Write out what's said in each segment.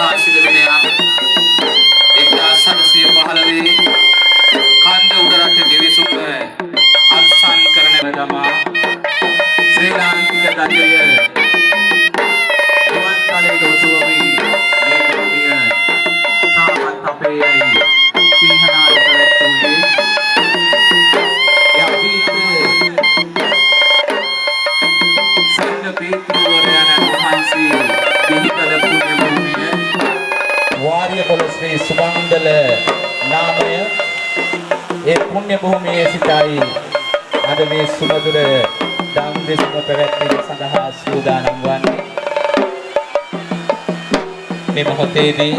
ප්‍රකාශිත වෙනයක් 1715 කන්ද උඩරට ගෙවිසුම අත්සන් කරන ගමා ශ්‍රී ලාංකික දඩය ගුවන්තලයේ දොසුවමින් මේ භූමිය තාමත් අපේයි සිංහනාද පැවැත්වුවේ යවිත සංඝ පීතෘවරයන් වහන්සේ බිහිකල පුණ්‍ය භූමිය වාරියපොළ ශ්‍රී සුමංගල නාමය ඒ පුණ්‍ය භූමියේ සිටයි අද මේ සුමధుර දම් දෙසම පැවැත්වීම සඳහා සූදානම් වන්නේ මේ මොහොතේදී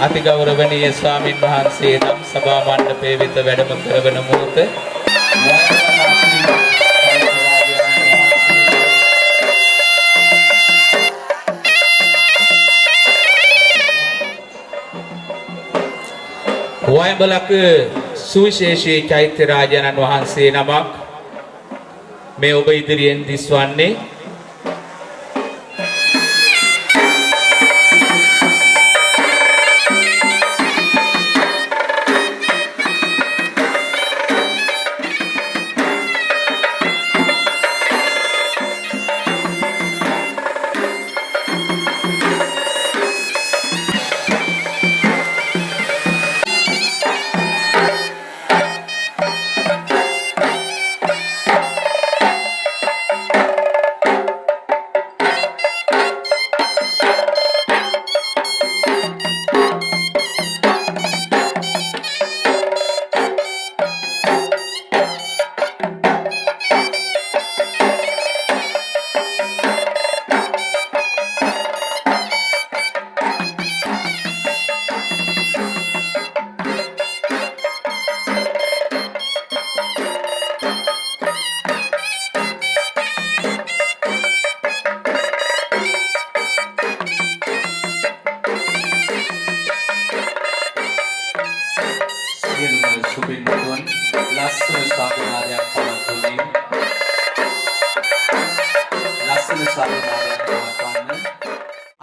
අතිගෞරවනීය ස්වාමින් වහන්සේ නම් සභා මණ්ඩපයේ වෙත වැඩම කරවන මොහොත වයඹලක සුවිශේෂී චෛත්‍ය රාජානන් වහන්සේ නමක් මේ ඔබ ඉදිරියෙන් දිස්වන්නේ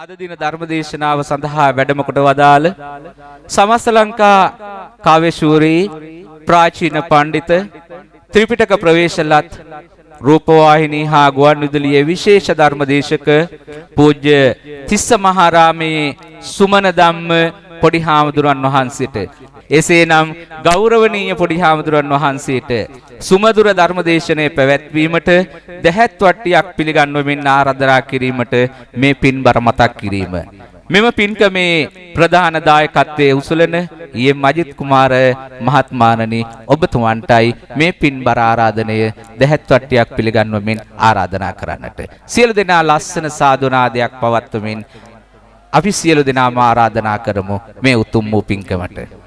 අද දින ධර්මදේශනාව සඳහා වැඩම කොට වදාළ සමස්ත ලංකා කාව්‍යශූරී ප්‍රාචීන පඬිත ත්‍රිපිටක ප්‍රවේශලත් රූපවාහිනී හා ගුවන්විදුලියේ විශේෂ ධර්මදේශක පූජ්‍ය තිස්ස මහාරාමේ සුමන ධම්ම පොඩි හාමුදුරන් වහන්සේට එසේනම් ගෞරවනීය පොඩි හාමුදුරන් වහන්සේට සුමధుර ධර්මදේශනයේ පැවැත්වීමට දැහැත් වට්ටියක් පිළිගන්වමින් ආරාධනා කිරීමට මේ පින්බර මතක් කිරීම මෙම පින්කමේ ප්‍රධාන දායකත්වයේ උසුලන ඊයේ මජිත් කුමාර මහත්මාණනි ඔබතුමන්ටයි මේ පින්බර ආරාධනය දැහැත් වට්ටියක් පිළිගන්වමින් ආරාධනා කරන්නට සියලු දෙනා ලස්සන සාදුනාදයක් පවත්වමින් අපි සියලු දෙනාම ආරාධනා කරමු මේ උතුම් වූ පින්කමට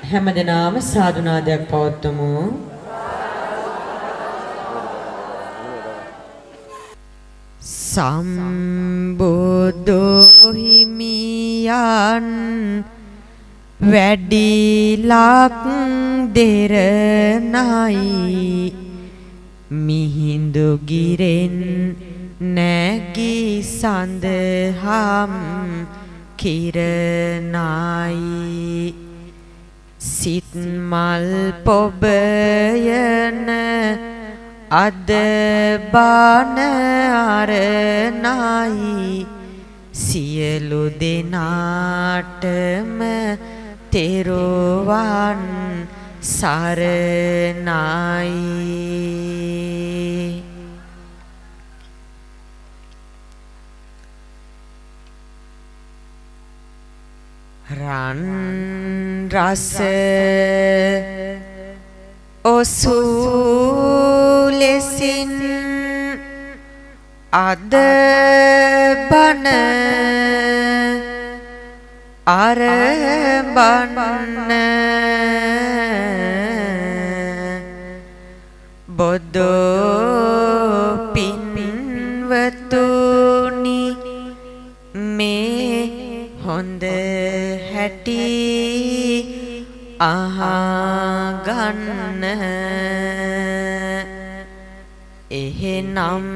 හැමදෙනාම සාදුනාදයක් පවත්වමු. සම්බුද්ධ හිමියන් වැඩිලක් දෙරණයි මිහිඳු ගිරෙන් නැගී සඳහම් කිරණයි සිත් මල් පොබයන අද බාන අරණයි සියලු දෙනාටම තෙරුවන් සරණයි රන් රස ඔසුලෙසින් අද බන අරබන්න බොදෝ පින්වතුනි මේ හොඳ හැටි අහගන්න එහෙනම්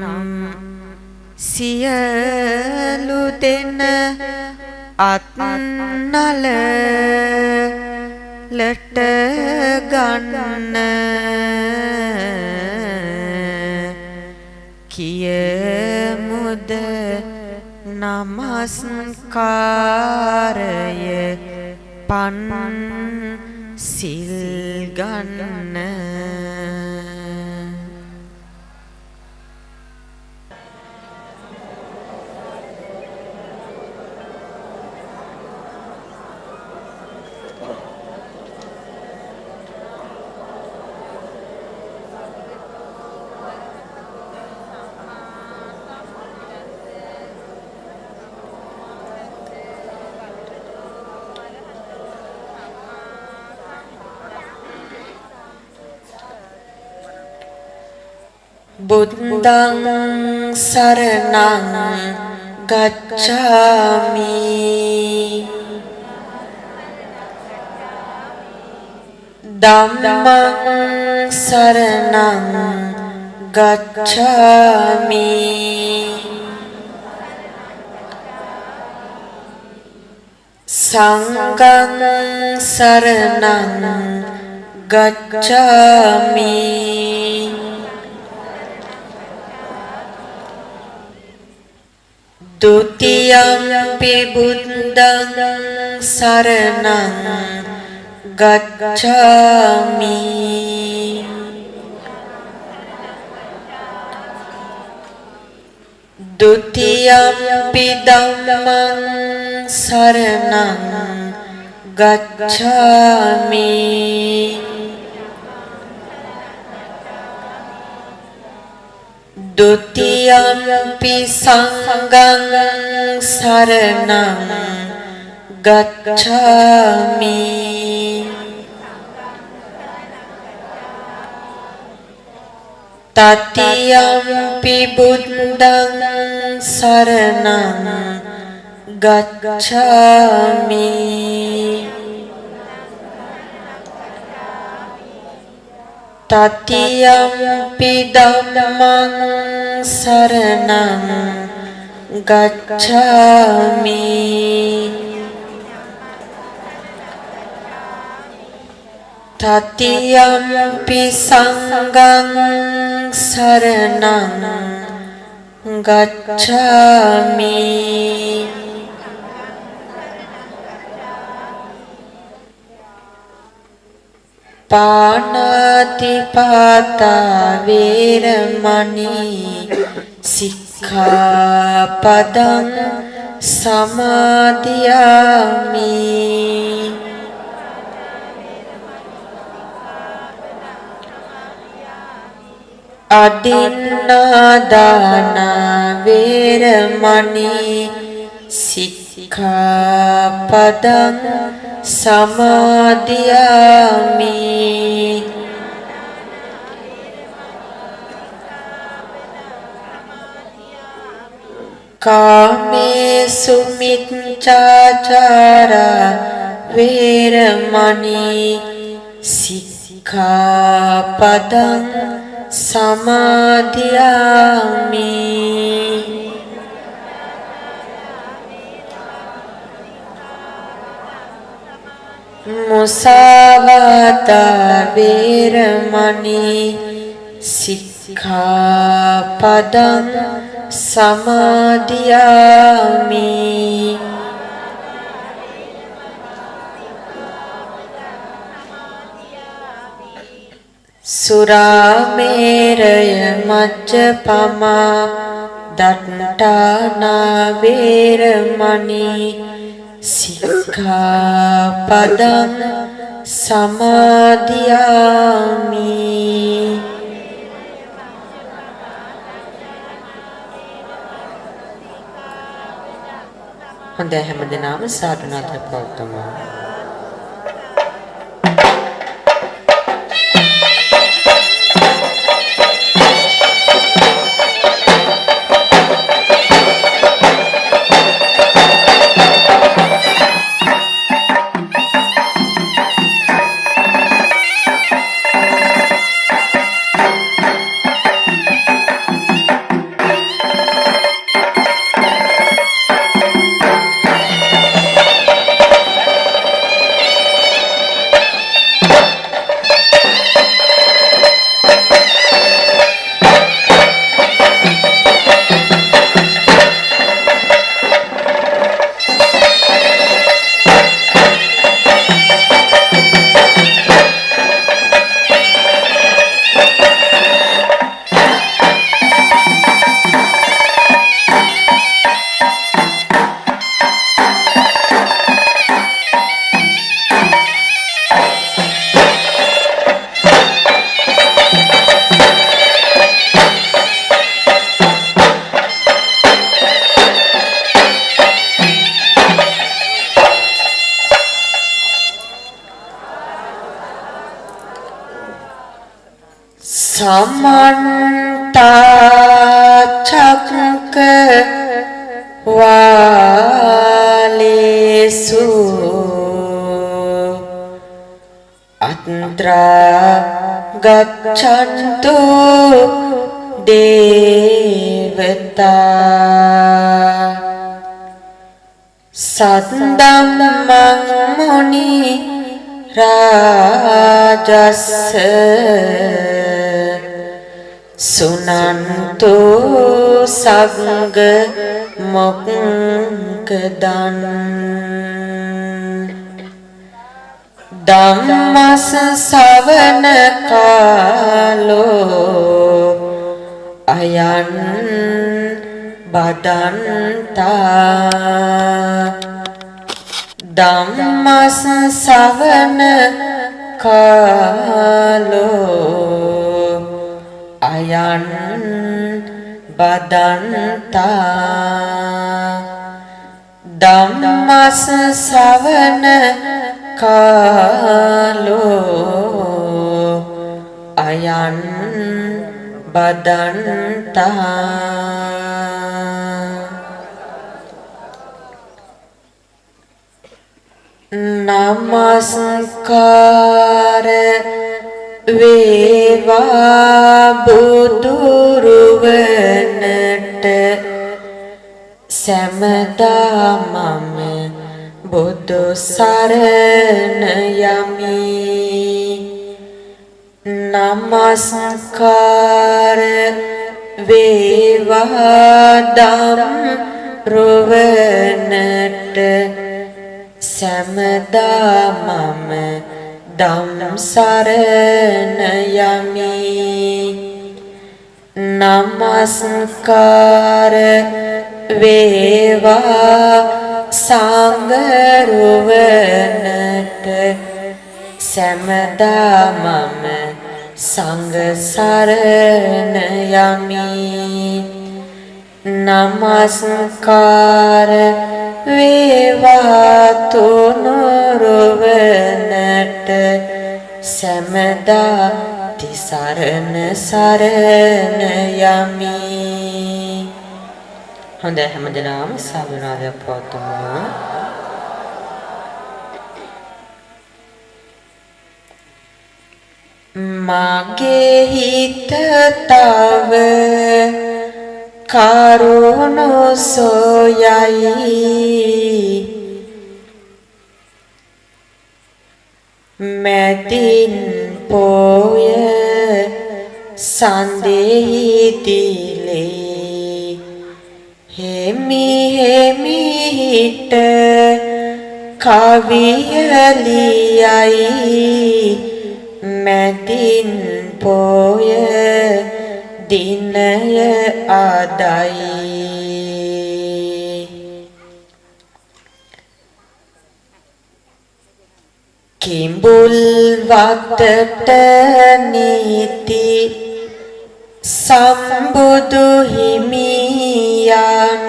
සියලු දෙන අත්නලලට ගන්න කියමුද නමස්කාරය පන් සිල් ගන්න බුද්ධං සරණං ගච්ඡාමි ධම්මං සරණං ගච්ඡාමි සංඝං සරණං ගච්ඡාමි Dutiyampi buddhang saranang gacchami Dutiyampi dhammang saranang gacchami Dutiyampi sanghang saranang gacchami Tatiyampi buddhang saranang gacchami Tatiyampi dhammang saranang gacchami Tatiyampi sanghang saranang gacchami Panatipata veramani sikkhapadang samadhiyami Adinadana veramani sikkhapadang samadhiyami Kamesu miccacara veramani sikkhapadang samadhiyami Musavata veramani sikkhapadang samadhiyami Surameraya majjapama dattana veramani sikkhapadang samadhiyami හොඳයි හැමදෙනාම සාදුනාද පවත්වමු Samanta Chakka Valesu Atra Gachantu Devata Saddammang Muni Rajasa Sunantu Sagga Mokkadan Dhammas Savana Kalo Ayan Badanta Dhammas Savana Kalo Ayan Badanta Dhammas Savana Kalo Ayan Badanta Namaskara Veva Buduruvanata Samada Mama Buddha Sarana Yami Namaskara Veva Dam Ruvanata Samada Mama Dam Sarana Yami Namaskara Veva Sangaruvanata Samada Mama Sangha Sarana Yami Namaskara Veva Tunuruvanata Samada Tisarana Sarana Yami Hondai හැමදෙනාම සාදුනාදයක් පවත්වමු Mage හිත තව කරුණු සොයයි මැදින් පොය සඳෙහි දිලේ හෙමි හෙමි හිට කවියලියයි මැදින් පොය දිනය අදයි කිඹුල් වතට නීති සම්බුදු හිමියන්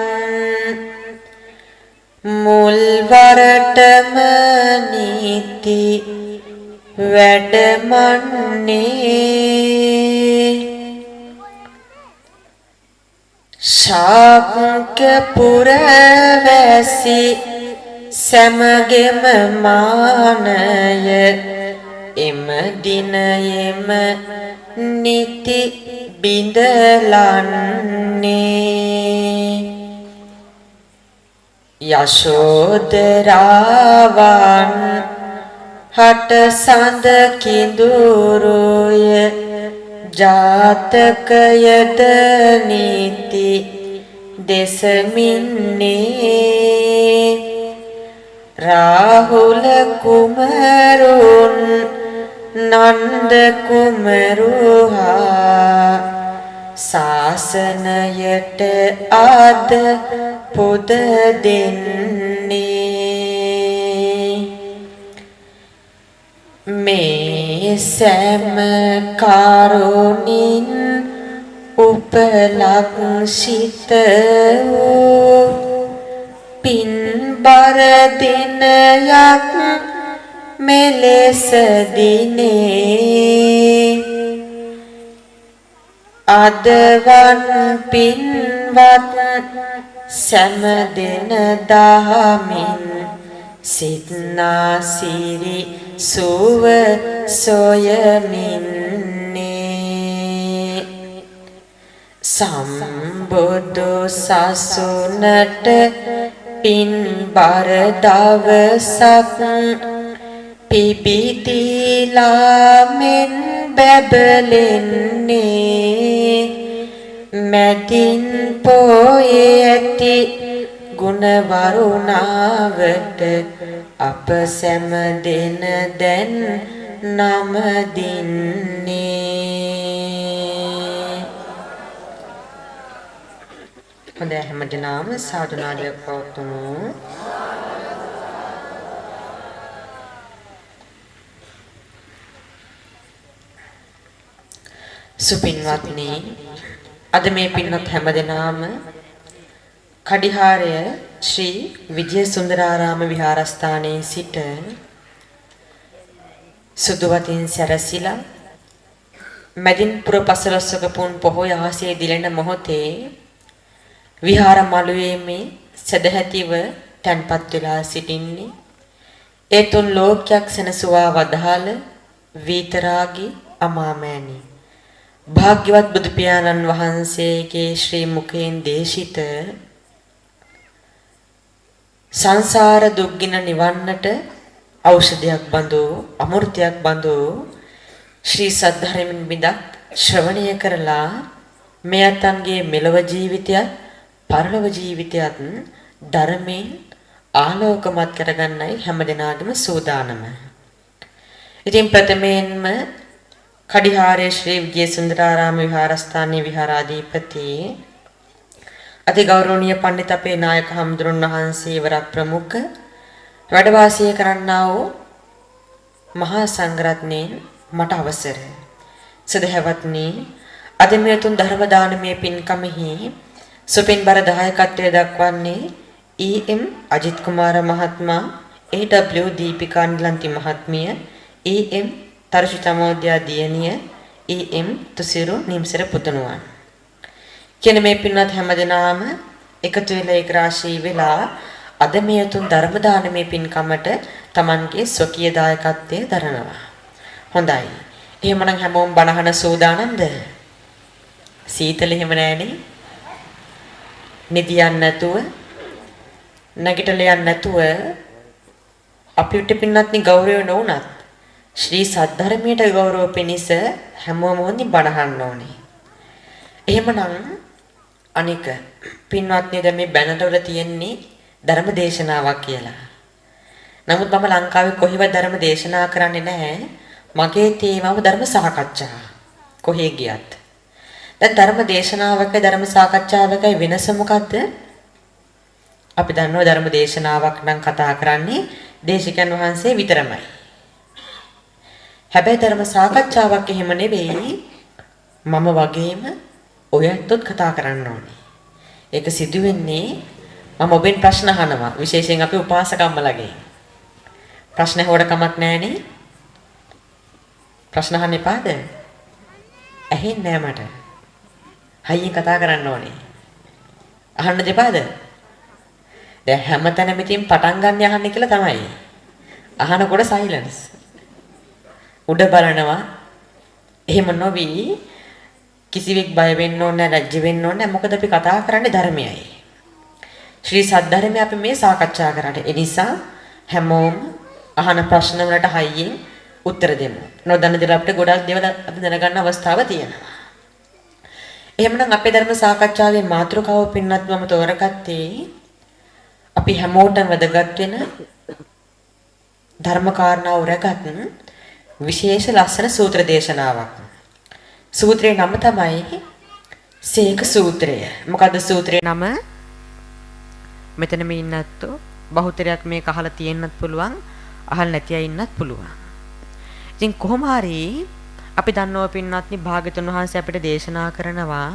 මුල් වරටම නීති වැඩමන්නේ ශාක්‍ය පුරවැසි සැමගෙම මානය එම දිනයෙම නිති බිඳලන්නේ යශෝදරාවන් හට සඳ කිඳුරුය ජාතකයද නීති දෙසමින්නේ රාහුල කුමරුන් නන්ද කුමරුහා ශාසනයට ආද පොද දෙන්නේ මේ සෑම කරුණින් උපලක්ෂිත වූ පින්බර දිනයක් මෙලෙස දිනේ අදවන් පින්වත් සෑම දින දහමින් සිත්නා සිරි සුව සොයමින්නේ සම්බුදු සසුනට පින් බර දවසක් පිබිදීලා මෙන් බැබලෙන්නේ මැදින් පොයේ ඇති ගුණ වරුණාවට අප සෑම දෙන දැන් නම දින්නේ. හොඳයි හැමදෙනාම සාදු නාදයක් පවත්වමු. සුපින්වත්නි, අද මේ පින්වත් හැමදෙනාම කඩිහාරය ශ්‍රී විජයසුන්දරාරාම විහාරස්ථානයේ සිට සුදුවතින් සැරසිලා මැදින්පුර පසළොස්වක පුන් පොහොය ආසේ දිලෙන මොහොතේ විහාර මළුවේ මේ සදහැතිව තැන්පත් වෙලා සිටින්නේ ඒ තුන් ලෝකයක් සැනසුවා වදාළ වීතරාගී අමාමෑණී භාග්‍යවත් බුදු පියාණන් වහන්සේගේ ශ්‍රී මුඛයෙන් දේශිත සංසාර දුක්ගින නිවන්නට ඖෂධයක් බඳු අමෘතයක් බඳු ශ්‍රී සද්ධර්මයෙන් බිඳක් ශ්‍රවණය කරලා මෙයන්ගේ මෙලව ජීවිතයත් පරලොව ජීවිතයත් ධර්මයෙන් ආලෝකමත් කරගන්නයි හැමදෙනාටම සූදානම. ඉතින් ප්‍රථමයෙන්ම කඩිහාරේ ශ්‍රී විජයසුන්දරාරාම විහාරස්ථානයේ විහාරාධිපති අති ගෞරවනීය පඬිත් අපේ නායක හම්දුරුන් වහන්සේ වරක් ප්‍රමුඛ වැඩ වාසය කරන්නා වූ මහා සංඝරත්නයන් මට අවසර සදහවත්නි අද මේ තුන් ධර්ම දානමය පින්කමෙහි සුපින්බර දායකත්වයේ දක්වන්නේ EM අජිත් කුමාර මහත්මයා, AW දීපිකා නිලන්ති මහත්මිය, EM තරුෂිතමෝද්‍යා දියණිය, EM තුසිරු නිම්සර පුතුණුවන් කියන මේ පින්වත් හැමදෙනාම එකතු වෙලා ඒක රාශී වෙලා අද මේ තුන් ධර්ම දානමය පින්කමට Tamanගේ ස්වකීය දායකත්වයේ දරනවා. හොඳයි. එහෙමනම් හැමෝම බණහන සූදානම්ද? සීතල එහෙම නැහනේ. නිදියන් නැතුව නැගිටලා යන්න නැතුව අපිට පින්නත්නි ගෞරවය නොඋනත් ශ්‍රී සද්ධර්මයට ගෞරව පිණිස හැමෝම හොඳින් බණහන්න ඕනේ. එහෙමනම් අනික පින්වත්නි දැන් මේ බැනරවල තියෙන්නේ ධර්ම දේශනාවක් කියලා. නමුත් මම ලංකාවේ කොහෙවත් ධර්ම දේශනා කරන්නේ නැහැ. මගේ තේමාව ධර්ම සාකච්ඡා. කොහේ ගියත්. දැන් ධර්ම දේශනාවකයි ධර්ම සාකච්ඡාවකයි වෙනස මොකද්ද? අපි දන්නවා ධර්ම දේශනාවක් නම් කතා කරන්නේ දේශිකයන් වහන්සේ විතරමයි. හැබැයි ධර්ම සාකච්ඡාවක් එහෙම නෙවෙයි. මම වගේම ඔයත්ත් කතා කරන්න ඕනේ. ඒක සිදු වෙන්නේ මම ඔබෙන් ප්‍රශ්න අහනවා. විශේෂයෙන් අපි උපාසකම්මලගේ. ප්‍රශ්න හොඩ කමක් නැහනේ. ප්‍රශ්න අහන්න එපාද? ඇහෙන්නේ නැහැ මට. හයියෙන් කතා කරන්න ඕනේ. අහන්න දෙපාද? දැන් හැමතැනම ඉතින් පටන් ගන්න යහන්නේ කියලා තමයි. අහනකොට සයිලන්ස්. උඩ බලනවා. එහෙම නොවි කිසිවෙක් බය වෙන්න ඕනේ නැහැ, ලැජ්ජ වෙන්න ඕනේ නැහැ. මොකද අපි කතා කරන්නේ ධර්මයයි. ශ්‍රී සද්ධර්මය අපි මේ සාකච්ඡා කරන්නේ. ඒ නිසා හැමෝම අහන ප්‍රශ්න වලට හයියෙන් උත්තර දෙමු. නොදන්න දේවල් අපිට ගොඩක් දේවල් අපි දැනගන්න අවස්ථාව තියෙනවා. එහෙමනම් අපේ ධර්ම සාකච්ඡාවේ මාතෘකාව පින්නත් මම තෝරගත්තේ අපි හැමෝටම වැදගත් වෙන ධර්ම කාරණා උරගත් විශේෂ ලස්සන සූත්‍ර දේශනාවක්. සූත්‍රයේ නම තමයි සීක සූත්‍රය. මොකද්ද සූත්‍රයේ නම? මෙතන මේ ඉන්නත්තු බහුතරයක් මේක අහලා තියෙන්නත් පුළුවන්, අහලා නැති අය ඉන්නත් පුළුවන්. ඉතින් කොහොම හරි අපි දන්නවා පින්වත්නි භාග්‍යතුන් වහන්සේ අපිට දේශනා කරනවා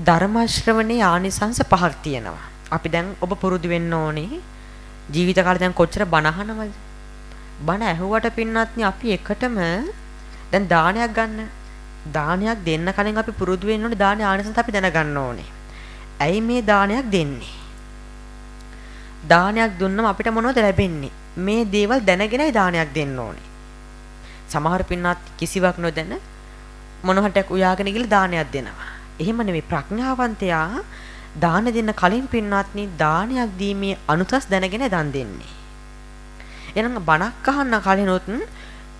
ධර්ම ශ්‍රවණේ ආනිසංස පහක් තියෙනවා. අපි දැන් ඔබ පුරුදු වෙන්න ඕනේ ජීවිත කාලේ දැන් කොච්චර බණ අහනවද? බණ ඇහුවට පින්වත්නි අපි එකටම දැන් දානයක් ගන්න. දානයක් දෙන්න කලින් අපි පුරුදු වෙන්න ඕනේ දානේ ආනිසංස අපි දැනගන්න ඕනේ. ඇයි මේ දානයක් දෙන්නේ? දානයක් දුන්නම අපිට මොනවද ලැබෙන්නේ? මේ දේවල් දැනගෙනයි දානයක් දෙන්න ඕනේ. සමහර පින්නත් කිසිවක් නොදැන මොනවටක් උයාගෙන ගිහලා දානයක් දෙනවා. එහෙම නෙමෙයි ප්‍රඥාවන්තයා දාන දෙන්න කලින් පින්නත්නි දානයක් දීමේ අනුසස් දැනගෙන දන් දෙන්නේ. එහෙනම් බණක් අහන්න කලිනුත්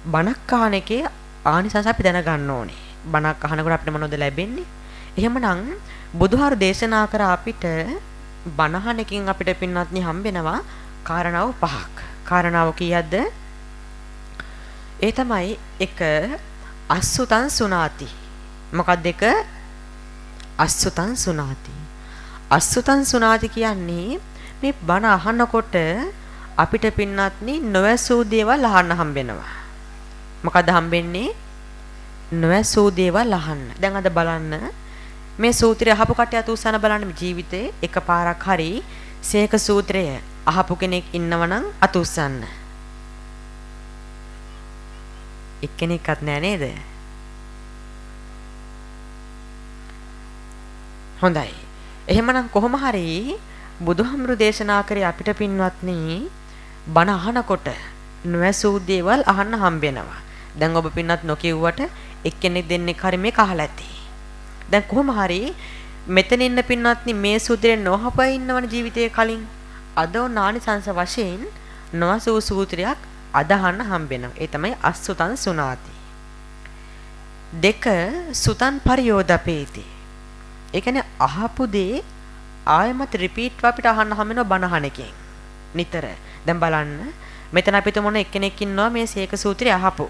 බණක් අහන එකේ ආනිසංස අපි දැනගන්න ඕනේ. බණක් අහනකොට අපිට මොනවද ලැබෙන්නේ? එහෙමනම් බුදුහාර දේශනා කර අපිට බණහන එකකින් අපිට පින්නත්නි හම්බෙනවා කාරණාව පහක්. කාරණාව කීයක්ද? ඒ තමයි එක අසුතං සුනාති. මොකක්ද එක? අසුතං සුනාති. අසුතං සුනාති කියන්නේ මේ බණ අහනකොට අපිට පින්නත්නි නොවැසූ දේවල් අහන්න හම්බෙනවා. මොකද හම්බෙන්නේ? නොවැසූ දේවල් අහන්න. දැන් අද බලන්න මේ සූත්‍රය අහපු කට්ටිය උත්සාහ බලන්න ජීවිතේ එකපාරක් හරි සීක සූත්‍රය අහපු කෙනෙක් ඉන්නවනම් අත උස්සන්න. එක්කෙනෙක්වත් නෑ නේද? හොඳයි. එහෙමනම් කොහොම හරි බුදුහාමුදුරු දේශනා කරේ අපිට පින්වත්නි බණ අහනකොට නොඇසූ දේවල් අහන්න හම්බෙනවා. දැන් ඔබ පින්නත් නොකියුවට එක්කෙනෙක් දෙන්නෙක් හරි මේක අහලා ඇති. දැන් කොහොම හරි මෙතන ඉන්න පින්වත්නි මේ සූත්‍රයෙන් නොහපයි ඉන්නවනේ ජීවිතේ කලින් අද නානිසංස වශයෙන් නොඇසූ සූත්‍රයක් අදහන්න හම්බෙනවා. ඒ තමයි අසුතං සුනාති. දෙක සුතං පරියෝදපේති. ඒ කියන්නේ අහපු දේ ආයමත් රිපීට් අපිට අහන්න හම්බෙනවා බණ අහන එකෙන්. නිතර. දැන් බලන්න මෙතන අපිට මොන එක්කෙනෙක් ඉන්නවා මේ සීක සූත්‍රය අහපු.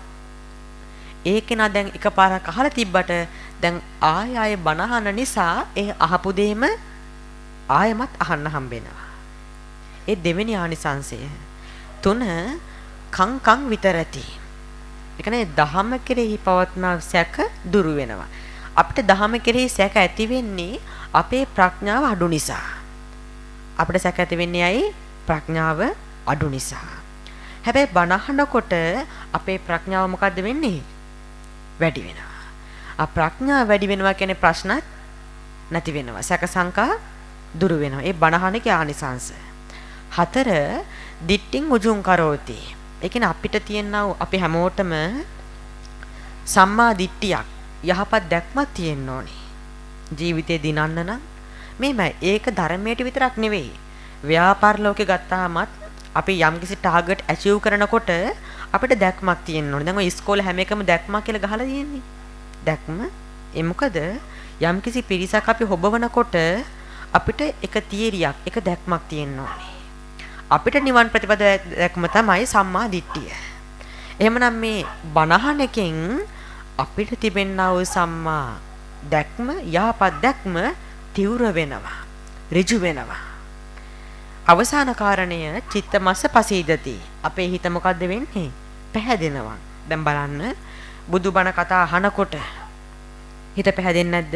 ඒක නා දැන් එකපාරක් අහලා තිබ්බට දැන් ආය බණ අහන නිසා ඒ අහපු දෙයම ආයමත් අහන්න හම්බෙනවා. ඒ දෙවෙනි ආනිසංසය. 3 කං විතරති. ඒ කියන්නේ දහම කෙරෙහි පවත්නා සැක දුරු වෙනවා. අපිට දහම කෙරෙහි සැක ඇති වෙන්නේ අපේ ප්‍රඥාව අඩු නිසා. අපිට සැක ඇති වෙන්නේ ඇයි? ප්‍රඥාව අඩු නිසා. හැබැයි බණ අහනකොට අපේ ප්‍රඥාව මොකද්ද වෙන්නේ? වැඩි වෙනවා. ප්‍රඥාව වැඩි වෙනවා කියන්නේ ප්‍රශ්නත් නැති වෙනවා. සැක සංකා දුරු වෙනවා. ඒ බණ අහන එකේ ආනිසංස. 4 දිට්ඨින් උජුං කරෝති. ඒ කියන්නේ අපිට තියෙනා අපි හැමෝටම සම්මා දිට්ඨියක් යහපත් දැක්මක් තියෙන්න ඕනේ. ජීවිතේ දිනන්න නම් මේමයි. ඒක ධර්මයට විතරක් නෙවෙයි. ව්‍යාපාර ලෝකේ ගත්තාමත් අපි යම්කිසි ටාගට් ඇචීව් කරනකොට අපිට දැක්මක් තියෙන්න ඕනේ. දැන් ඔය ඉස්කෝලේ හැම එකම දැක්මක් කියලා ගහලා තියෙන්නේ. දැක්ම ඒ මොකද? යම්කිසි පිරිසක් අපි හොබවනකොට අපිට එක තියරියක්, එක දැක්මක් තියෙන්න ඕනේ. අපිට නිවන් ප්‍රතිපද දැක්ම තමයි සම්මා දිට්ඨිය. එහෙමනම් මේ බණහන එකෙන් අපිට තිබෙනා වූ සම්මා දැක්ම, යහපත් දැක්ම තීව්‍ර වෙනවා, ඍජු වෙනවා. අවසාන කාරණය චිත්තමස්ස පසීදති. අපේ හිත මොකද්ද වෙන්නේ? පැහැදෙනවා. දැන් බලන්න බුදුබණ කතා අහනකොට හිත පැහැදෙන්නේ නැද්ද?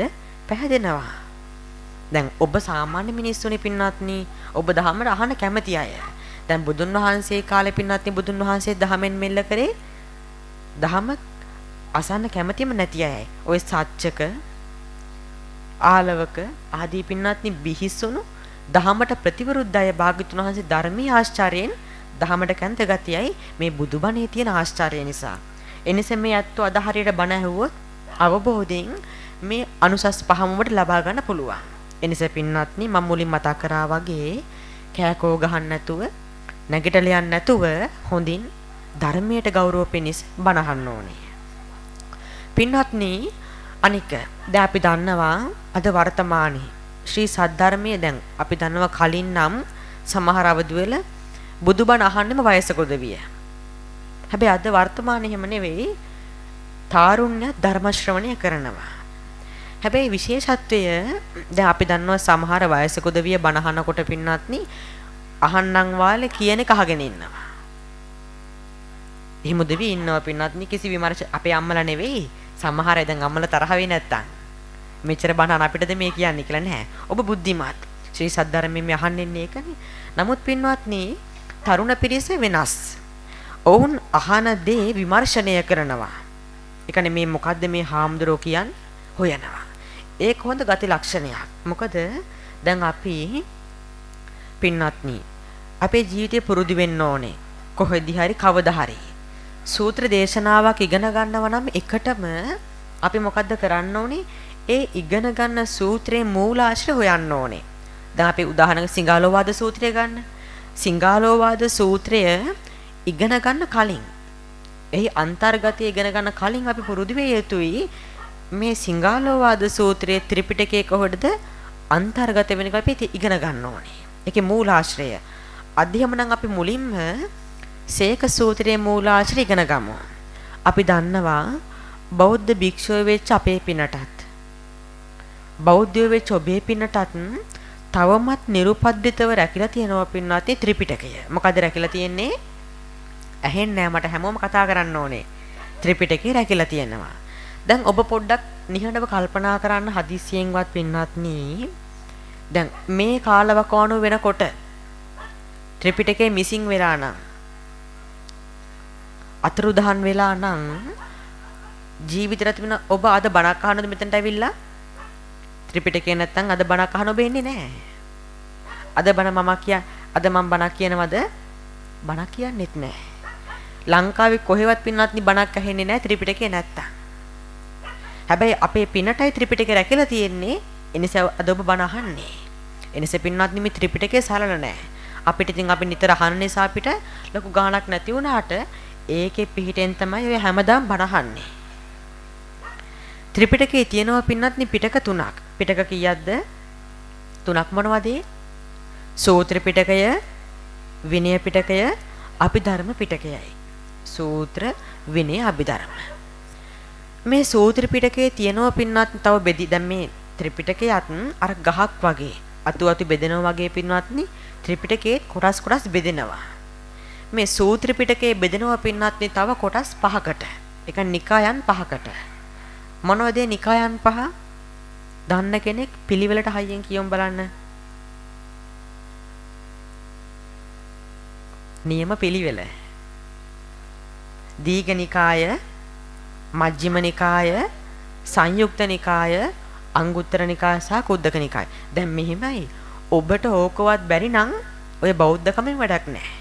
පැහැදෙනවා. දැන් ඔබ සාමාන්‍ය මිනිස්සුනේ පින්වත්නි, ඔබ ධහමට අහන්න කැමති අය. දැන් බුදුන් වහන්සේ කාලේ පින්වත්නි බුදුන් වහන්සේ ධහමෙන් මෙල්ල කරේ ධහම අසන්න කැමතිම නැති අයයි. ඔය සත්‍යක ආලවක ආදී පින්වත්නි බිහිසුණු දහමට ප්‍රතිවිරුද්ධ අය භාග්‍යතුන් වහන්සේ ධර්මීය ආශ්චර්යයෙන් දහමට කැන්ත ගතියයි මේ බුදුබණේ තියෙන ආශ්චර්යය නිසා. එනිසා මේ අත්ව අද හරියට බණ ඇහුවොත් අවබෝධයෙන් මේ අනුසස් පහම වලට ලබා ගන්න පුළුවන්. එනිසා පින්වත්නි මම මුලින් මතක් කරා වගේ කෑකෝ ගහන්න නැතුව නැගිටලා යන්න නැතුව හොඳින් ධර්මයට ගෞරව පිණිස බණ අහන්න ඕනේ. පින්වත්නි අනික දැන් අපි දන්නවා අද වර්තමානයේ ශ්‍රී සද්ධර්මයේ දැන් අපි දන්නවා කලින් නම් සමහර අවධිවල බුදුබණ අහන්නෙම වයසක උදවිය. හැබැයි අද වර්තමානයේ එහෙම නෙවෙයි තාරුණ්‍ය ධර්ම ශ්‍රවණය කරනවා. හැබැයි විශේෂත්වය දැන් අපි දන්නවා සමහර වයසක උදවිය බණ අහනකොට පින්නත්නි අහන්නම් වාලේ කියන එක අහගෙන ඉන්නවා. එහෙම උදවිය ඉන්නවා පින්නත්නි කිසි විමර්ශ අපේ අම්මලා නෙවෙයි සමහර අය දැන් අම්මලා තරහ වෙන්නේ නැත්තම් මෙච්චර බණ අපිටද මේ කියන්නේ කියලා නෑ. ඔබ බුද්ධිමත්. ශ්‍රී සද්ධර්මයේ මේ අහන්නේ ඒකනේ. නමුත් පින්වත්නි තරුණ පිරිස වෙනස්. ඔවුන් අහන දේ විමර්ශනය කරනවා. ඒ කියන්නේ මේ මොකද්ද මේ හාමුදුරුවෝ කියන්නේ හොයනවා. ඒක හොඳ ගති ලක්ෂණයක්. මොකද දැන් අපි පින්වත්නි අපේ ජීවිතේ පුරුදු වෙන්න ඕනේ. කොහෙදි හරි කවදා හරි සූත්‍ර දේශනාවක් ඉගෙන ගන්නවා නම් එකටම අපි මොකද්ද කරන්න ඕනේ? ඒ ඉගෙන ගන්න සූත්‍රයේ මූලාශ්‍රය හොයන්න ඕනේ. දැන් අපි උදාහරණයක් සිංහාලෝවාද සූත්‍රය ගන්න. සිංහාලෝවාද සූත්‍රය ඉගෙන ගන්න කලින් එහි අන්තර්ගතය ඉගෙන ගන්න කලින් අපි පුරුදු වෙ යුතුයි මේ සිංහාලෝවාද සූත්‍රයේ ත්‍රිපිටකයේ කොහොමද අන්තර්ගත වෙන එක අපි ඉගෙන ගන්න ඕනේ. ඒකේ මූලාශ්‍රය. අධ්‍යයනම් අපි මුලින්ම සේක සූත්‍රයේ මූලාශ්‍රය ඉගෙන ගමු. අපි දන්නවා බෞද්ධ භික්ෂුව වෙච්ච අපේ පිනටත් බෞද්ධයෝ වෙච්ච ඔබේ පිනටත් තවමත් නිරුපද්දිතව රැකිලා තියෙනවා පින්වත්නි ත්‍රිපිටකය. මොකද රැකිලා තියෙන්නේ? ඇහෙන්නේ නැහැ මට හැමෝම කතා කරන්න ඕනේ. ත්‍රිපිටකේ රැකිලා තියෙනවා. දැන් ඔබ පොඩ්ඩක් නිහඬව කල්පනා කරන්න හදිස්සියෙන්වත් පින්වත්නි. දැන් මේ කාලවකවානුව වෙනකොට ත්‍රිපිටකේ මිසින් වෙලා නම් අතුරුදහන් වෙලා නම් ජීවිතේ තිබෙන ඔබ අද බණක් අහනද මෙතනට ඇවිල්ලා? ත්‍රිපිටකේ නැත්තම් අද බණක් අහන ඔබ එන්නේ නැහැ. අද මම බණක් කියනවද? බණක් කියන්නෙත් නැහැ. ලංකාවේ කොහෙවත් පින්වත්නි බණක් ඇහෙන්නේ නැහැ ත්‍රිපිටකේ නැත්තම්. හැබැයි අපේ පිනටයි ත්‍රිපිටකේ රැකලා තියෙන්නේ. එනිසා අද ඔබ බණ අහන්නේ. එනිසා පින්වත්නි මේ ත්‍රිපිටකේ සරල නැහැ. අපිට ඉතින් අපි නිතර අහන නිසා අපිට ලොකු ගාණක් නැති වුණාට ඒකේ පිහිටෙන් තමයි ඔය හැමදාම බණ අහන්නේ. ත්‍රිපිටකයේ තියෙනවා පින්වත්නි පිටක තුනක්. පිටක කීයක්ද? තුනක් මොනවද? සූත්‍ර පිටකය, විනය පිටකය, අභිධර්ම පිටකයයි. සූත්‍ර, විනය, අභිධර්ම. මේ සූත්‍ර පිටකයේ තියෙනවා පින්වත්නි තව බෙදි දැන් මේ ත්‍රිපිටකයත් අර ගහක් වගේ අතු බෙදෙනවා වගේ පින්වත්නි ත්‍රිපිටකයේ කොටස් බෙදෙනවා. මේ සූත්‍ර පිටකයේ බෙදෙනවා පින්වත්නි තව කොටස් 5කට. ඒක නිකායන් 5කට. මොනවද නිකායන් 5? දන්න කෙනෙක් පිළිවෙලට හයියෙන් කියමු බලන්න. නියම පිළිවෙල. දීඝ නිකාය, මජ්ක්‍ධිම නිකාය, සංයුක්ත නිකාය, අංගුත්තර නිකාය සහ කුද්දක නිකාය. දැන් මෙහිමයි. ඔබට ඕකවත් බැරි නම් ඔය බෞද්ධකමෙන් වැඩක් නැහැ.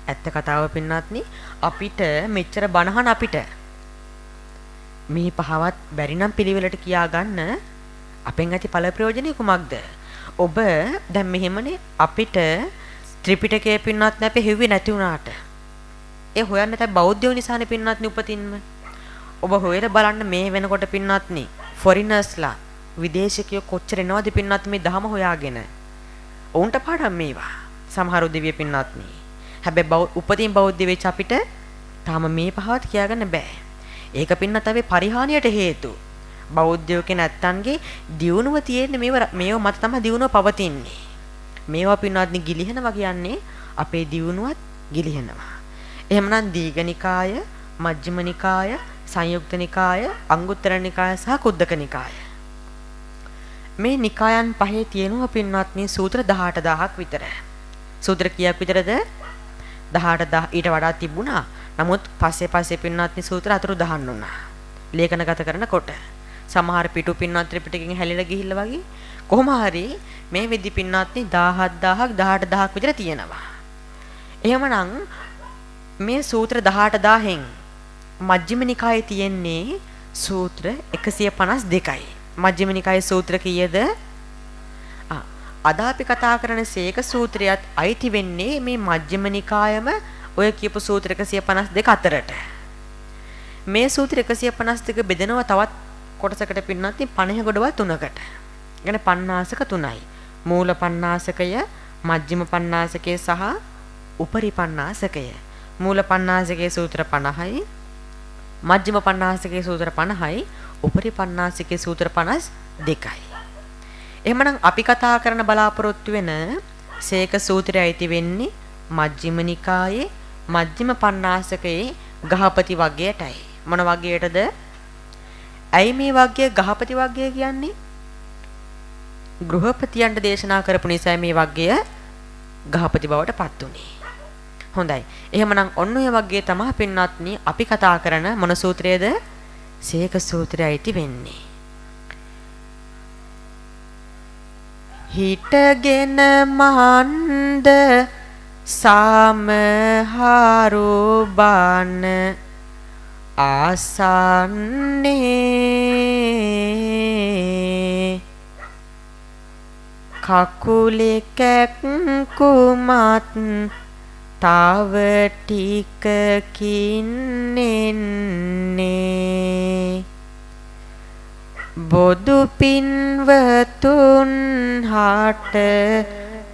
ඇත්ත කතාව පින්නත්නි අපිට මෙච්චර බණහන අපිට මේ පහවත් බැරි නම් පිළිවෙලට කියා ගන්න අපෙන් ඇති ඵල ප්‍රයෝජනෙ කුමක්ද? ඔබ දැන් මෙහෙමනේ අපිට ත්‍රිපිටකයේ පින්නත් නැපේ හෙව්වේ නැති වුණාට ඒ හොයන්න නැත්නම් බෞද්ධයෝ නිසානේ පින්නත්නි උපතින්ම ඔබ හොයලා බලන්න මේ වෙනකොට පින්නත්නි ෆොරිනර්ස්ලා විදේශිකයෝ කොච්චර එනවද පින්නත් මේ ධම හොයාගෙන ඔවුන්ට පාඩම් මේවා සමහර දිව්‍ය පින්නත්නි හැබැයි උපතින් බෞද්ධ වෙච්ච අපිට තාම මේ පහවත් කියාගන්න බෑ. ඒක පින්නත් අපි පරිහානියට හේතු. බෞද්ධයෝ කියන නැත්තන්ගේ දියුණුව තියෙන්නේ මේව මත තමයි දියුණුව පවතින්නේ. මේවා පින්නත්නි ගිලිහෙනවා කියන්නේ අපේ දියුණුවත් ගිලිහෙනවා. එහෙමනම් දීඝ නිකාය, මජ්ක්‍ධිම නිකාය, සංයුක්ත නිකාය, අංගුත්තර නිකාය සහ කුද්දක නිකාය. මේ නිකායන් පහේ තියෙනවා පින්වත්නි සූත්‍ර 18000ක් විතර. සූත්‍ර කීයක් විතරද? 18000 ඊට වඩා තිබුණා. නමුත් පස්සේ පින්වත්නි සූත්‍ර 4000 වුණා. ලේඛනගත කරනකොට සමහර පිටු පින්වත් ත්‍රිපිටකයෙන් හැලිලා ගිහිල්ලා වගේ කොහොම හරි මේ වෙදි පින්වත්නි 17000ක් 18000ක් විතර තියෙනවා. එහෙමනම් මේ සූත්‍ර 18000න් මජ්ක්‍ධිම නිකායේ තියෙන්නේ සූත්‍ර 152යි. මජ්ක්‍ධිම නිකායේ සූත්‍ර කීයද? අද අපි කතා කරන සීක සූත්‍රයත් අයිති වෙන්නේ මේ මජ්ක්‍ධිම නිකායම ඔය කියපු සූත්‍ර 152 අතරට. මේ සූත්‍ර 152 බෙදෙනවා තවත් කොටසකට පින්නත් 50 ගොඩවල් තුනකට. يعني පණ්ණාසක තුනයි. මූල පණ්ණාසකය, මජ්ක්‍ධිම පණ්ණාසකය සහ උපරි පණ්ණාසකය. මූල පණ්ණාසකයේ සූත්‍ර 50යි, මජ්ක්‍ධිම පණ්ණාසකයේ සූත්‍ර 50යි, උපරි පණ්ණාසකයේ සූත්‍ර 52යි. එහෙමනම් අපි කතා කරන බලාපොරොත්තු වෙන සීක සූත්‍රය අයිති වෙන්නේ මජ්ක්‍ධිම නිකායේ මජ්ක්‍ධිම පණ්ණාසකයේ ගහපති වර්ගයටයි. මොන වර්ගයටද? ඇයි මේ වර්ගය ගහපති වර්ගය කියන්නේ? ගෘහපතියන්ට දේශනා කරපු නිසා මේ වර්ගය ගහපති බවට පත් උනේ. හොඳයි. එහෙමනම් ඔන්න ඔය වගේ තමයි පින්වත්නි අපි කතා කරන මොන සූත්‍රයේද? සීක සූත්‍රයයි වෙන්නේ. හිටගෙන මහන්ද සාමහාරු බාන ආසන්නේ කකුලේ කැක්කුමත් තව ටිකකින් එන්නේ බොදු පින්වතුන් හට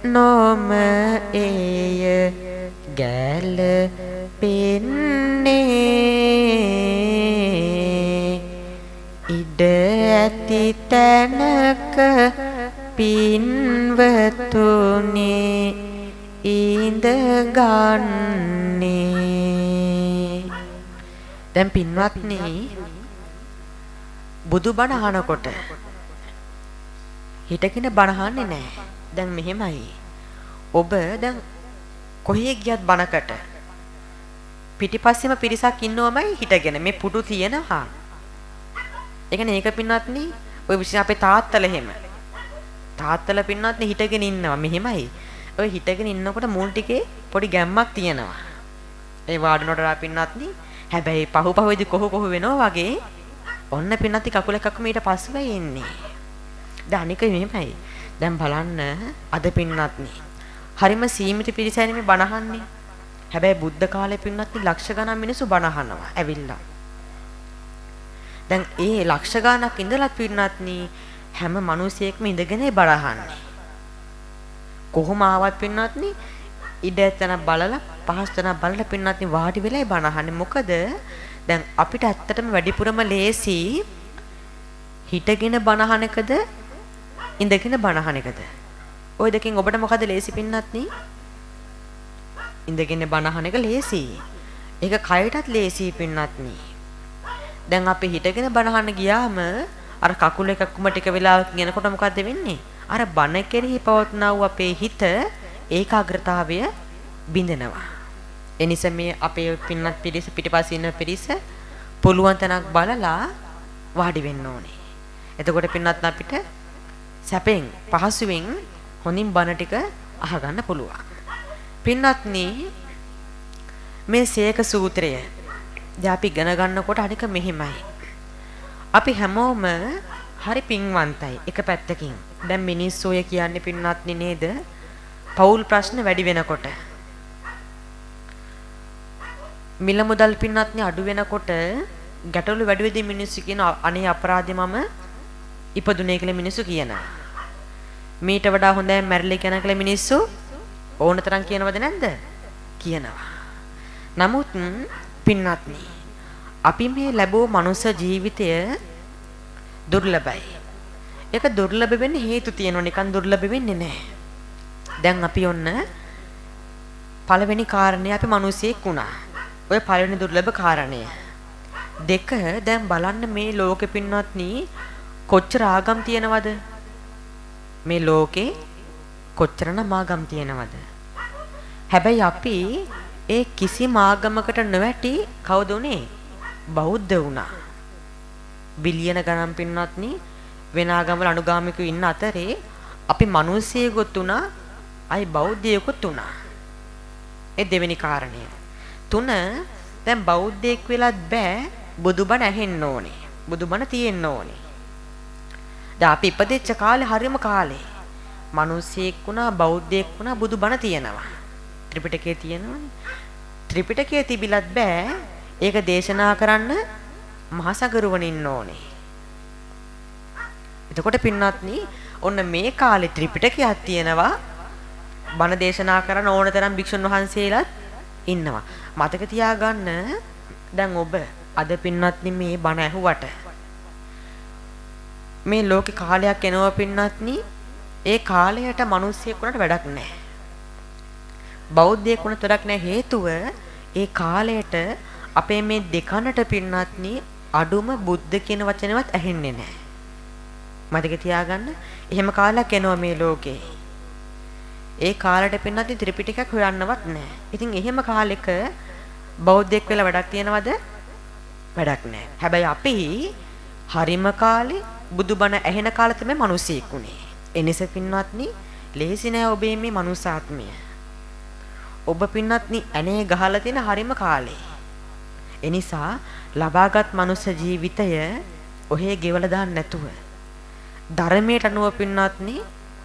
නොම එය ගැල පෙන්නේ ඉඩ ඇති තැනක පින්වතුනේ ඉඳ ගන්නේ දැන් පින්වත්නි බුදුබණ අහනකොට හිටගෙන බණ අහන්නේ නැහැ. දැන් මෙහෙමයි. ඔබ දැන් කොහේ ගියත් බණකට පිටිපස්සෙම පිරිසක් ඉන්නවමයි හිටගෙන මේ පුඩු තියෙනවා. ඒ කියන්නේ ඒක පින්වත්නි ඔය විශේෂ අපේ තාත්තලා එහෙම. තාත්තලා පින්වත්නි හිටගෙන ඉන්නවා මෙහෙමයි. ඔය හිටගෙන ඉන්නකොට මූල් ටිකේ පොඩි ගැම්මක් තියෙනවා. ඒ වාඩිනොටලා පින්වත්නි හැබැයි පහුපහුවේදී කොහො වෙනවා වගේ ඔන්න පින්නත් කකුල එකක්ම ඊට පස්සෙ එන්නේ. දැන් අනික මෙහෙමයි. දැන් බලන්න අද පින්නත්නි. හරිම සීමිත පිරිසයි මේ බණ අහන්නේ. හැබැයි බුද්ධ කාලේ පින්නත්නි ලක්ෂ ගණන් මිනිස්සු බණ අහනවා ඇවිල්ලා. දැන් ඒ ලක්ෂ ගණනක් ඉඳලා පින්නත්නි හැම මිනිසෙක්ම ඉඳගෙනයි බණ අහන්නේ. කොහොම ආවත් පින්නත්නි ඉඩ ඇතන බලලා පහස්තන බලලා පින්නත්නි වාඩි වෙලායි බණ අහන්නේ. මොකද දැන් අපිට ඇත්තටම වැඩිපුරම ලේසි හිටගෙන බණ අහන එකද ඉඳගෙන බණ අහන එකද? ওই දෙකෙන් ඔබට මොකද ලේසි පින්නත්නි? ඉඳගෙන බණ අහන එක ලේසි. ඒක කයටත් ලේසි පින්නත්නි. දැන් අපි හිටගෙන බණ අහන්න ගියාම අර කකුල එකක්ම ටික වෙලාවක යනකොට මොකද වෙන්නේ? අර බණ කෙරෙහි පවත්නා වූ අපේ හිත ඒකාග්‍රතාවය බිඳෙනවා. එනිසා මේ අපේ පින්නත් පිරිස පිටිපස්සේ ඉන්න පිරිස පුළුවන් තැනක් බලලා වාඩි වෙන්න ඕනේ. එතකොට පින්නත් අපිට සැපෙන් පහසුවෙන් හොඳින් බණ ටික අහගන්න පුළුවන්. පින්නත්නි මේ සීක සූත්‍රය දැන් අපි ඉගෙන ගන්නකොට අනික මෙහිමයි. අපි හැමෝම හරි පින්වන්තයි එක පැත්තකින්. දැන් මිනිස්සු ඔය කියන්නේ පින්නත්නි නේද? පෞල් ප්‍රශ්න වැඩි වෙනකොට මිල මුදල් පින්නත්නි අඩු වෙනකොට ගැටලු වැඩි වෙදී මිනිස්සු කියන අනේ අපරාධේ මම ඉපදුනේ කියලා මිනිස්සු කියනවා. මීට වඩා හොඳයි මැරිලා කියන කියලා මිනිස්සු ඕන තරම් කියනවද නැද්ද? කියනවා. නමුත් පින්නත්නි අපි මේ ලැබුව මනුෂ්‍ය ජීවිතය දුර්ලභයි. ඒක දුර්ලභ වෙන්න හේතු තියෙනවා. නිකන් දුර්ලභ වෙන්නේ නැහැ. දැන් අපි ඔන්න පළවෙනි කාරණේ අපි මිනිසෙක් වුණා. ඔය පළවෙනි දුර්ලභ කාරණය. දෙක දැන් බලන්න මේ ලෝකෙ පින්වත්නි කොච්චර ආගම් තියෙනවද? මේ ලෝකේ කොච්චරනම් ආගම් තියෙනවද? හැබැයි අපි ඒ කිසිම ආගමකට නොවැටි කවුද උනේ? බෞද්ධ වුණා. බිලියන ගණන් පින්වත්නි වෙන ආගම්වල අනුගාමිකයෝ ඉන්න අතරේ අපි මිනිස්සෙකුත් වුණා, අයි බෞද්ධයෙකුත් වුණා. ඒ දෙවෙනි කාරණය. තුන දැන් බෞද්ධයෙක් වෙලත් බෑ බුදුබණ ඇහෙන්න ඕනේ. බුදුබණ තියෙන්න ඕනේ. දැන් අපි ඉපදෙච්ච කාලේ හරියම කාලේ මිනිස්සෙක් වුණා, බෞද්ධයෙක් වුණා, බුදුබණ තියෙනවා. ත්‍රිපිටකයේ තියෙනවනේ. ත්‍රිපිටකයේ තිබිලත් බෑ ඒක දේශනා කරන්න මහසගරුවන් ඉන්න ඕනේ. එතකොට පින්වත්නි ඔන්න මේ කාලේ ත්‍රිපිටකයක් තියෙනවා. බණ දේශනා කරන ඕන තරම් භික්ෂුන් වහන්සේලාත් ඉන්නවා. මතක තියාගන්න දැන් ඔබ අද පින්වත්නි මේ බණ ඇහුවට මේ ලෝකේ කාලයක් එනවා පින්වත්නි ඒ කාලයට මිනිස්සෙක් වුණාට වැඩක් නැහැ. බෞද්ධයෙක් වුණත් වැඩක් නැහැ. හේතුව ඒ කාලයට අපේ මේ දෙකනට පින්වත්නි අඩුම බුද්ධ කියන වචනවත් ඇහෙන්නේ නැහැ. මතක තියාගන්න එහෙම කාලයක් එනවා මේ ලෝකේ. ඒ කාලෙට පින්නත් ත්‍රිපිටකයක් හොයන්නවත් නැහැ. ඉතින් එහෙම කාලෙක බෞද්ධයෙක් වෙලා වැඩක් තියනවද? වැඩක් නැහැ. හැබැයි අපි හරිම කාලේ බුදුබණ ඇහෙන කාලේ තමයි මිනිස්සෙක් උනේ. එනිසා පින්නත්නි ලේසි නෑ ඔබේ මේ මනුස්සාත්මය. ඔබ පින්නත්නි ඇනේ ගහලා තියෙන හරිම කාලේ. එනිසා ලබාගත් මනුස්ස ජීවිතය ඔහේ ගෙවලා දාන්න නැතුව ධර්මයට අනුව පින්නත්නි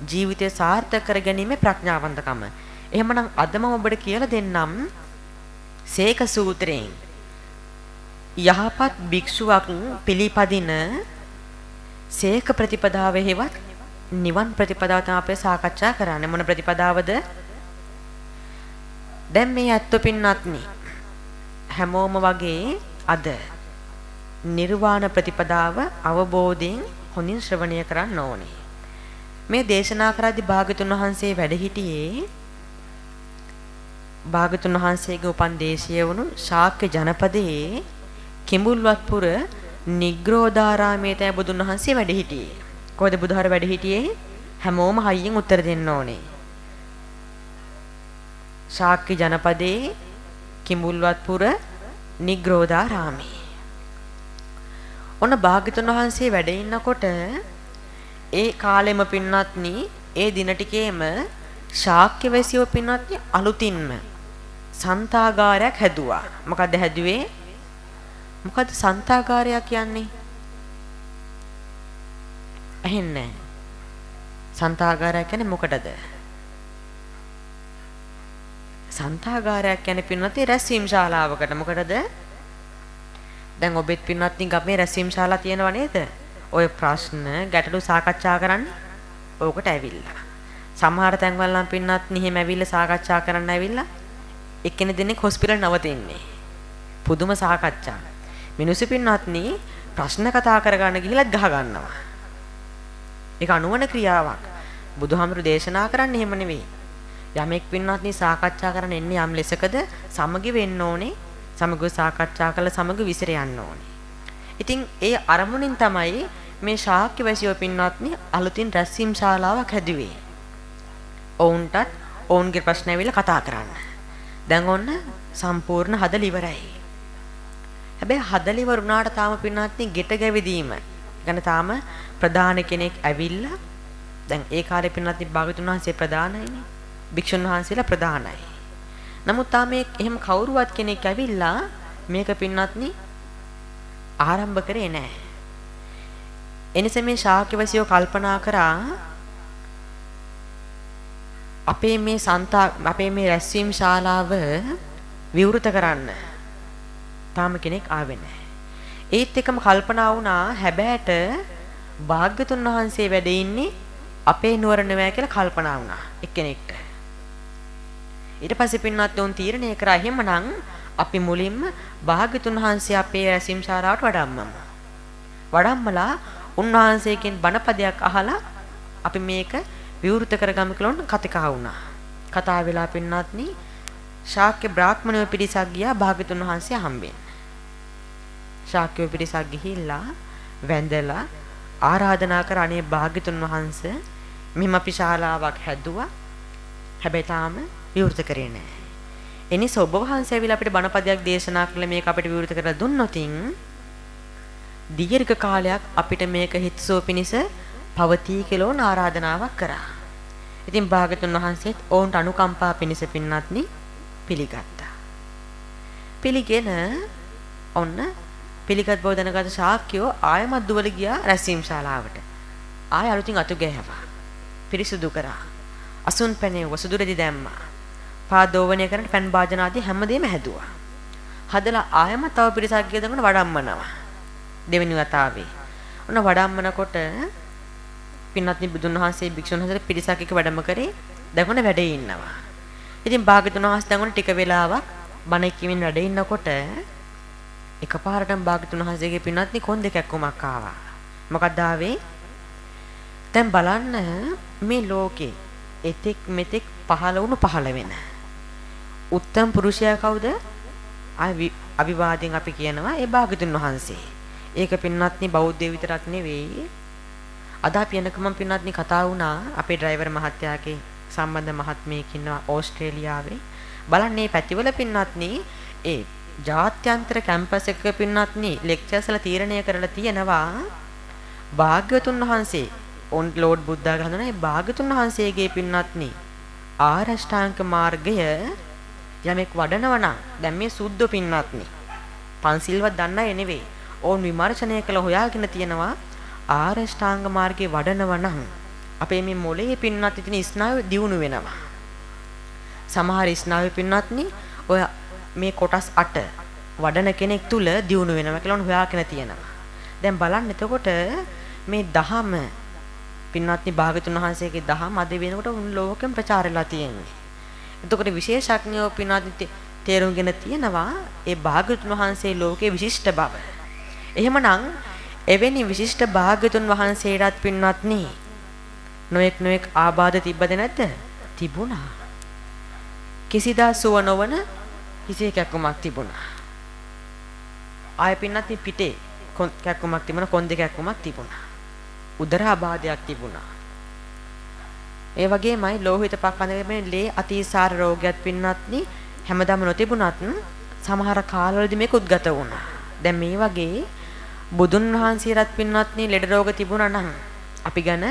ජීවිතය සාර්ථක කර ගැනීම ප්‍රඥාවන්තකම. එහෙමනම් අද මම ඔබට කියලා දෙන්නම් සේක සූත්‍රයෙන් යහපත් භික්ෂුවක් පිළිපදින සේක ප්‍රතිපදාව හේවත් නිවන් ප්‍රතිපදාව තමයි අපි සාකච්ඡා කරන්නේ. මොන ප්‍රතිපදාවද? දැන් මේ ඇත්ත පින්නත්නි හැමෝම වගේ අද නිර්වාණ ප්‍රතිපදාව අවබෝධයෙන් හොඳින් ශ්‍රවණය කරන්න ඕනේ. මේ දේශනා කරද්දී භාගතුන් වහන්සේ වැඩ සිටියේ භාගතුන් වහන්සේගේ උපන්දේශය වුණු ශාක්‍ය ජනපදයේ කිඹුල්වත්පුර නිග්‍රෝධාරාමයේ තේ බුදුන් වහන්සේ වැඩ සිටියේ. කොහෙද බුදුහාර වැඩ සිටියේ? හැමෝම හයියෙන් උත්තර දෙන්න ඕනේ. ශාක්‍ය ජනපදයේ කිඹුල්වත්පුර නිග්‍රෝධාරාමයේ. ඔන්න භාග්‍යතුන් වහන්සේ වැඩ ඉන්නකොට ඒ කාලෙම පින්නත්නි ඒ දින ටිකේම ශාක්‍ය වැසියෝ පින්නත්නි අලුතින්ම සන්තාගාරයක් හැදුවා. මොකද්ද හැදුවේ? මොකද්ද සන්තාගාරය කියන්නේ? ඇහෙන්නේ. සන්තාගාරය කියන්නේ මොකටද? සන්තාගාරයක් කියන්නේ පින්නත්නි රැස්වීම් ශාලාවකට. මොකටද? දැන් ඔබෙත් පින්නත්නි ගමේ රැස්වීම් ශාලා තියෙනව නේද? ඔය ප්‍රශ්න ගැටලු සාකච්ඡා කරන්නේ ඕකට ඇවිල්ලා. සමහර තැන්වල නම් පින්නත්නි එහෙම ඇවිල්ලා සාකච්ඡා කරන්න ඇවිල්ලා එක්කෙනෙක් දෙනෙක් හොස්පිටල් නවතින්නේ. පුදුම සාකච්ඡා. මිනිස්සු පින්නත්නි ප්‍රශ්න කතා කරගන්න ගිහිල්ලත් ගහ ගන්නවා. ඒක අනුවන ක්‍රියාවක්. බුදුහාමුදුරු දේශනා කරන්නේ එහෙම නෙවෙයි. යමෙක් පින්නත්නි සාකච්ඡා කරන්න එන්නේ යම් ලෙසකද සමගි වෙන්න ඕනේ. සමග සාකච්ඡා කළ සමග විසිර යන්න ඕනේ. ඉතින් ඒ අරමුණින් තමයි මේ ශාක්‍ය වැසියෝ පින්වත්නි අලුතින් රැස්වීම් ශාලාවක් හැදුවේ. ඔවුන්ටත් ඔවුන්ගේ ප්‍රශ්න ඇවිල්ලා කතා කරන්න. දැන් ඔන්න සම්පූර්ණ හදලා ඉවරයි. හැබැයි හදලා ඉවර වුණාට තාම පින්වත්නි ගෙට ගැවිදීම. يعني තාම ප්‍රධාන කෙනෙක් ඇවිල්ලා දැන් ඒ කාලේ පින්වත්නි භාගතුන් වහන්සේ ප්‍රධානයිනේ. භික්ෂුන් වහන්සේලා ප්‍රධානයි. නමුත් තාම එහෙම කවුරුවත් කෙනෙක් ඇවිල්ලා මේක පින්වත්නි ආරම්භ කරේ නැහැ. එනිසා මේ ශාක්‍යවසියෝ කල්පනා කරා අපේ මේ රැස්වීම් ශාලාව විවෘත කරන්න තාම කෙනෙක් ආවේ නැහැ. ඒත් එකම කල්පනා වුණා හැබෑට භාග්‍යතුන් වහන්සේ වැඩ ඉන්නේ අපේ නුවර නෙවෙයි කියලා කල්පනා වුණා එක්කෙනෙක්ට. ඊට පස්සේ පින්වත් උන් තීරණය කරා එහෙමනම් අපි මුලින්ම භාග්‍යතුන් වහන්සේ අපේ රැස්වීම් ශාලාවට වඩම්මමු. වඩම්මලා උන්වහන්සේගෙන් බණපදයක් අහලා අපි මේක විවෘත කරගමු කියලා කතා වුණා. කතා වෙලා පින්වත්නි ශාක්‍ය බ්‍රාහ්මණයෝ පිරිසක් ගියා භාග්‍යතුන් වහන්සේ හම්බෙන්න. ශාක්‍යෝ පිරිසක් ගිහිල්ලා වැඳලා ආරාධනා කර අනේ භාග්‍යතුන් වහන්සේ මෙහෙම අපි ශාලාවක් හැදුවා. හැබැයි තාම විවෘත කරේ නැහැ. එනිසා ඔබ වහන්සේ ඇවිල්ලා අපිට බණපදයක් දේශනා කළා මේක අපිට විවෘත කරලා දුන්නොතින් දීර්ඝ කාලයක් අපිට මේක හිතසෝ පිණිස පවතී කියලා ආරාධනාවක් කරා. ඉතින් භාගතුන් වහන්සේත් ඔවුන්ට අනුකම්පා පිණිස පින්වත්නි පිළිගත්තා. පිළිගෙන ඔන්න පිළිගත් බව දැනගත් ශාක්‍යෝ ආයමත් දුවල ගියා රැස්වීම් ශාලාවට. ආය අලුතින් අතු ගෑවා. පිරිසුදු කරා. අසුන් පැනේ වසුදුරදි දැම්මා. පාදෝවණය කරන පෑන් භාජන ආදී හැමදේම හැදුවා. හදලා ආයමත් තව පිරිසක් ගිය දඟන වඩම්මනවා. දෙවෙනි වතාවේ. ඔන්න වඩම්මනකොට පින්වත්නි බුදුන් වහන්සේ භික්ෂුන් වහන්සේලා පිරිසක් එක්ක වැඩම කරේ දැන් ඔන්න වැඩේ ඉන්නවා. ඉතින් භාග්‍යතුන් වහන්සේ දැන් ඔන්න ටික වෙලාවක් බණ කියමින් වැඩ ඉන්නකොට එකපාරටම භාග්‍යතුන් වහන්සේගේ පින්වත්නි කොන් දෙකක් කොමක් ආවා. මොකක්ද ආවේ? දැන් බලන්න මේ ලෝකේ එතෙක් මෙතෙක් පහළ වුණු පහළ වෙන උත්තම පුරුෂයා කවුද? අවිවාදයෙන් අපි කියනවා ඒ භාග්‍යතුන් වහන්සේ. ඒක පින්වත්නි බෞද්ධ විතරක් නෙවෙයි. අද අපි යනකම පින්වත්නි කතා වුණා අපේ ඩ්‍රයිවර් මහත්තයාගේ සම්බන්ධ මහත්මියක් ඉන්නවා ඕස්ට්‍රේලියාවේ. බලන්න මේ පැතිවල පින්වත්නි ඒ ජාත්‍යන්තර කැම්පස් එකක පින්වත්නි ලෙක්චර්ස් වල තීරණය කරලා තියෙනවා භාග්‍යවතුන් වහන්සේ ඔන් ලෝඩ් බුද්ධා ගහනවා ඒ භාග්‍යවතුන් වහන්සේගේ පින්වත්නි ආරෂ්ඨාංග මාර්ගය යමෙක් වඩනවා නම් දැන් මේ සුද්ධ පින්වත්නි පන්සිල්වත් දන්න අය නෙවෙයි ඕන් විමර්ශනය කළ හොයාගෙන තියෙනවා ආරෂ්ඨාංග මාර්ගේ වඩනවා නම් අපේ මේ මොළයේ පින්වත් ඉතින් ස්නායු දියුණු වෙනවා. සමහර ස්නායු පින්වත්නි ඔය මේ කොටස් 8 වඩන කෙනෙක් තුල දියුණු වෙනවා කියලා හොයාගෙන තියෙනවා. දැන් බලන්න එතකොට මේ දහම පින්වත්නි භාගතුන් වහන්සේගේ දහම අද වෙනකොට උන් ලෝකෙම ප්‍රචාරලා තියෙන්නේ. එතකොට විශේෂඥයෝ පින්වත්නි තේරුම්ගෙන තියෙනවා ඒ භාගතුන් වහන්සේ ලෝකේ විශිෂ්ට බව. එහෙමනම් එවැනි විශිෂ්ට භාගතුන් වහන්සේලාත් පින්වත්නි නොඑක් ආබාධ තිබ්බද නැද්ද? තිබුණා. කිසිදා සුව නොවන කිසි කැක්කමක් තිබුණා. ආය පින්වත්නි පිටේ කැක්කමක් තිබුණා, කොන්දේ කැක්කමක් තිබුණා. උදර ආබාධයක් තිබුණා. ඒ වගේමයි ලෝහිත පක්ඛන්දයේ ලේ අතිසාර රෝගයක් පින්වත්නි හැමදාම නොතිබුණත් සමහර කාලවලදී මේක උද්ගත වුණා. දැන් මේ වගේ බුදුන් වහන්සේලාත් පින්වත්නි ලෙඩ රෝග තිබුණා නම් අපි ගැන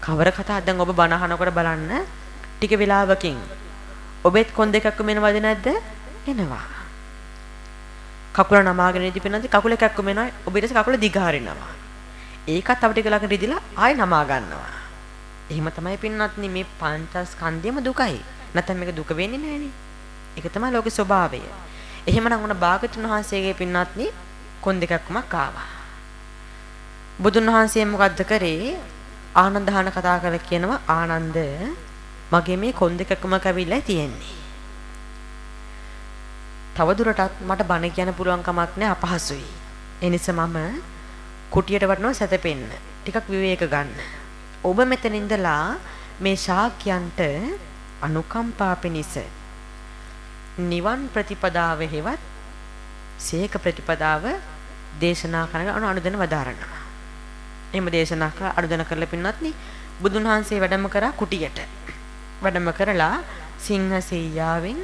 කවර කතාවක් දැන් ඔබ බණ අහනකොට බලන්න ටික වෙලාවකින් ඔබෙත් කොන් දෙකක් මෙනවද නැද්ද? එනවා. කකුල නමාගෙන ඉඳි පින්නන්දි කකුල එකක් මෙනවා ඔබ ඊට පස්සේ කකුල දිගාරිනවා. ඒකත් තව ටික ළඟට ඉදිලා ආයෙ නමා ගන්නවා. එහෙම තමයි පින්නත්නි මේ පංචස්කන්ධයම දුකයි. නැත්නම් මේක දුක වෙන්නේ නැහනේ. ඒක තමයි ලෝකේ ස්වභාවය. එහෙමනම් උන භාගතුන් වහන්සේගේ පින්නත්නි කොන් දෙකක්මක් ආවා. බුදුන් වහන්සේ මොකද්ද කරේ? ආනන්දහන කතා කරලා කියනවා ආනන්ද මගේ මේ කොන් දෙකක්ම කැවිලා තියෙන්නේ. තවදුරටත් මට බණ කියන්න පුළුවන් කමක් නැහැ අපහසුයි. ඒ නිසා මම කුටියට වටනවා සැතපෙන්න. ටිකක් විවේක ගන්න. ඔබ මෙතන ඉඳලා මේ ශාක්‍යයන්ට අනුකම්පා පිණිස නිවන් ප්‍රතිපදාව හේවත් සීක ප්‍රතිපදාව දේශනා කරන අනුදැන වදාරනවා. එහෙම දේශනා කර අනුදැන කරලා පින්නත්නි බුදුන් වහන්සේ වැඩම කරා කුටියට. වැඩම කරලා සිංහසෙයියාවෙන්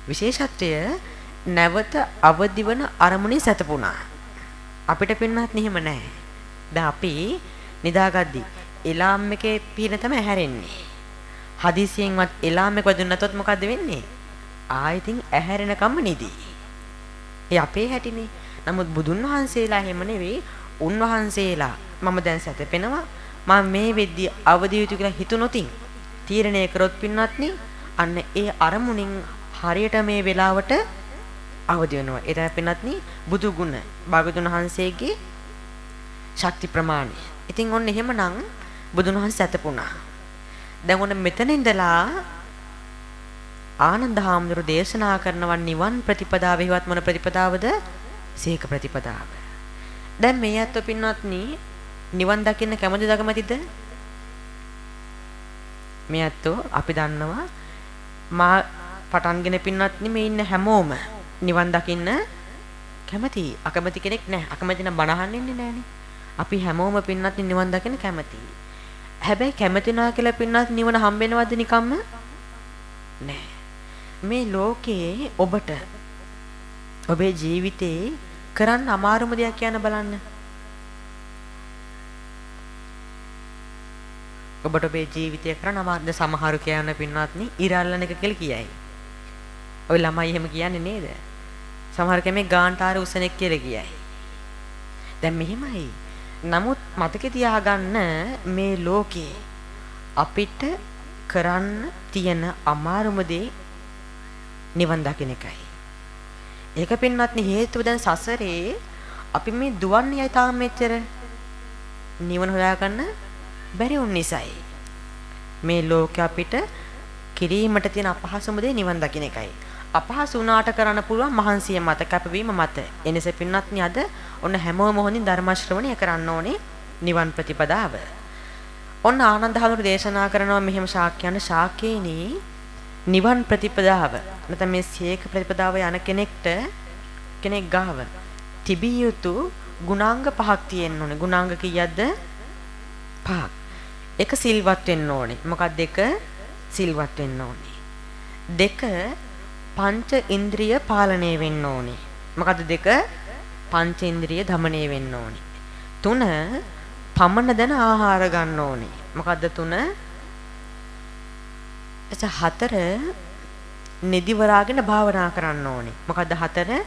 විශේෂත්වය නැවත අවදිවන අරමුණේ සැතපුණා. අපිට පින්නත්නි එහෙම නැහැ. දැන් අපි නිදාගද්දි එලාම් එකේ පිහින තමයි හැරෙන්නේ. හදිසියෙන්වත් එලාම් එක වදුන් නැතොත් මොකද වෙන්නේ? ආයෙත් ඇහැරෙනකම්ම නිදි. ඒ අපේ හැටිනේ. නමුත් බුදුන් වහන්සේලා එහෙම නෙවෙයි. උන්වහන්සේලා මම දැන් සැතපෙනවා. මම මේ වෙද්දී අවදි යුතු කියලා හිතුනොතින් තීරණය කරොත් පින්වත්නි අන්න ඒ අරමුණින් හරියට මේ වෙලාවට අවදි වෙනවා. ඒ තමයි පින්වත්නි බුදු ගුණ භාගතුන් වහන්සේගේ ශක්ති ප්‍රමාණය. ඉතින් ඔන්න එහෙමනම් බුදුන් වහන්සේ සැතපුණා. දැන් ඔන්න මෙතන ඉඳලා ආනන්ද හාමුදුරු දේශනා කරනවා නිවන් ප්‍රතිපදාව හේවත් මොන ප්‍රතිපදාවද? සීක ප්‍රතිපදාව. දැන් මේ අත්ව පින්වත්නි නිවන් දකින්න කැමතිද? මේ අත්ව අපි දන්නවා මා පටන්ගෙන පින්වත්නි මේ ඉන්න හැමෝම නිවන් දකින්න කැමති. අකමැති කෙනෙක් නැහැ. අකමැති නම් බණ අහන්න ඉන්නේ නැහනේ. අපි හැමෝම පින්වත්නි නිවන් දකින්න කැමතියි. හැබැයි කැමති නා කියලා පින්වත් නිවන හම්බෙනවද නිකම්ම? නෑ. මේ ලෝකේ ඔබට ඔබේ ජීවිතේ කරන්න අමාරුම දෙයක් කියන බලන්න. ඔබට ඔබේ ජීවිතය කරන්න අමාරුද? සමහරු කියන පින්වත්නි ඉරල්ලන එක කියලා කියයි. ඔය ළමයි එහෙම කියන්නේ නේද? සමහර කෙනෙක් ගාන්ටාර උසනෙක් කියලා කියයි. දැන් මෙහෙමයි. නමුත් මතක තියාගන්න මේ ලෝකේ අපිට කරන්න තියෙන අමාරුම දේ නිවන් දකින්න එකයි. ඒක පින්වත්නි හේතුව දැන් සසරේ අපි මේ දුවන්නේ යයි තාම මෙච්චර නිවන හොයාගන්න බැරි වුන් නිසායි. මේ ලෝකේ අපිට කිරීමට තියෙන අපහසුම දේ නිවන් දකින්න එකයි. අපහසු වුණාට කරන්න පුළුවන් මහන්සිය මත කැපවීම මත. එනිසා පින්වත්නි අද ඔන්න හැමෝම හොඳින් ධර්ම ශ්‍රවණය කරන්න ඕනේ නිවන් ප්‍රතිපදාව. ඔන්න ආනන්ද හාමුදුරු දේශනා කරනවා මෙහෙම ශාක්‍යයන් ශාකේනි නිවන් ප්‍රතිපදාව නැත්නම් මේ සීක ප්‍රතිපදාව යන කෙනෙක් ගාව තිබිය යුතු ගුණාංග 5ක් තියෙන්න ඕනේ. ගුණාංග කීයක්ද? 5ක්. එක සිල්වත් වෙන්න ඕනේ. මොකක්ද එක සිල්වත් වෙන්න ඕනේ. දෙක පංච ඉන්ද්‍රිය පාලනය වෙන්න ඕනේ. මොකද්ද දෙක? පංච ඉන්ද්‍රිය দমনය වෙන්න ඕනේ. තුන පමණ දන ආහාර ගන්න ඕනේ. මොකද්ද තුන? හතර නිදිවරාගෙන භාවනා කරන්න ඕනේ. මොකද්ද හතර?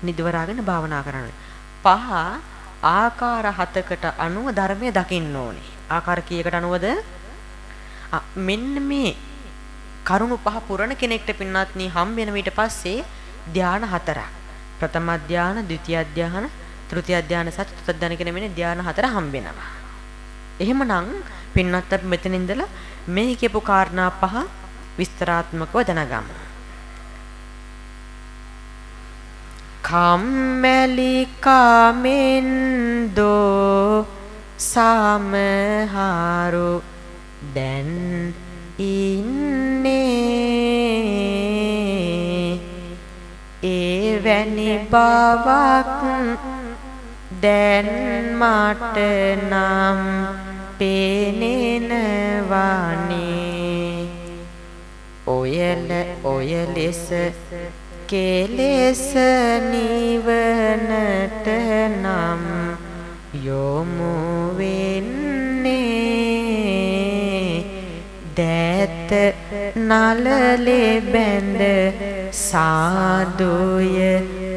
නිදිවරාගෙන භාවනා කරන්න ඕනේ. පහ ආකාර හතකට අනුව ධර්මය දකින්න ඕනේ. ආකාර කීයකට අනුවද? මෙන්න මේ කරුණු පහ පුරණ කෙනෙක්ට පින්නත් නී හම් වෙන ඊට පස්සේ ධාන හතරක්. ප්‍රථම ධාන, ද්විතිය ධාන, තෘතිය ධාන සහ චතුර්ථ ධාන කියන මෙන්න ධාන හතර හම් වෙනවා. එහෙමනම් පින්නත් අපි මෙතන ඉඳලා මේ කියපු කාරණා පහ විස්තරාත්මකව දැනගමු. කම්මැලි කාමෙන් දෝ සමහරු දැන් ඉන්නේ එවැනි බවක් දැන් මට නම් පෙනෙනවනේ ඔය ලෙස කෙලෙස නිවනට නම් යොමු වෙන්නේ දැත නලලේ බැඳ සාදුය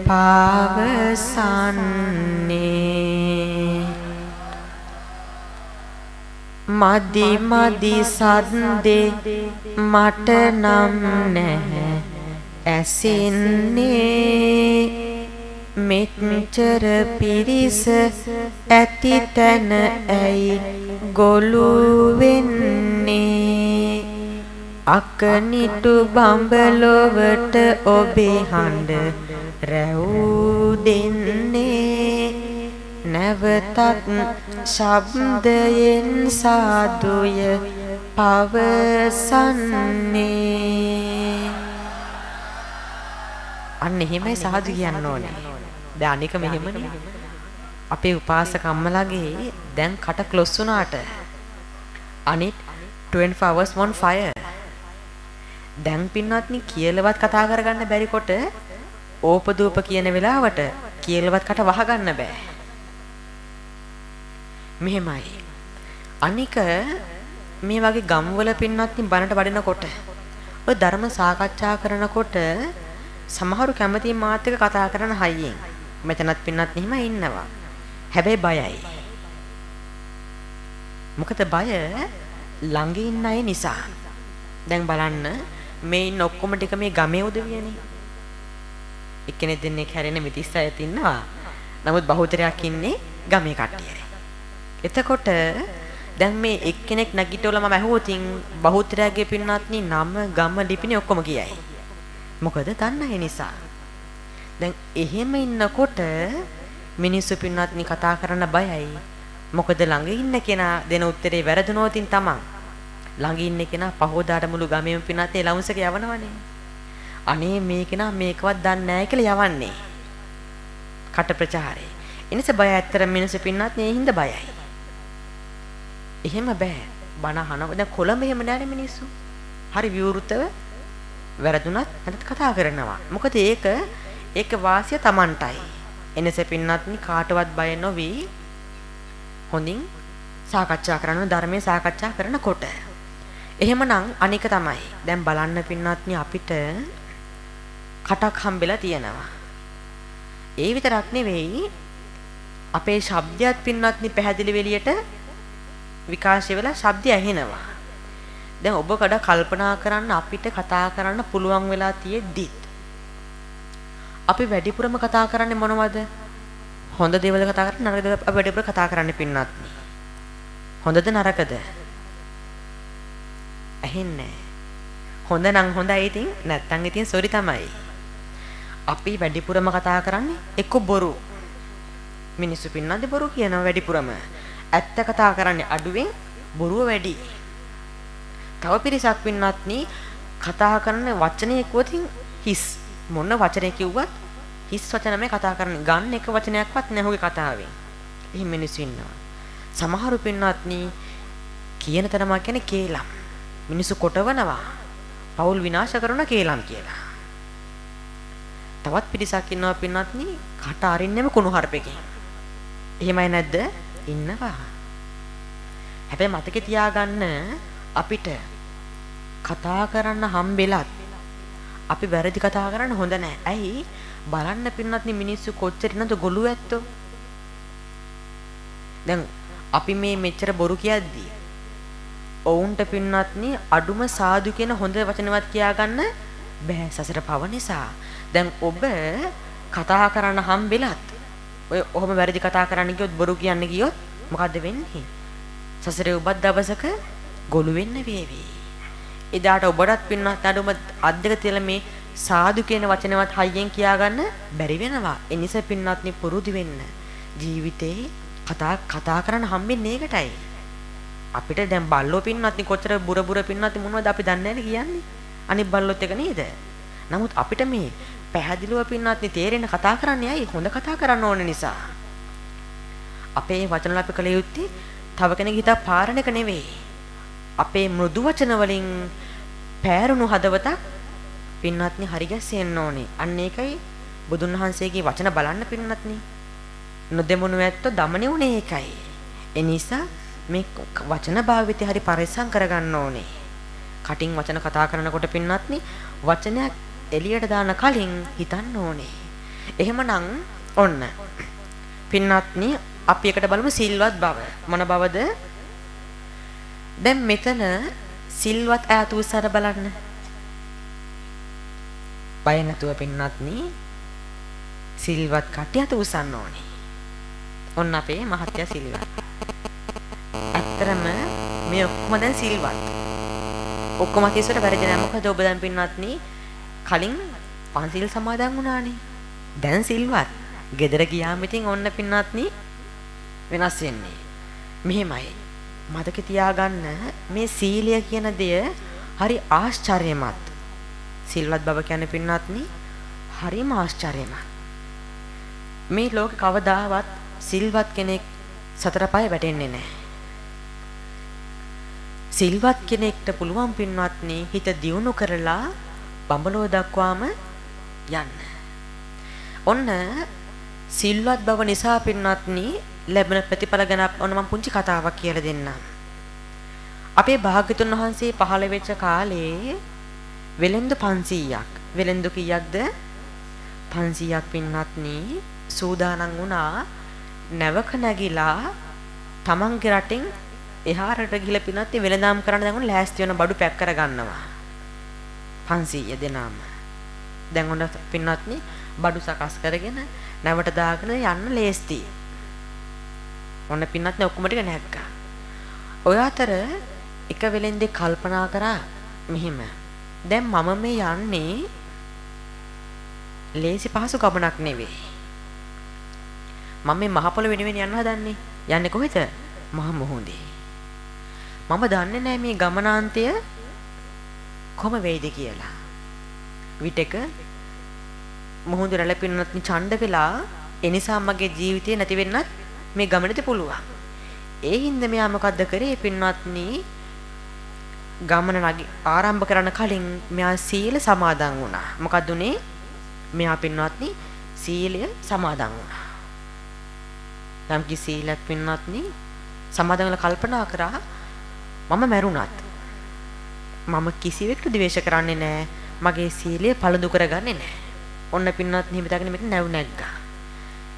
පවසන්නේ මදි සද්දේ මට නම් නැහැ ඇසින්නේ මෙච්චර පිරිස ඇති තැන ඇයි ගොළු වෙන්නේ අකනිටු බඹලොවට ඔබේ හඬ රැව් දෙන්නේ නැවතත් ශබ්දයෙන් සාදුය පවසන්නේ අන්න එහෙමයි සාදු කියන්න ඕනේ. දැන් අනික මෙහෙමනේ. අපේ උපාසක අම්මලාගේ දැන් කට ක්ලොස් වුණාට අනිත් 24 hours on fire. දැන් පින්වත්නි කියලාවත් කතා කරගන්න බැරි කොට ඕපදූප කියන වෙලාවට කියලාවත් කට වහගන්න බෑ. මෙහෙමයි. අනික මේ වගේ ගම්වල පින්වත්නි බණට වඩිනකොට ඔය ධර්ම සාකච්ඡා කරනකොට සමහරු කැමති මාත් එක්ක කතා කරන හයියෙන් මෙතනත් පින්නත් නිහිම ඉන්නවා. හැබැයි බයයි. මොකද බය ළඟ ඉන්න අය නිසා. දැන් බලන්න මේ ඉන්න ඔක්කොම ටික මේ ගමේ උදවියනේ. එක්කෙනෙක් දෙන්නෙක් හැරෙන මිතිස් අයත් ඉන්නවා. නමුත් බහුතරයක් ඉන්නේ ගමේ කට්ටිය. එතකොට දැන් මේ එක්කෙනෙක් නැගිටවල මම ඇහුවොතින් බහුතරයගේ පින්නත්නි නම ගම ලිපිනේ ඔක්කොම කියයි. මොකද දන්නේ නිසා. දැන් එහෙම ඉන්නකොට මිනිස්සු පින්නත්නි කතා කරන්න බයයි. මොකද ළඟ ඉන්න කෙනා දෙන උත්තරේ වැරදුනොතින් තමන් ළඟ ඉන්න කෙනා පහෝදාට මුළු ගමේම පින්නත් ඒ ලවුන්සක යවනවනේ. අනේ මේ කෙනා මේකවත් දන්නේ නැහැ කියලා යවන්නේ. කට ප්‍රචාරේ. එනිසා බය ඇත්තට මිනිස්සු පින්නත් නේ හින්දා බයයි. එහෙම බෑ. බණ අහනව දැන් කොළඹ එහෙම නෑනේ මිනිස්සු. හරි විවෘතව වැරදුනත් නැත්නම් කතා කරනවා. මොකද ඒක වාසිය Tamanටයි. එනිසා පින්නත්නි කාටවත් බය නොවි හොඳින් සාකච්ඡා කරන ධර්මයේ සාකච්ඡා කරනකොට. එහෙමනම් අනික තමයි. දැන් බලන්න පින්නත්නි අපිට කටක් හම්බෙලා තියෙනවා. ඒ විතරක් නෙවෙයි අපේ ශබ්දයක් පින්නත්නි පැහැදිලි වෙලියට විකාශය වෙලා ශබ්දය ඇහෙනවා. දැන් ඔබ කඩ කල්පනා කරන්න අපිට කතා කරන්න පුළුවන් වෙලා තියෙද්දි අපි වැඩිපුරම කතා කරන්නේ මොනවද? හොඳ දේවල් කතා කරන්නේ නරක දේවල් අපි වැඩිපුර කතා කරන්නේ පින්නත්. හොඳද නරකද? ඇහෙන්නේ. හොඳ නම් හොඳයි ඉතින් නැත්තම් ඉතින් සෝරි තමයි. අපි වැඩිපුරම කතා කරන්නේ එක්ක බොරු. මිනිස්සු පින්නත් බොරු කියනවා වැඩිපුරම. ඇත්ත කතා කරන්නේ අඩුවෙන් බොරුව වැඩි. තව පිරිසක් පින්නත්නි කතා කරන වචනේ කිව්වොතින් හිස් මොන වචනේ කිව්වත් හිස් වචනමයි කතා කරන්නේ. ගන්න එක වචනයක්වත් නැහැ ඔහුගේ කතාවෙන්. එහෙම මිනිස්සු ඉන්නවා. සමහරු පින්නත්නි කියන තරමක් කියන්නේ කේලම්. මිනිස්සු කොටවනවා. පවුල් විනාශ කරන කේලම් කියලා. තවත් පිරිසක් ඉන්නවා පින්වත්නි කට අරින්නෙම කුණු හarpෙකින්. එහෙමයි නැද්ද? ඉන්නවා. හැබැයි මතකේ තියාගන්න අපිට කතා කරන්න හම්බෙලත් අපි වැරදි කතා කරන්න හොඳ නැහැ. ඇයි? බලන්න පින්වත්නි මිනිස්සු කොච්චර නේද ගොළු ඇත්තෝ. දැන් අපි මේ මෙච්චර බොරු කියද්දී ඔවුන්ට පින්වත්නි අඩුම සාදු කියන හොඳ වචනවත් කියාගන්න බෑ සසර පව නිසා. දැන් ඔබ කතා කරන්න හම්බෙලත් ඔය ඔහොම වැරදි කතා කරන්න ගියොත් බොරු කියන්න ගියොත් මොකද්ද වෙන්නේ? සසරේ ඔබත් දවසක ගොළු වෙන්න වේවි. එදාට ඔබටත් පින්වත් අඩුම අද්දක තියලා මේ සාදු කියන වචනවත් හයියෙන් කියාගන්න බැරි වෙනවා. ඒ නිසා පින්වත්නි පුරුදු වෙන්න. ජීවිතේ කතා කරන්න හම්බෙන්නේ ඒකටයි. අපිට දැන් බල්ලෝ පින්වත්නි කොච්චර බුර පින්වත්නි මොනවද අපි දන්නේ නැහැ කියන්නේ. අනිත් බල්ලොත් එක නේද? නමුත් අපිට මේ පැහැදිලිව පින්වත්නි තේරෙන කතා කරන්නේ ඇයි? හොඳ කතා කරන්න ඕන නිසා. අපේ වචන අපි කළ යුත්තේ තව කෙනෙක් හිතා පාරණ එක නෙවෙයි. අපේ මෘදු වචන වලින් පෑරුණු හදවතක් පින්වත්නි හරි ගැස්සෙන්න ඕනේ. අන්න ඒකයි බුදුන් වහන්සේගේ වචන බලන්න පින්වත්නි. නොදෙමුණු ඇත්තෝ දමණේ උනේ ඒකයි. ඒ නිසා මේ වචන භාවිතය හරි පරිස්සම් කරගන්න ඕනේ. කටින් වචන කතා කරනකොට පින්වත්නි වචනයක් එළියට දාන කලින් හිතන්න ඕනේ. එහෙමනම් ඔන්න පින්වත්නි අපි එකට බලමු සිල්වත් බව. මොන බවද? දැන් මෙතන සිල්වත් ඈත උස්සර බලන්න. බය නැතුව පින්වත්නි සිල්වත් කටියට උස්සන්න ඕනේ. ඔන්න අපේ මහත්ය සිල්වත්. ඇත්තරම මේ ඔක්කොම දැන් සිල්වත්. ඔක්කොම කිසුවට වැරදි නැහැ. මොකද ඔබ දැන් පින්වත්නි කලින් පන්සිල් සමාදන් වුණානේ. දැන් සිල්වත්. ගෙදර ගියාම ඉතින් ඔන්න පින්වත්නි වෙනස් වෙන්නේ. මෙහෙමයි. මතක තියාගන්න මේ සීලය කියන දෙය හරි ආශ්චර්යමත්. සිල්වත් බව කියන්නේ පින්වත්නි හරිම ආශ්චර්යමත්. මේ ලෝකේ කවදාවත් සිල්වත් කෙනෙක් සතර පය වැටෙන්නේ නැහැ. සිල්වත් කෙනෙක්ට පුළුවන් පින්වත්නි හිත දියුණු කරලා බඹලෝ දක්වාම යන්න. ඔන්න සිල්වත් බව නිසා පින්වත්නි ලැබෙන ප්‍රතිඵල ගැන ඔන්න මම පුංචි කතාවක් කියලා දෙන්නම්. අපේ භාග්‍යතුන් වහන්සේ පහළ වෙච්ච කාලේ වෙලෙන්දු 500ක්. වෙලෙන්දු කීයක්ද? 500ක් පින්වත්නි සූදානම් වුණා නැවක නැගිලා තමන්ගේ රටින් එහාට ගිහලා පින්වත්නි වෙලඳාම් කරන්න දැන් උන් ලෑස්ති වෙන බඩු පැක් කර ගන්නවා. 500 දෙනාම. දැන් උන් පින්වත්නි බඩු සකස් කරගෙන නැවට දාගෙන යන්න ලෑස්ති. ඔන්න පින්වත්නි ඔක්කොම ටික නැග්ගා. ඔය අතර එක වෙලෙන්දේ කල්පනා කරා මෙහිම. දැන් මම මේ යන්නේ ලේසි පහසු ගමනක් නෙවෙයි. මම මේ මහ පොළොව වෙනුවෙන් යන්න හදන්නේ. යන්නේ කොහෙද? මහ මුහුදේ. මම දන්නේ නැහැ මේ ගමනාන්තය කොහොම වෙයිද කියලා. විටක මුහුද රැළ පින්නත් ඡණ්ඩ වෙලා එනිසා මගේ ජීවිතේ නැති වෙන්නත් මේ ගමනේදී පුළුවන්. ඒ හින්දා මෙයා මොකද්ද කරේ පින්වත්නි ගමන ආරම්භ කරන්න කලින් මෙයා සීල සමාදන් වුණා. මොකද උනේ? මෙයා පින්වත්නි සීලය සමාදන් වුණා. නම් කි සීලයක් පින්වත්නි සමාදන් වෙලා කල්පනා කරා මම මැරුණත් මම කිසිවෙකුට ද්වේෂ කරන්නේ නැහැ. මගේ සීලය පළුදු කරගන්නේ නැහැ. ඔන්න පින්වත්නි හිමිතාගෙන මෙතන නැව් නැග්ගා.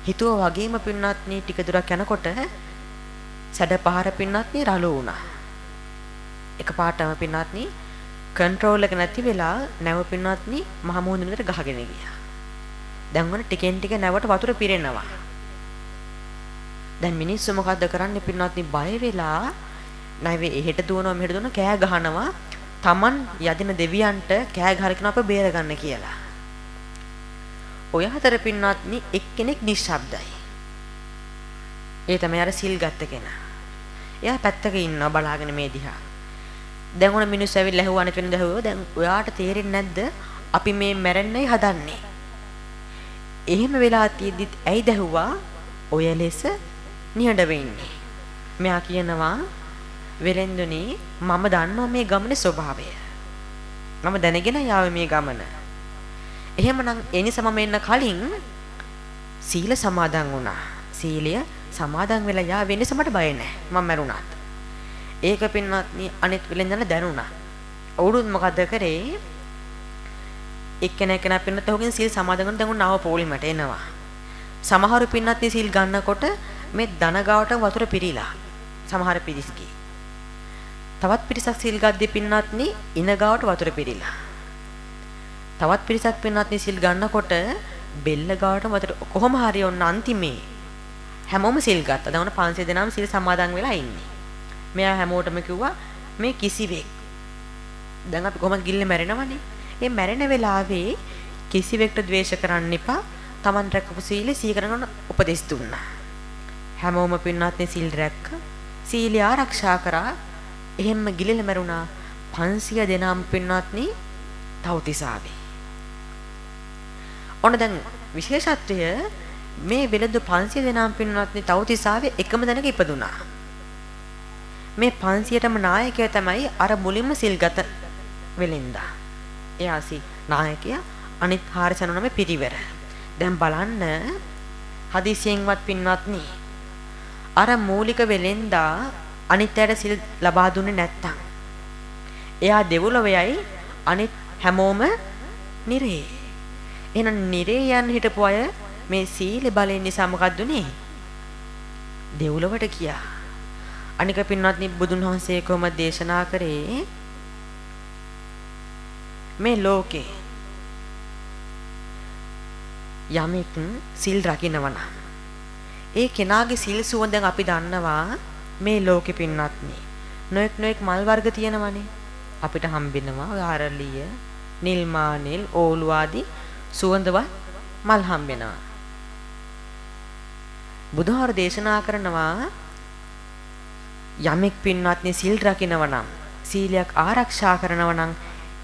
හිතුවා වගේම පින්වත්නි ටික දුරක් යනකොට සැඩ පහර පින්වත්නි රළු වුණා. එකපාරටම පින්වත්නි කන්ට්‍රෝල් එක නැති වෙලා නැව පින්වත්නි මහ මුහුදුනට ගහගෙන ගියා. දැන් වල ටිකෙන් ටික නැවට වතුර පිරෙනවා. දැන් මිනිස්සු මොකද්ද කරන්නේ පින්වත්නි බය වෙලා නැවේ එහෙට දුවනවා මෙහෙට දුවනවා කෑ ගහනවා. Taman යදින දෙවියන්ට කෑ ගහගෙන අප බේර ගන්න කියලා. ඔය හතර පින්වත්නි එක්කෙනෙක් නිශ්ශබ්දයි. ඒ තමයි අර සිල් ගත්ත කෙනා. එයා පැත්තක ඉන්නවා බලාගෙන මේ දිහා. දැන් උන මිනිස්සු ඇවිල්ලා ඇහුවා අනිත් වෙන දහුවා දැන් ඔයාට තේරෙන්නේ නැද්ද අපි මේ මැරෙන්නයි හදන්නේ. එහෙම වෙලා තියෙද්දිත් ඇයි දහුවා ඔය ලෙස නිහඬ වෙන්නේ. මෙයා කියනවා වෙලෙන්දුනි මම දන්නවා මේ ගමනේ ස්වභාවය. මම දැනගෙන යාවේ මේ ගමන. එහෙමනම් ඒ නිසා මම එන්න කලින් සීල සමාදන් වුණා. සීලය සමාදන් වෙලා යා වෙනස මට බය නැහැ. මම මැරුණාත්. ඒක පින්නත් අනිත් වෙලෙන්දන දැනුණා. අවුරුදු මොකද කරේ? එක්කෙනෙක් පින්නත් හොගෙන් සීල් සමාදන් කරන දැන් උනාව පොලිමට එනවා. සමහරු පින්නත් සීල් ගන්නකොට මේ ධන ගාවට වතුර පිරීලා. සමහර පිරිස්ගේ. තවත් පිරිසක් සීල් ගද්දී පින්නත් ඉන ගාවට වතුර පිරීලා. තවත් පිරිසක් පින්නත් සීල් ගන්නකොට බෙල්ල ගාවට වතුර කොහොම හරි ඔන්න අන්තිමේ හැමෝම සීල් ගත්තා. දැන් ඔන්න 500 දෙනාම සීල් සමාදන් වෙලා ඉන්නේ. මෙයා හැමෝටම කිව්වා මේ කිසිවෙක් දැන් අපි කොහොමද ගිල්ලේ මැරෙනවනේ. ඒ මැරෙන වෙලාවේ කිසිවෙක්ට ද්වේෂ කරන්න එපා. Taman රැකපු සීලය සීකරන උපදෙස් දුන්නා. හැමෝම පින්නත් සීල් රැක්ක. සීලය ආරක්ෂා කරා. එහෙම්ම ගිලිල මැරුණා 500 දෙනාම පින්නත්නි තවතිසාවේ. ඔන්න දැන් විශේෂත්වය මේ වෙලඳු 500 දෙනාම පින්නත්නි තවතිසාවේ එකම දැනක ඉපදුනා. මේ 500ටම නායකයා තමයි අර මුලින්ම සිල්ගත වෙලින්දා. එයාසි නායකයා අනිත් 409 පිරිවර. දැන් බලන්න හදිසියෙන්වත් පින්නත්නි අර මූලික වෙලින්දා අනිත්‍යයට සිල් ලබා දුන්නේ නැත්තම් එයා දෙවුලවයයි අනිත් හැමෝම නිරේ. එහෙනම් නිරේ යන්න හිටපු අය මේ සීල බලයෙන් නිසා මොකක්ද උනේ? දෙවුලවට ගියා. අනික පින්වත්නි බුදුන් වහන්සේ කොහොමද දේශනා කරේ මේ ලෝකේ යමෙක් සිල් රකින්නවා නම් ඒ කෙනාගේ සිල් සුවඳෙන් අපි දන්නවා මේ ලෝකෙ පින්නත්නි නොඑක් මල් වර්ග තියෙනවනේ අපිට හම්බෙනවා ඔය අරලිය නිල් මානෙල් ඕලු ආදී සුවඳවත් මල් හම්බෙනවා බුදුහාර දේශනා කරනවා යමෙක් පින්නත්නි සිල් රකින්නවා නම් සීලයක් ආරක්ෂා කරනවා නම්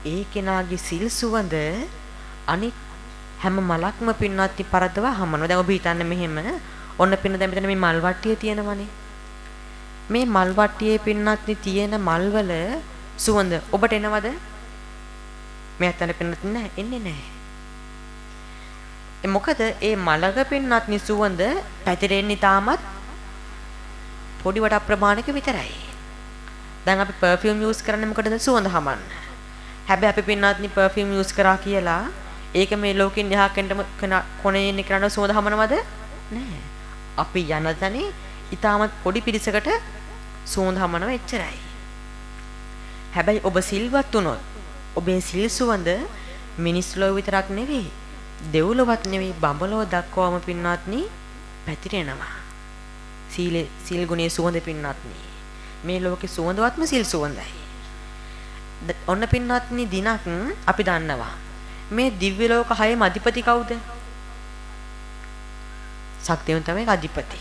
ඒ කෙනාගේ සිල් සුවඳ අනිත් හැම මලක්ම පින්නත්නි පරදවා හමනවා. දැන් ඔබ හිතන්න මෙහෙම ඔන්න පින්න දැන් මෙතන මේ මල් වට්ටිය තියෙනවනේ. මේ මල් වට්ටියේ පින්නත්නි තියෙන මල් වල සුවඳ ඔබට එනවද? මේ අතන පින්නත් නැහැ එන්නේ නැහැ. මොකද ඒ මලක පින්නත්නි සුවඳ පැතිරෙන්නේ තාමත් පොඩි වට ප්‍රමාණයක විතරයි. දැන් අපි පර්ෆියුම් යූස් කරන්නේ මොකටද? සුවඳ හමන්න. හැබැයි අපි පින්නත්නි පර්ෆියුම් යූස් කරා කියලා ඒක මේ ලෝකෙන් එහා කොනේ ඉන්න කෙනාට සුවඳ හමනවද? නැහැ. අපි යන තැනේ ඊටමත් පොඩි පිරිසකට සුවඳ හමනව එච්චරයි. හැබැයි ඔබ සිල්වත් වුණොත් ඔබේ සිල් සුවඳ මිනිස් ලෝක විතරක් නෙවෙයි දෙව්ලොවත් නෙවෙයි බඹලොව දක්වාම පින්නත්නි පැතිරෙනවා. සීල් ගුණයේ සුවඳ පින්නත්නි මේ ලෝකේ සුවඳවත්ම සිල් සුවඳයි. ඔන්න පින්නත්නි දිනක් අපි දන්නවා මේ දිව්‍ය ලෝක හයේම අධිපති කවුද? ශක්තියන් තමයි අධිපති.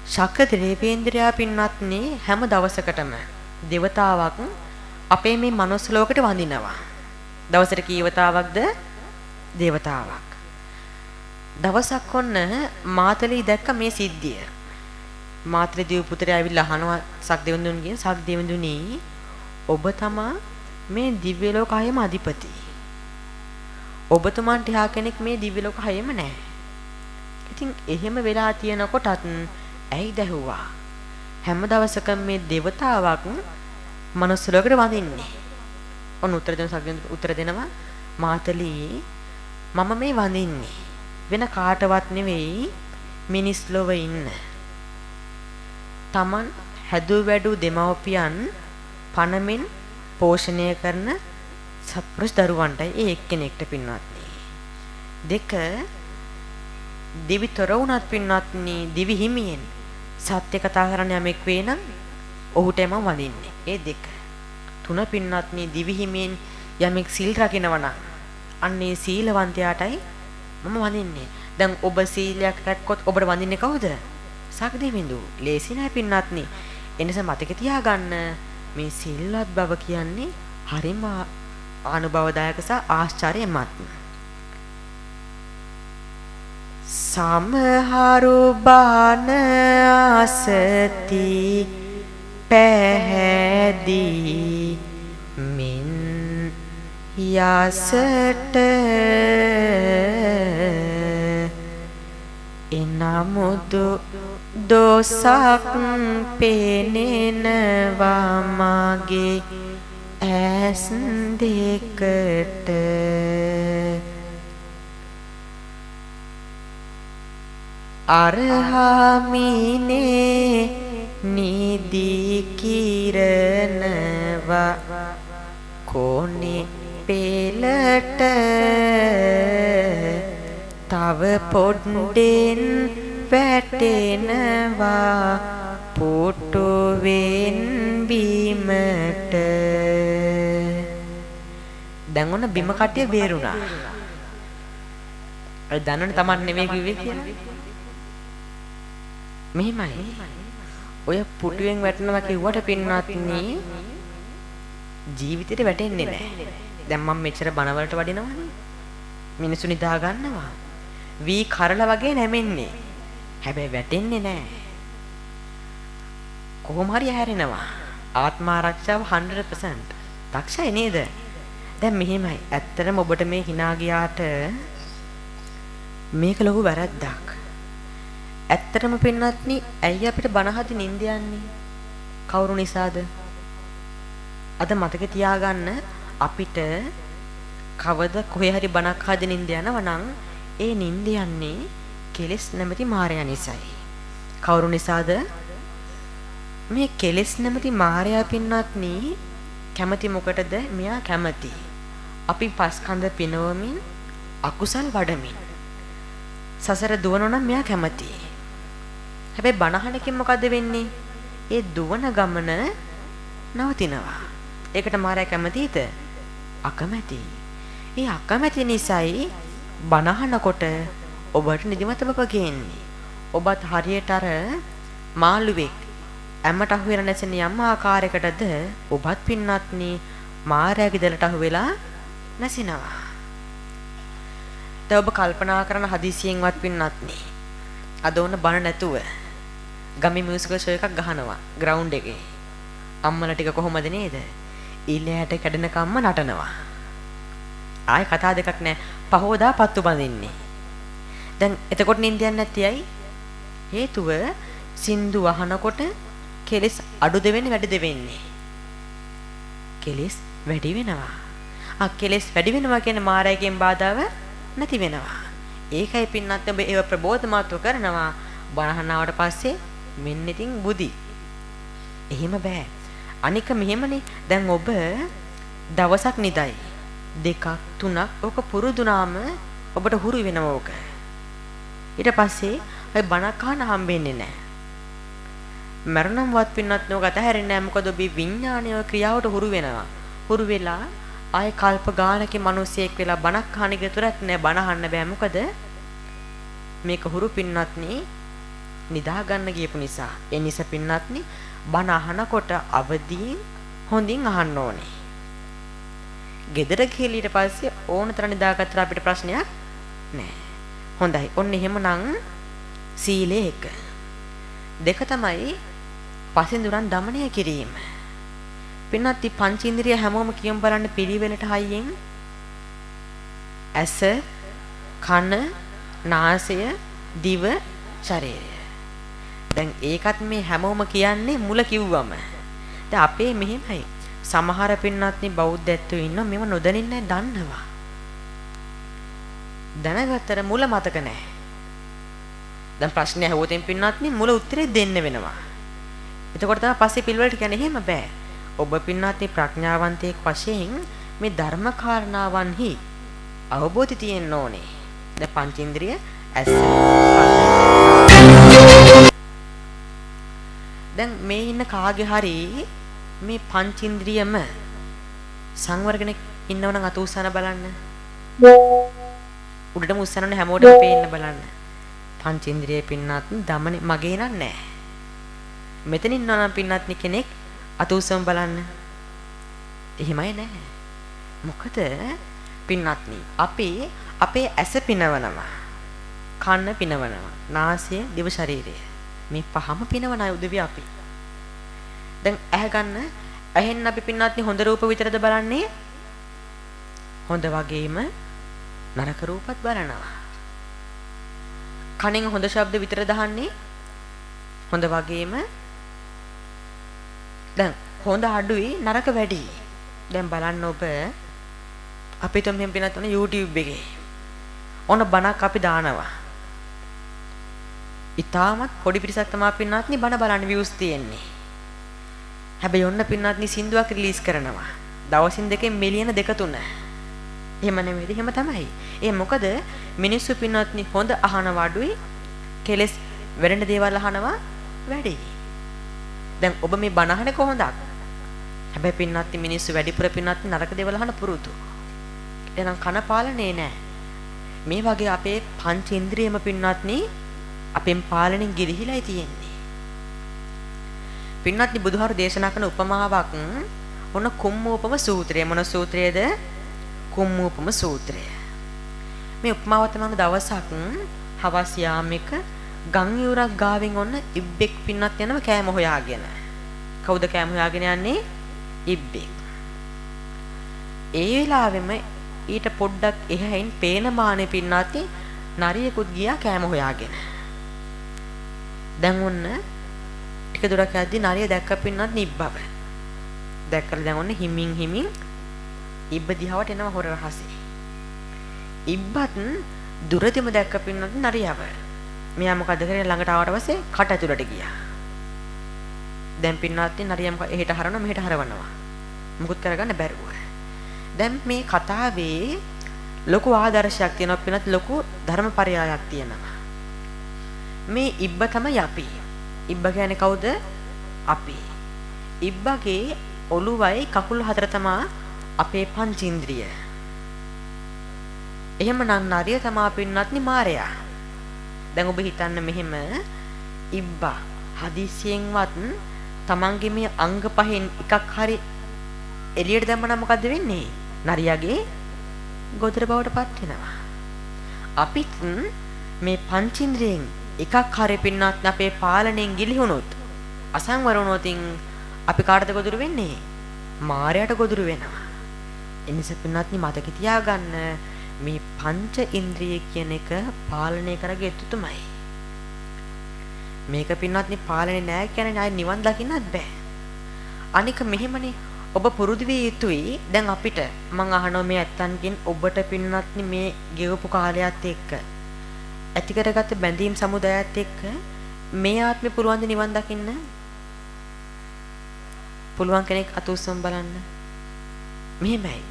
ශක්‍ර දේවේන්ද්‍රයා පින්නත්නි හැම දවසකටම දෙවතාවක් අපේ මේ මනුස්ස ලෝකෙට වඳිනවා. දවසට කීවතාවක්ද? දේවතාවක්. දවසක් ඔන්න මාතලී දැක්ක මේ සිද්ධිය. මාතලී දේව පුත්‍රයා ඇවිල්ලා අහනවා සක්දෙවිඳුන්ගෙන් සක්දෙවිඳුනි ඔබ තමා මේ දිව්‍ය ලෝක හයේම අධිපති. ඔබතුමන්ට එහා කෙනෙක් මේ දිව්‍ය ලෝක හයේම නැහැ. ඉතින් එහෙම වෙලා තියෙනකොටත් ඇයි දැහුවා? හැම දවසකම මේ దేవතාවක් මනුස්ස ලෝකෙට වඳින්නේ. ඔන්න උත්තර දෙනවා මාතලී මම මේ වඳින්නේ වෙන කාටවත් නෙවෙයි මිනිස් ලොව ඉන්න. Taman හැදු වැඩු දෙමව්පියන් පණමින් පෝෂණය කරන සත්පුරුෂ දරුවන්ටයි ඒ එක්කෙනෙක්ට පින්වත්නි. දෙක දිවිතර වුණත් පින්වත්නි දිවි හිමියෙන් සත්‍ය කතා කරන්න යමෙක් වේ නම් ඔහුටම වඳින්නේ. ඒ දෙක. තුන පින්වත්නි දිවි හිමියෙන් යමෙක් සිල් රකින්නවා නම් අන්නේ සීලවන්තයාටයි මම වඳින්නේ. දැන් ඔබ සීලයක් රැක්කොත් ඔබට වඳින්නේ කවුද? සක්දෙවිඳු. ලේසි නෑ පින්වත්නි. එනිසා මතක තියාගන්න මේ සිල්වත් බව කියන්නේ හරිම අනුභවදායක සහ ආශ්චර්යමත්. සමහරු බාන අසති පැහැදී මින් යසට එනමුදු දෝසක් පෙනෙනවා මගේ ඇස් දෙකට අරහමිනේ නිදි කිරණවා කොනේ පෙළට තව පොඩ්ඩෙන් වැටෙනවා පුටුවෙන් බීමට. දැන් ඔන්න බිම කට්ටිය බේරුණා. අය දන්නවනේ Taman නෙමෙයි කිව්වේ කියලා. මෙහිමයි. ඔය පුටුවෙන් වැටෙනවා කිව්වට පින්වත්නි ජීවිතේට වැටෙන්නේ නැහැ. දැන් මම මෙච්චර බනවලට වඩිනවනේ. මිනිස්සු නිදා ගන්නවා. වී කරලා වගේ නැමෙන්නේ. හැබැයි වැටෙන්නේ නැහැ. කොහොම හරි හැරෙනවා. ආත්ම ආරක්ෂාව 100%. දක්ෂයි නේද? දැන් මෙහෙමයි. ඇත්තටම ඔබට මේ hina ගියාට මේක ලොකු වැරද්දක්. ඇත්තටම පින්වත්නි, ඇයි අපිට බනහදි නිින්ද යන්නේ? කවුරු නිසාද? අද මතක තියාගන්න අපිට කවද කොහේ හරි බණක් හදි නිින්ද යනවා නම් ඒ නිින්ද යන්නේ කෙලෙස් නැමැති මායя නිසායි. කවුරු නිසාද? මේ කෙලෙස් නැමැති මායя පින්වත්නි කැමති මොකටද? මෙයා කැමති අපි පස්කන්ධ පිනවමින් අකුසල් වඩමින් සසර දුවනවා නම් මෙයා කැමති. හැබැයි බණහනකින් මොකද වෙන්නේ? ඒ දුවන ගමන නවතිනවා. ඒකට මායя කැමතිද? අකමැති. ඒ අකමැති නිසායි බණහනකොට ඔබට නිදිමත බබ ගේන්නේ. ඔබත් හරියට අර මාළුවෙක් ඇමට අහු වෙන නැසෙන යම් ආකාරයකටද ඔබත් පින්නත්නි මායාවේ දෙලට අහු වෙලා නැසිනවා. දැන් ඔබ කල්පනා කරන හදිසියෙන්වත් පින්නත්නි අද ඕන බණ නැතුව ගමේ මියුසිකල් ෂෝ එකක් ගහනවා ග්‍රවුන්ඩ් එකේ. අම්මලා ටික කොහොමද නේද? ඊළෑට කැඩෙන කම්ම නටනවා. ආයි කතා දෙකක් නැහැ. පහෝදා පත්තු බඳින්නේ. දැන් එතකොට නිින්ද යන්නේ නැති ඇයි? හේතුව සින්දු අහනකොට කෙලස් අඩු දෙවෙන්නේ වැඩි දෙවෙන්නේ. කෙලස් වැඩි වෙනවා. කෙලස් වැඩි වෙනවා කියන්නේ මායයෙන් බාධාව නැති වෙනවා. ඒකයි පින්නත් ඔබ ඒව ප්‍රබෝධමාත්ව කරනවා. බණහනාවට පස්සේ මෙන්න ඉතින් බුදි. එහෙම බෑ. අනික මෙහෙමනේ. දැන් ඔබ දවසක් නිදයි. දෙකක් තුනක් ඔක පුරුදුනාම ඔබට හුරු වෙනවා ඕක. ඊට පස්සේ ඔය බණක් අහන්න හම්බෙන්නේ නැහැ. මරණම්වත් පින්නත් නෝකට හැරෙන්නේ නැහැ. මොකද ඔබේ විඥානීය ක්‍රියාවට හුරු වෙනවා. හුරු වෙලා ආය කල්ප ගානකේ මිනිසෙක් වෙලා බණක් අහන එක තුරක් නෑ. බණ අහන්න බෑ. මොකද මේක හුරු පින්නත්නි නිදා ගන්න ගියපු නිසා. ඒ නිසා පින්නත්නි බණ අහනකොට අවදීන් හොඳින් අහන්න ඕනේ. ගෙදර ගිහලා ඊට පස්සේ ඕන තරම් නිදාගත්තට අපිට ප්‍රශ්නයක් නෑ. හොඳයි. ඔන්න එහෙමනම් සීලය 1. 2 තමයි පසින්දුරන් দমনය කිරීම. පින්නත්ති පංචේන්ද්‍රිය හැමෝම කියමු බලන්න පිළිවෙලට හයියෙන්. ඇස, කන, නාසය, දිව, ශරීරය. දැන් ඒකත් මේ හැමෝම කියන්නේ මුල කිව්වම. දැන් අපේ මෙහෙමයි. සමහර පින්නත්නි බෞද්ධත්වයේ ඉන්නවා මේව නොදැනින් නැහැ දන්නවා. දැනගත්තර මුල මතක නැහැ. දැන් ප්‍රශ්නේ අහුවොතින් පින්නත්නි මුල උත්තරේ දෙන්න වෙනවා. එතකොට තමයි පස්සේ පිළිවෙලට කියන්නේ එහෙම බෑ. ඔබ පින්නත්නි ප්‍රඥාවන්තයෙක් වශයෙන් මේ ධර්ම කාරණාවන්හි අවබෝධය තියෙන්න ඕනේ. දැන් පංචේන්ද්‍රිය ඇස දැන් මේ ඉන්න කාගේ හරි මේ පංචේන්ද්‍රියම සංවර්ගන ඉන්නවනම් අත උස්සන බලන්න. උඩටම උස්සනනේ හැමෝටම පේන්න බලන්න. පංචේන්ද්‍රියේ පින්නත් දමනේ මගේ නෑ. මෙතන ඉන්නවනම් පින්නත් කෙනෙක් අත උස්සම බලන්න. එහෙමයි නෑ. මොකද පින්නත්නි අපේ ඇස පිනවනවා. කන පිනවනවා. නාසය, දිව, ශරීරය. මේ පහම පිනවන අය උදවිය අපි. දැන් ඇහැ ගන්න. ඇහෙන් අපි පින්නත්නි හොඳ රූප විතරද බලන්නේ? හොඳ වගේම නරක රූපත් බලනවා. කනෙන් හොඳ ශබ්ද විතරද අහන්නේ? හොඳ වගේම දැන් හොඳ අඩුයි නරක වැඩි. දැන් බලන්න ඔබ අපි තුන් මෙහෙම පින්නත් උන YouTube එකේ ඕන බණක් අපි දානවා. ඊටමත් පොඩි පිරිසක් තමයි පින්නත්නි බණ බලන්න views තියෙන්නේ. හැබැයි ඔන්න පින්නත්නි සින්දුවක් රිලීස් කරනවා. දවසින් දෙකෙන් මිලියන 2-3. එහෙම නෙමෙයිද? එහෙම තමයි. ඒ මොකද මිනිස්සු පින්නත්නි හොඳ අහනවා අඩුයි, කෙලස් වෙරෙන දේවල් අහනවා වැඩි. දැන් ඔබ මේ බණ අහන්නේ කොහොමද? හැබැයි පින්නත්නි මිනිස්සු වැඩිපුර පින්නත්නි නරක දේවල් අහන පුරුදු. එහෙනම් කන පාලනේ නෑ. මේ වගේ අපේ පංච ඉන්ද්‍රියම පින්නත්නි අපෙන් පාලනෙන් ගිලිහිලායි තියෙන්නේ. පින්නත්නි බුදුහාර දේශනා කරන උපමාවක් මොන කුම්මූපම සූත්‍රය. මොන සූත්‍රයේද? කුම්මූපම සූත්‍රය. මේ උපමාව තමයි දවසක් හවස් යාමයක ගම් යුරක් ගාවෙන් ඔන්න ඉබ්බෙක් පින්නත් යනවා කෑම හොයාගෙන. කවුද කෑම හොයාගෙන යන්නේ? ඉබ්බෙක්. ඒ වෙලාවෙම ඊට පොඩ්ඩක් එහයින් පේන මානේ පින්නත් නරියෙකුත් ගියා කෑම හොයාගෙන. දැන් ඔන්න ටික දුරක් යද්දි නරිය දැක්ක පින්නත් නිබ්බව. දැක්කලා දැන් ඔන්න හිමින් ඉබ්බ දිහාවට එනවා හොර රහසේ. ඉබ්බත් දුරදිම දැක්ක පින්නත් නරියව. මෙයා මොකද කරේ? ළඟට ආවට පස්සේ කට ඇතුළට ගියා. දැන් පින්නත් නරියම එහෙට හරවනවා මෙහෙට හරවනවා. මුකුත් කරගන්න බැරුව. දැන් මේ කතාවේ ලොකු ආදර්ශයක් තියෙනවා පින්නත් ලොකු ධර්මපරයායක් තියෙනවා. මේ ඉබ්බ තමයි අපි. ඉබ්බ කියන්නේ කවුද? අපි. ඉබ්බගේ ඔළුවයි කකුල් හතර තමයි අපේ පංචේන්ද්‍රිය. එහෙමනම් නරිය තමයි පින්නත්නි මාරයා. දැන් ඔබ හිතන්න මෙහෙම ඉබ්බා හදිසියෙන්වත් තමන්ගේ මේ අංග පහෙන් එකක් හරි එළියට දැම්මම මොකද වෙන්නේ? නරියාගේ ගොදුර බවට පත් වෙනවා. අපිත් මේ පංචේන්ද්‍රියෙන් එකක් හරි පින්නත් අපේ පාලනයෙන් ගිලිහුණොත් අසංවර වුණොත් අපි කාටද ගොදුරු වෙන්නේ? මාරයට ගොදුරු වෙනවා. එනිසා පින්නත්නි මතක තියාගන්න මේ පංච ඉන්ද්‍රිය කියන එක පාලනය කරගිය යුතුමයි. මේක පින්නත්නි පාලනේ නැහැ කියන්නේ ආයි නිවන් දකින්නත් බෑ. අනික මෙහෙමනේ ඔබ පුරුදු විය යුතුයි. දැන් අපිට මං අහනවා මේ ඇත්තන්ගෙන් ඔබට පින්නත්නි මේ ගෙවපු කාලයත් එක්ක ඇති කරගත්ත බැඳීම් සමුදායත් එක්ක මේ ආත්මේ පුළුවන් ද නිවන් දකින්න? පුළුවන් කෙනෙක් අත උස්සන් බලන්න. මෙහෙමයි.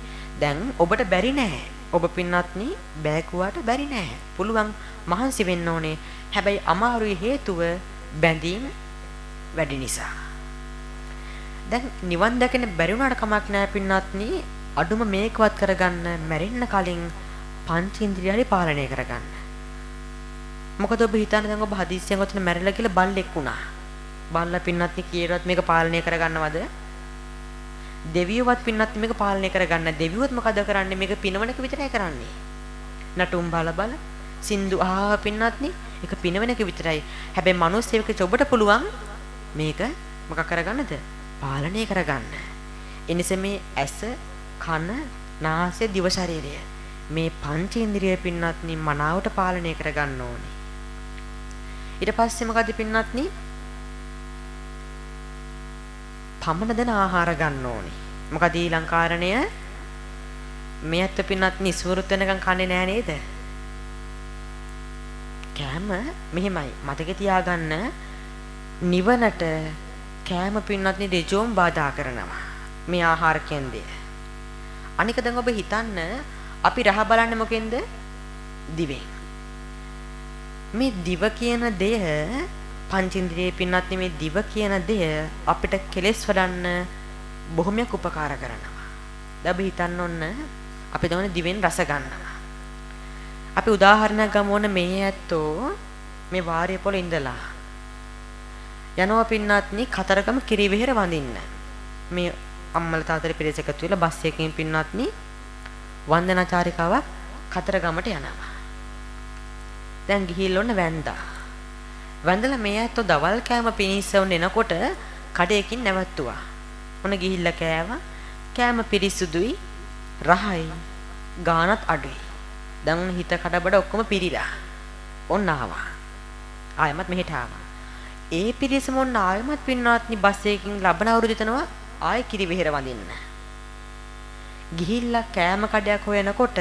දැන් ඔබට බැරි නෑ. ඔබ පින්නත්නි බෑකුවාට බැරි නෑ. පුළුවන් මහන්සි වෙන්න ඕනේ. හැබැයි අමාරුයි හේතුව බැඳීම් වැඩි නිසා. දැන් නිවන් දැකෙන්න බැරි වුණාට කමක් නෑ පින්නත්නි. අඩුම මේකවත් කරගන්න මැරෙන්න කලින් පංචේන්ද්‍රියයි පාලනය කරගන්න. මොකද ඔබ හිතන්නේ දැන් ඔබ හදිස්සියෙන් ඔතන මැරිලා කියලා බල්ලෙක් වුණා. බල්ලා පින්නත්නි කීරවත් මේක පාලනය කරගන්නවද? දෙවියවත් පින්නත්නි මේක පාලනය කරගන්න. දෙවියොත් මොකද කරන්නේ? මේක පිනවනක විතරයි කරන්නේ. නටුම් බල සින්දු පින්නත්නි ඒක පිනවනක විතරයි. හැබැයි මිනිස්සෙක් ඔබට පුළුවන් මේක මොකක් කරගන්නද? පාලනය කරගන්න. එනිසා මේ ඇස, කන, නාසය, දිව ශරීරය මේ පංචේන්ද්‍රිය පින්නත්නි මනාවට පාලනය කරගන්න ඕනේ. ඊට පස්සේ මොකද පින්නත්නි? පමණ දෙන ආහාර ගන්න ඕනේ. මොකද ඊළඟ කාරණය මේ අත් පින්නත්නි ස්වෘත් වෙනකන් කන්නේ නෑ නේද? කෑම මෙහෙමයි මතක තියාගන්න නිවනට කෑම පින්නත්නි දෙජෝම් බාධා කරනවා. මේ ආහාර කෙන්දේ. අනික දැන් ඔබ හිතන්න අපි රහ බලන්නේ මොකෙන්ද? දිවෙන්. මේ දිව කියන දෙය පංචේන්ද්‍රියේ පින්නත්නි මේ දිව කියන දෙය අපිට කෙලෙස් වඩන්න බොහොමයක් උපකාර කරනවා. දැන් ඔබ හිතන්න ඕන අපි දවන දිවෙන් රස ගන්නවා. අපි උදාහරණයක් ගමු ඕන මේ ඇත්තෝ මේ වාරිය පොළ ඉඳලා යනවා පින්නත්නි කතරගම කිරිවෙහෙර වඳින්න. මේ අම්මල තාත්තලා පිරිස එකතු වෙලා බස් එකකින් පින්නත්නි වන්දනාචාරිකාවක් කතරගමට යනවා. දැන් ගිහිල්ලා ඔන්න වැන්දා. වැන්දලා මේ ඇත්තෝ දවල් කෑම පිනිස්සවුන් එනකොට කඩේකින් නැවතුවා. මොන ගිහිල්ලා කෑවා. කෑම පිරිසුදුයි, රහයි, ගානත් අඩුයි. දැන් හිත කඩබඩ ඔක්කොම පිරිලා. ඔන්න ආවා. ආයමත් මෙහෙට ආවා. ඒ පිරිසම ඔන්න ආයමත් පින්නාත්නි බස් එකකින් ලබන අවුරුදු දෙනවා ආයෙ කිරි වෙහෙර වඳින්න. ගිහිල්ලා කෑම කඩයක් හොයනකොට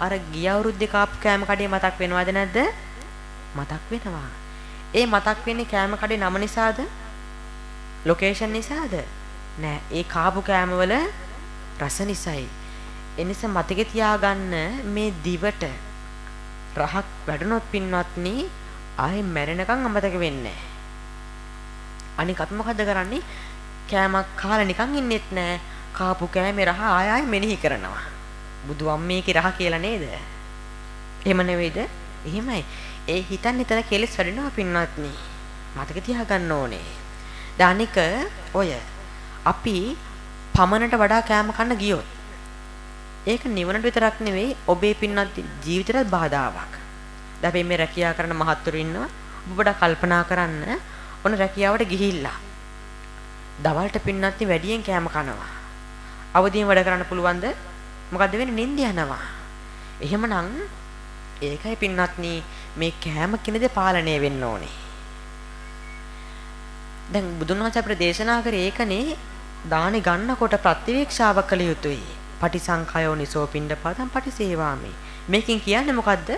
අර ගිය අවුරුද්දේ කාපු කෑම කඩේ මතක් වෙනවද නැද්ද? මතක් වෙනවා. ඒ මතක් වෙන්නේ කෑම කඩේ නම නිසාද? ලොකේෂන් නිසාද? නෑ, ඒ කාපු කෑමවල රස නිසායි. එනිසා මතකේ තියාගන්න මේ දිවට රහක් වැඩනොත් පින්වත්නි ආයේ මැරෙනකන් අමතක වෙන්නේ නෑ. අනික අපි මොකද කරන්නේ? කෑමක් කාලා නිකන් ඉන්නෙත් නෑ. කාපු කෑමේ රහ ආය ආය මෙනෙහි කරනවා. බුදු අම්මේගේ රහ කියලා නේද? එහෙම නෙවෙයිද? එහෙමයි. ඒ හිතන් හිතන කෙලෙස් වැඩෙනවා පින්වත්නි. මතක තියාගන්න ඕනේ. දානික ඔය අපි පමණට වඩා කෑම කන්න ගියොත් ඒක නිවනට විතරක් නෙවෙයි ඔබේ පින්වත් ජීවිතේට බාධාවක්. දැන් අපි මේ රැකියාව කරන මහත්තුරු ඉන්නවා. ඔබ වඩා කල්පනා කරන්න ඔන්න රැකියාවට ගිහිල්ලා දවල්ට පින්වත්නි වැඩියෙන් කෑම කනවා. අවදියෙන් වැඩ කරන්න පුළුවන්ද? මොකද්ද වෙන්නේ? නිින්ද යනවා. එහෙමනම් ඒකයි පින්වත්නි මේ කෑම කින දේ පාලනය වෙන්න ඕනේ. දැන් බුදුන් වහන්සේ අපිට දේශනා කරේ ඒකනේ දානි ගන්නකොට ප්‍රතිවීක්ෂාව කළ යුතුයි. පටිසංඛයෝ නිසෝ පිණ්ඩපාතං පටිසේවාමි. මේකෙන් කියන්නේ මොකද්ද?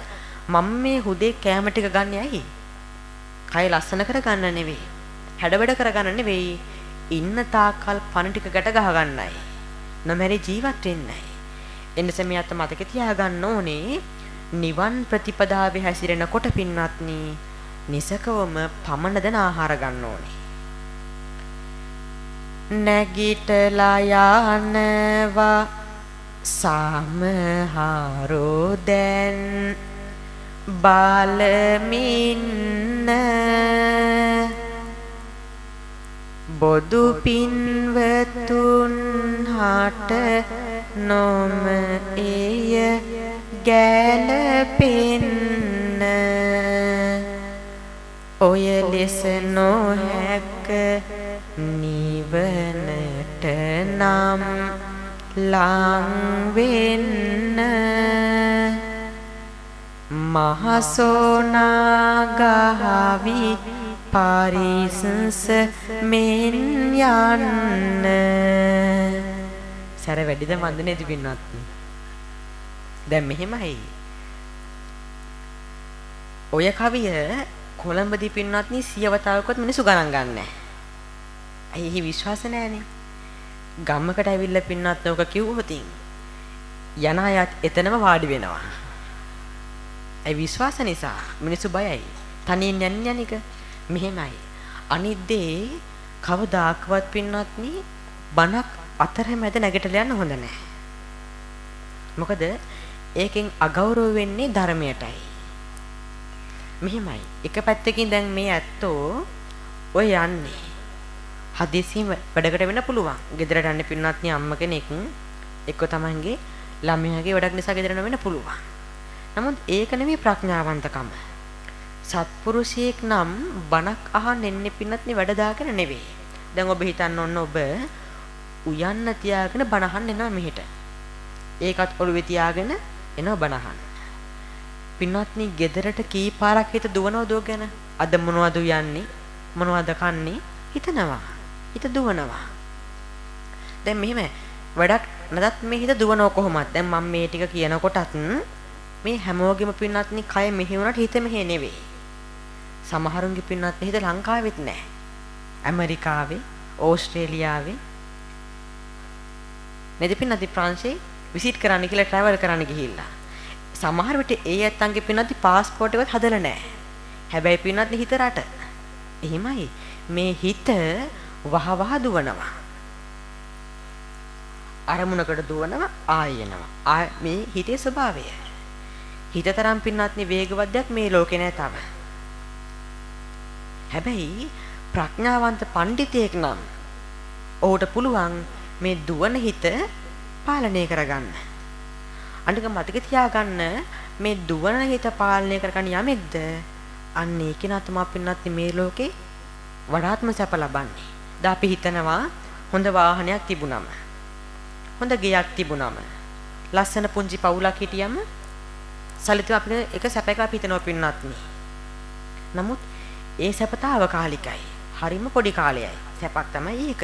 මම මේ හුදේ කෑම ටික ගන්න ඇයි? කය ලස්සන කරගන්න නෙවෙයි. හැඩවැඩ කරගන්න නෙවෙයි. ඉන්න තාක්කල් පණ ටික ගැට ගහ ගන්නයි. නොමැරි ජීවත් වෙන්නයි. එනිසා මේ අත මතක තියාගන්න ඕනේ නිවන් ප්‍රතිපදාවේ හැසිරෙනකොට පින්වත්නි නිසකවම පමණ දන ආහාර ගන්න ඕනේ. නැගිටලා යනවා සමහරෝ දැන් බලමින්න බොදු පින්වතුන් හට නොම එය ගැලපෙන්න ඔය ලෙස නොහැක නිවනට නම් ලං වෙන්න මහසෝනාගාවි පාරිසංස මෙන් යන්න සැර වැඩිද මන්ද නේද පින්වත්නි? දැන් මෙහෙමයි. ඔය කවිය කොළඹදී පින්වත්නි සියවතාවකවත් මිනිස්සු ගණන් ගන්නෑ. ඇයි විශ්වාස නැහැනේ. ගම්මකට ඇවිල්ලා පින්වත් ඔක කිව්වොත් යන අයත් එතනම වාඩි වෙනවා. ඒ විශ්වාස නිසා මිනිස්සු බයයි. තනියෙන් යන්නේ අනික. මෙහෙමයි. අනිත් දේ කවදාකවත් පින්වත්නි බණක් අතරමැද නැගිටලා යන්න හොඳ නැහැ. මොකද ඒකෙන් අගෞරව වෙන්නේ ධර්මයටයි. මෙහෙමයි. එක පැත්තකින් දැන් මේ ඇත්තෝ ඔය යන්නේ හදිසියෙම වැඩකට වෙන්න පුළුවන්. ගෙදරට යන්න පින්වත්නි අම්ම කෙනෙක් එක්ක තමන්ගේ ළමයාගේ වැඩක් නිසා ගෙදරට වෙන්න පුළුවන්. නමුත් ඒක නෙමෙයි ප්‍රඥාවන්තකම. සත්පුරුෂයෙක් නම් බණක් අහන්න එන්නේ පින්වත්නි වැඩ දාගෙන නෙවෙයි. දැන් ඔබ හිතන්න ඕන ඔබ උයන්න තියාගෙන බණ අහන්න එනවා මෙහෙට. ඒකත් ඔළුවේ තියාගෙන එනවා බණ අහන්න. පින්වත්නි ගෙදරට කී පාරක් හිත දුවනවද ඔය ගැන? අද මොනවද උයන්නේ? මොනවද කන්නේ? හිතනවා. හිත දුවනවා. දැන් මෙහෙම වැඩක් නැදත් මේ හිත දුවනව කොහොමද? දැන් මම මේ ටික කියනකොටත් මේ හැමෝගෙම පින්වත්නි කය මෙහෙ වුණාට හිත මෙහෙ නෙවෙයි. සමහරුන්ගේ පින්වත්නි හිත ලංකාවෙත් නැහැ. ඇමරිකාවේ, ඕස්ට්‍රේලියාවේ නේද පින්වත්නි ප්‍රංශේ විසිට් කරන්න කියලා ට්‍රැවල් කරන්න ගිහිල්ලා. සමහර විට ඒ ඇත්තන්ගේ පින්වත්නි පාස්පෝර්ට් එකවත් හදලා නැහැ. හැබැයි පින්වත්නි හිත රට. එහෙමයි. මේ හිත වහවහ දුවනවා. අරමුණකට දුවනවා ආයෙනවා. මේ හිතේ ස්වභාවය. හිතතරම් පින්වත්නි වේගවත්යක් මේ ලෝකේ නැහැ තව. හැබැයි ප්‍රඥාවන්ත පඬිතෙක් නම් ඔහුට පුළුවන් මේ දුවන හිත පාලනය කරගන්න. අනික මතක තියාගන්න මේ දුවන හිත පාලනය කරගන්න යමෙක්ද අන්න ඒ කෙනා තමයි පින්වත්නි මේ ලෝකේ වඩාත්ම සැප ලබන්නේ. දැන් අපි හිතනවා හොඳ වාහනයක් තිබුණම, හොඳ ගෙයක් තිබුණම, ලස්සන පුංචි පවුලක් හිටියම සලිත අපිට එක සැපයක් අපි හිතනවා පින්නත් නේ. නමුත් ඒ සැපතාවකාලිකයි. හරිම පොඩි කාලයයි. සැපක් තමයි ඒක.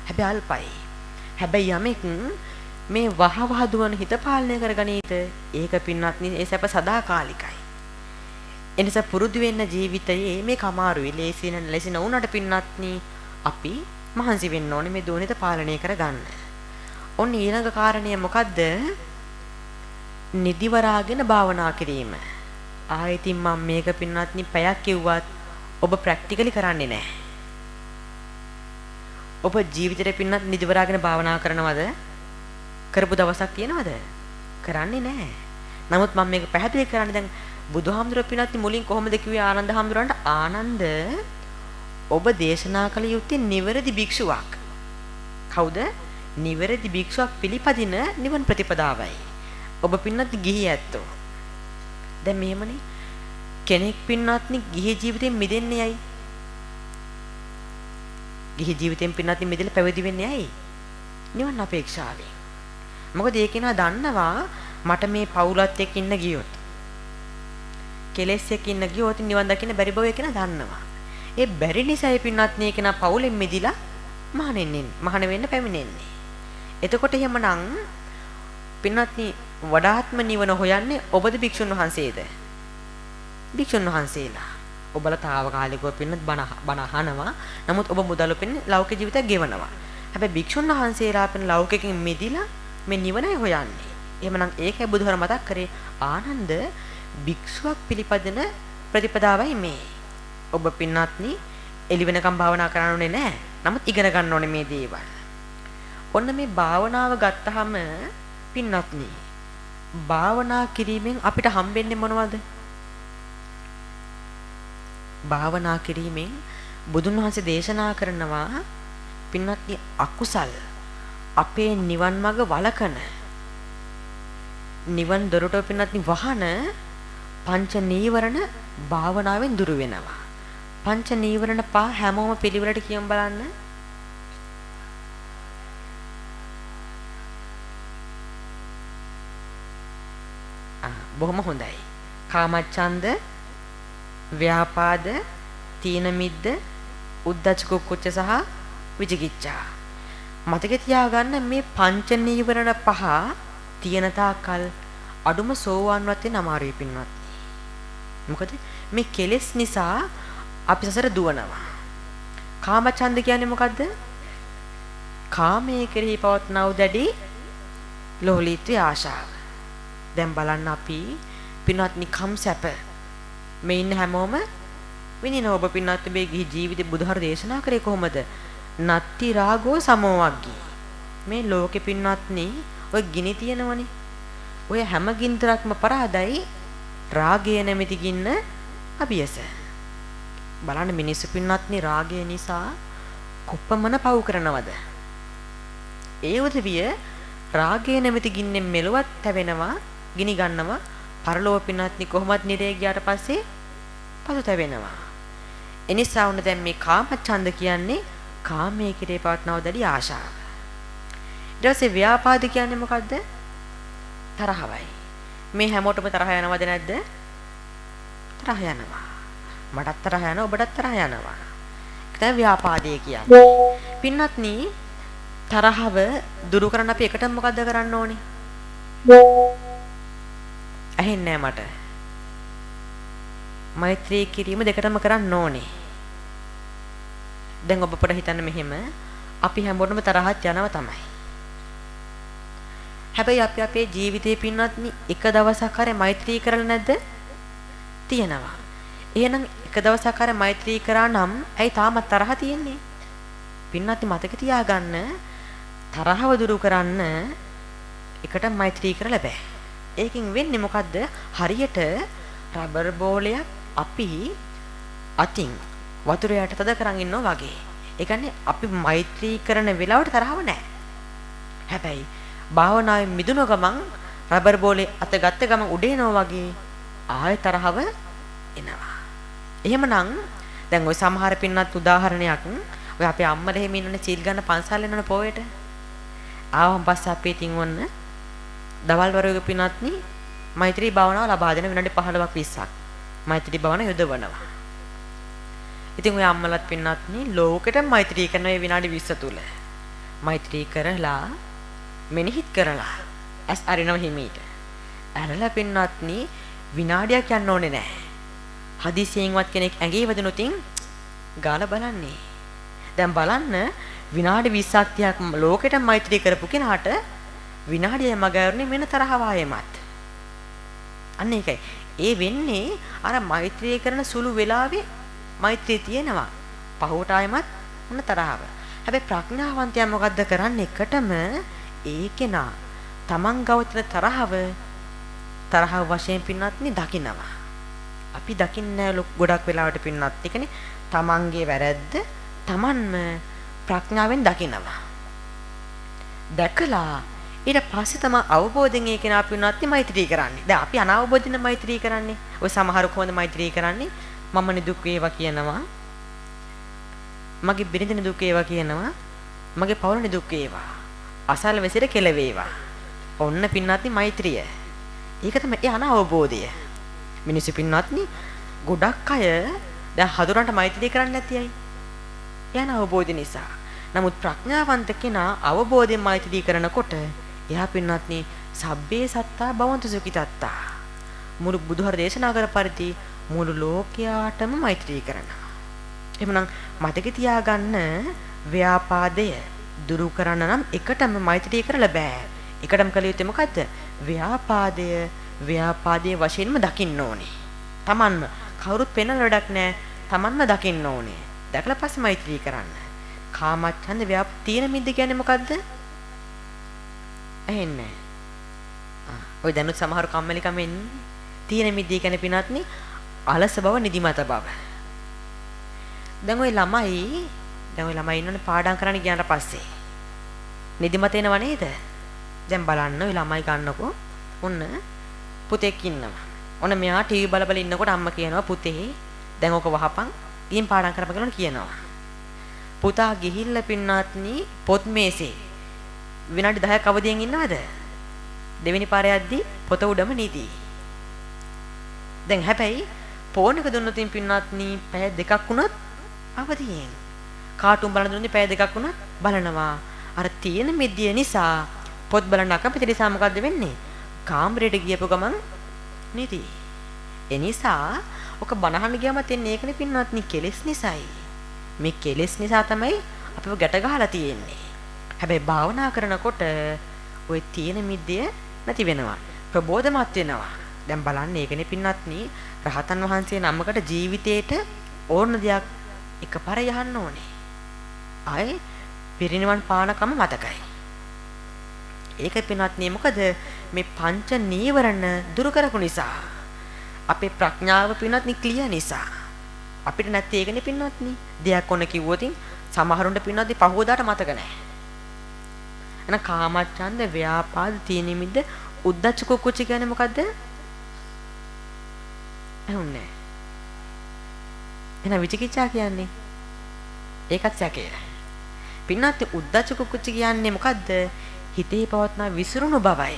හැබැයි අල්පයි. හැබැයි යමෙක් මේ වහවහ දුවන හිත පාලනය කරගනීත ඒක පින්නත් නේ ඒ සැප සදාකාලිකයි. එනිසා පුරුදු වෙන්න ජීවිතයේ මේ කමාරුයි ලේසි නොවුනට පින්නත් නේ අපි මහන්සි වෙන්න ඕනේ මේ දුවන හිත පාලනය කරගන්න. ඔන්න ඊළඟ කාරණය මොකද්ද? නිදිවරාගෙන භාවනා කිරීම. ආයෙතින් මම මේක පින්නත්නි පැයක් කිව්වත් ඔබ ප්‍රැක්ටිකලි කරන්නේ නැහැ. ඔබ ජීවිතේ පින්නත් නිදිවරාගෙන භාවනා කරනවද? කරපු දවසක් තියෙනවද? කරන්නේ නැහැ. නමුත් මම මේක පැහැදිලි කරන්නේ දැන් බුදුහාමුදුරුවෝ පින්නත්නි මුලින් කොහොමද කිව්වේ ආනන්ද හාමුදුරන්ට? ආනන්ද ඔබ දේශනා කළ යුත්තේ නිවැරදි භික්ෂුවක්. කවුද? නිවැරදි භික්ෂුවක් පිළිපදින නිවන ප්‍රතිපදාවයි. ඔබ පින්නත් ගිහි ඇත්තෝ. දැන් මෙහෙමනේ කෙනෙක් පින්නත්නි ගිහි ජීවිතයෙන් මිදෙන්නේ ඇයි? ගිහි ජීවිතයෙන් පින්නත්නි මිදෙලා පැවිදි වෙන්නේ ඇයි? නිවන අපේක්ෂාවෙන්. මොකද ඒ කෙනා දන්නවා මට මේ පවුලත් එක්ක ඉන්න ගියොත් කෙලෙස් එක්ක ඉන්න ගියොත් නිවන් දකින්න බැරි බව ඒ කෙනා දන්නවා. ඒ බැරි නිසායි පින්නත්නි ඒ කෙනා පවුලෙන් මිදිලා මහාන වෙන්න පැමිණෙන්නේ. එතකොට එහෙමනම් පින්නත්නි වඩාත්ම නිවන හොයන්නේ ඔබද භික්ෂුන් වහන්සේද? භික්ෂුන් වහන්සේලා. ඔබලා తాවකාලිකව පින්නත් බණ අහනවා. නමුත් ඔබ මුදල් උපින්න ලෞකික ජීවිතයක් ගෙවනවා. හැබැයි භික්ෂුන් වහන්සේලා පින්න ලෞකිකකින් මිදිලා මේ නිවනයි හොයන්නේ. එහෙමනම් ඒකයි බුදුහාර මතක් කරේ ආනන්ද භික්ෂුවක් පිළිපදින ප්‍රතිපදාවයි මේ. ඔබ පින්නත්නි එළි වෙනකම් භාවනා කරන්න ඕනේ නැහැ. නමුත් ඉගෙන ගන්න ඕනේ මේ දේවල්. ඔන්න මේ භාවනාව ගත්තාම පින්නත්නි භාවනා කිරීමෙන් අපිට හම්බෙන්නේ මොනවද? භාවනා කිරීමෙන් බුදුන් වහන්සේ දේශනා කරනවා පින්නත්නි අකුසල් අපේ නිවන් මඟ වළකන නිවන් දොරට පින්නත්නි වහන පංච නීවරණ භාවනාවෙන් දුරු වෙනවා. පංච නීවරණ පහ හැමෝම පිළිවෙලට කියමු බලන්න. බොහොම හොඳයි. කාමච්ඡන්ද, ව්‍යාපාද, තීන මිද්ද, උද්ධච්ච කුක්කුච්ච සහ විචිකිච්ඡා. මතක තියාගන්න මේ පංච නීවරණ පහ තියෙන තාක්කල් අඩුම සෝවාන්වත් වෙන අමාරුයි පින්වත්. මොකද මේ කෙලෙස් නිසා අපි සසර දුවනවා. කාමච්ඡන්ද කියන්නේ මොකද්ද? කාමයේ කෙරෙහි පවත්නා වූ දැඩි ලෝලීත්වයේ ආශාව. දැන් බලන්න අපි පින්වත්නි කම් සැප මේ ඉන්න හැමෝම විඳින ඔබ පින්වත්නි මේ ගිහි ජීවිතේ බුදුහාර දේශනා කරේ කොහොමද? නත්ති රාගෝ සමෝවග්ගී. මේ ලෝකෙ පින්වත්නි ඔය ගිනි තියෙනවනේ. ඔය හැම ගින්දරක්ම පරාදයි රාගය නැමැති ගින්න අභියස. බලන්න මිනිස්සු පින්වත්නි රාගය නිසා කොපමණ පව් කරනවද? ඒ උදවිය රාගය නැමැති ගින්නෙන් මෙලොවත් තැවෙනවා, ගිනි ගන්නවා. පරලෝක පින්වත්නි කොහොමත් නිරේ ගියාට පස්සේ පසුතැවෙනවා. එනිසා උන දැන් මේ කාමච්ඡන්ද කියන්නේ කාමයේ කෙරේ පවත්නව දැඩි ආශාව. ඊට පස්සේ ව්‍යාපාද කියන්නේ මොකද්ද? තරහවයි. මේ හැමෝටම තරහ යනවද නැද්ද? තරහ යනවා. මටත් තරහ යනවා, ඔබටත් තරහ යනවා. ඒක තමයි ව්‍යාපාදය කියන්නේ. පින්වත්නි තරහව දුරු කරන්න අපි එකටම මොකද්ද කරන්න ඕනේ? ඇහෙන්නේ මට. මෛත්‍රී කිරීම දෙකටම කරන්න ඕනේ. දැන් ඔබ පොඩ හිතන්න මෙහෙම අපි හැමෝටම තරහක් යනවා තමයි. හැබැයි අපි අපේ ජීවිතේ පින්වත්නි එක දවසක් හරි මෛත්‍රී කරලා නැද්ද? තියෙනවා. එහෙනම් එක දවසක් හරි මෛත්‍රී කරා නම් ඇයි තාමත් තරහ තියෙන්නේ? පින්වත්නි මතක තියාගන්න තරහව දුරු කරන්න එකට මෛත්‍රී කරලා බෑ. ඒකෙන් වෙන්නේ මොකද්ද? හරියට රබර් බෝලයක් අපි අතින් වතුර යට තද කරන් ඉන්නවා වගේ. ඒ කියන්නේ අපි මෛත්‍රී කරන වෙලාවට තරහව නැහැ. හැබැයි භාවනාවේ මිදුන ගමන් රබර් බෝලේ අත ගත්ත ගමන් උඩ එනවා වගේ ආයෙ තරහව එනවා. එහෙමනම් දැන් ওই සමහර පින්නත් උදාහරණයක් ඔය අපේ අම්මලා එහෙම ඉන්නනේ සීල් ගන්න පන්සල් යනවනේ පොයට. ආවම පස්සේ අපි ඉතින් ඔන්න දවල් වරුවක පින්වත්නි මෛත්‍රී භාවනාව ලබා දෙන විනාඩි 15ක් 20ක් මෛත්‍රී භාවනාව යොදවනවා. ඉතින් ඔය අම්මලාත් පින්වත්නි ලෝකෙට මෛත්‍රී කරන මේ විනාඩි 20 තුල මෛත්‍රී කරලා මෙනෙහිත් කරලා ඇස් අරිනව හිමීට. ඇරලා පින්වත්නි විනාඩියක් යන්න ඕනේ නැහැ. හදිසියෙන්වත් කෙනෙක් ඇඟේ වදිනොතින් ගාලා බලන්නේ. දැන් බලන්න විනාඩි 20ක් 30ක් ලෝකෙට මෛත්‍රී කරපු කෙනාට විනාඩිය මගහැරුනේ මෙන්න තරහව ආයෙමත්. අන්න ඒකයි. ඒ වෙන්නේ අර මෛත්‍රී කරන සුළු වෙලාවේ මෛත්‍රී තියෙනවා. පහුවට ආයෙමත් මොන තරහව. හැබැයි ප්‍රඥාවන්තයා මොකද්ද කරන්නේ? එකටම ඒකේනා තමන් ගවතන තරහව වශයෙන් පින්නත්නි දකින්නවා. අපි දකින්නේ ගොඩක් වෙලාවට පින්නත් එකනේ තමන්ගේ වැරද්ද තමන්ම ප්‍රඥාවෙන් දකින්නවා. දැකලා ඊට පස්සේ තමයි අවබෝධයෙන් ඒක නා පින්නත්නි මෛත්‍රී කරන්නේ. දැන් අපි අනවබෝධයෙන් මෛත්‍රී කරන්නේ. ඔය සමහරු කොහොමද මෛත්‍රී කරන්නේ? මමනේ දුක් වේවා කියනවා. මගේ බිරිඳනේ දුක් වේවා කියනවා. මගේ පවුලනේ දුක් වේවා. අසල් වෙසිර කෙල වේවා. ඔන්න පින්නත්නි මෛත්‍රිය. ඒක තමයි ඒ අනවබෝධය. මිනිස්සු පින්නත්නි ගොඩක් අය දැන් හදුරන්ට මෛත්‍රී කරන්නේ නැති අය. යන අවබෝධය නිසා. නමුත් ප්‍රඥාවන්ත කෙනා අවබෝධයෙන් මෛත්‍රී කරනකොට එයා පින්නත්නි සබ්බේ සත්තා භවන්තු සුඛිතත්තා. මුළු බුදුහර දේශනා කර පරිදි මුළු ලෝකයාටම මෛත්‍රී කරනවා. එහෙනම් මතක තියාගන්න ව්‍යාපාදය දුරු කරන්න නම් එකටම මෛත්‍රී කරලා බෑ. එකටම කළ යුත්තේ මොකද්ද? ව්‍යාපාදයේ වශයෙන්ම දකින්න ඕනේ. Tamanම කවුරුත් පෙන්වන්න වැඩක් නැහැ. Tamanම දකින්න ඕනේ. දැකලා පස්සේ මෛත්‍රී කරන්න. කාමච්ඡන්ද තීන මිද්ද කියන්නේ මොකද්ද? ඇහෙන්නේ. ඔය දැනුත් සමහර කම්මැලිකම එන්නේ. තීන මිද්ද කියන්නේ පිනත්නි අලස බව නිදිමත බව. දැන් ওই ළමයි ඉන්නෝනේ පාඩම් කරන්න ගියාට පස්සේ නිදිමත එනව නේද? දැන් බලන්න ওই ළමයි ගන්නකො ඔන්න පුතෙක් ඉන්නවා. ඔන්න මෙයා ටීවී බල බල ඉන්නකොට අම්මා කියනවා පුතේ දැන් ඔක වහපන් ගිහින් පාඩම් කරපන් කියලා කියනවා. පුතා ගිහිල්ලා පින්නාත්නි පොත් මේසේ විනාඩි 10ක් අවදියෙන් ඉන්නවද? දෙවෙනි පාරේ යද්දි පොත උඩම නිදි. දැන් හැබැයි ෆෝන් එක දුන්නොත් පින්නාත්නි පැය දෙකක් වුණත් අවදියෙන්. කාටුන් බලන දුන්නේ පැය දෙකක් වුණත් බලනවා. අර තියෙන මිද්දිය නිසා පොත් බලන්න අකමැති නිසා මොකද්ද වෙන්නේ? කාමරයට ගියපු ගමන් නිදි. ඒ නිසා ඔක බනහන්න ගියාම තෙන්නේ ඒකනේ පින්වත්නි කෙලෙස් නිසායි. මේ කෙලෙස් නිසා තමයි අපිව ගැට ගහලා තියෙන්නේ. හැබැයි භාවනා කරනකොට ওই තියෙන මිද්දය නැති වෙනවා. ප්‍රබෝධමත් වෙනවා. දැන් බලන්න ඒකනේ පින්වත්නි රහතන් වහන්සේ නමකට ජීවිතේට ඕන දෙයක් එකපාර යහන්න ඕනේ. ආයේ පිරිනිවන් පානකම මතකයි. ඒක පින්වත්නි මොකද මේ පංච නීවරණ දුරු කරපු නිසා අපේ ප්‍රඥාව පින්වත්නි ක්ලියර් නිසා අපිට නැත්තේ ඒකනේ පින්වත්නි දෙයක් ඔන්න කිව්වොත් සමහරුන්ට පින්වත්නි පහවදාට මතක නැහැ. එහෙනම් කාමච්ඡන්ද ව්‍යාපාද තීන මිද්ද උද්ධච්ච කුච්ච කියන්නේ මොකද්ද? ඇහුන්නේ. එහෙනම් විචිකිච්ඡා කියන්නේ ඒකත් සැකය. පින්වත්නි උද්ධච්ච කුච්ච කියන්නේ මොකද්ද? හිතේ පවත්නා විසිරුණු බවයි.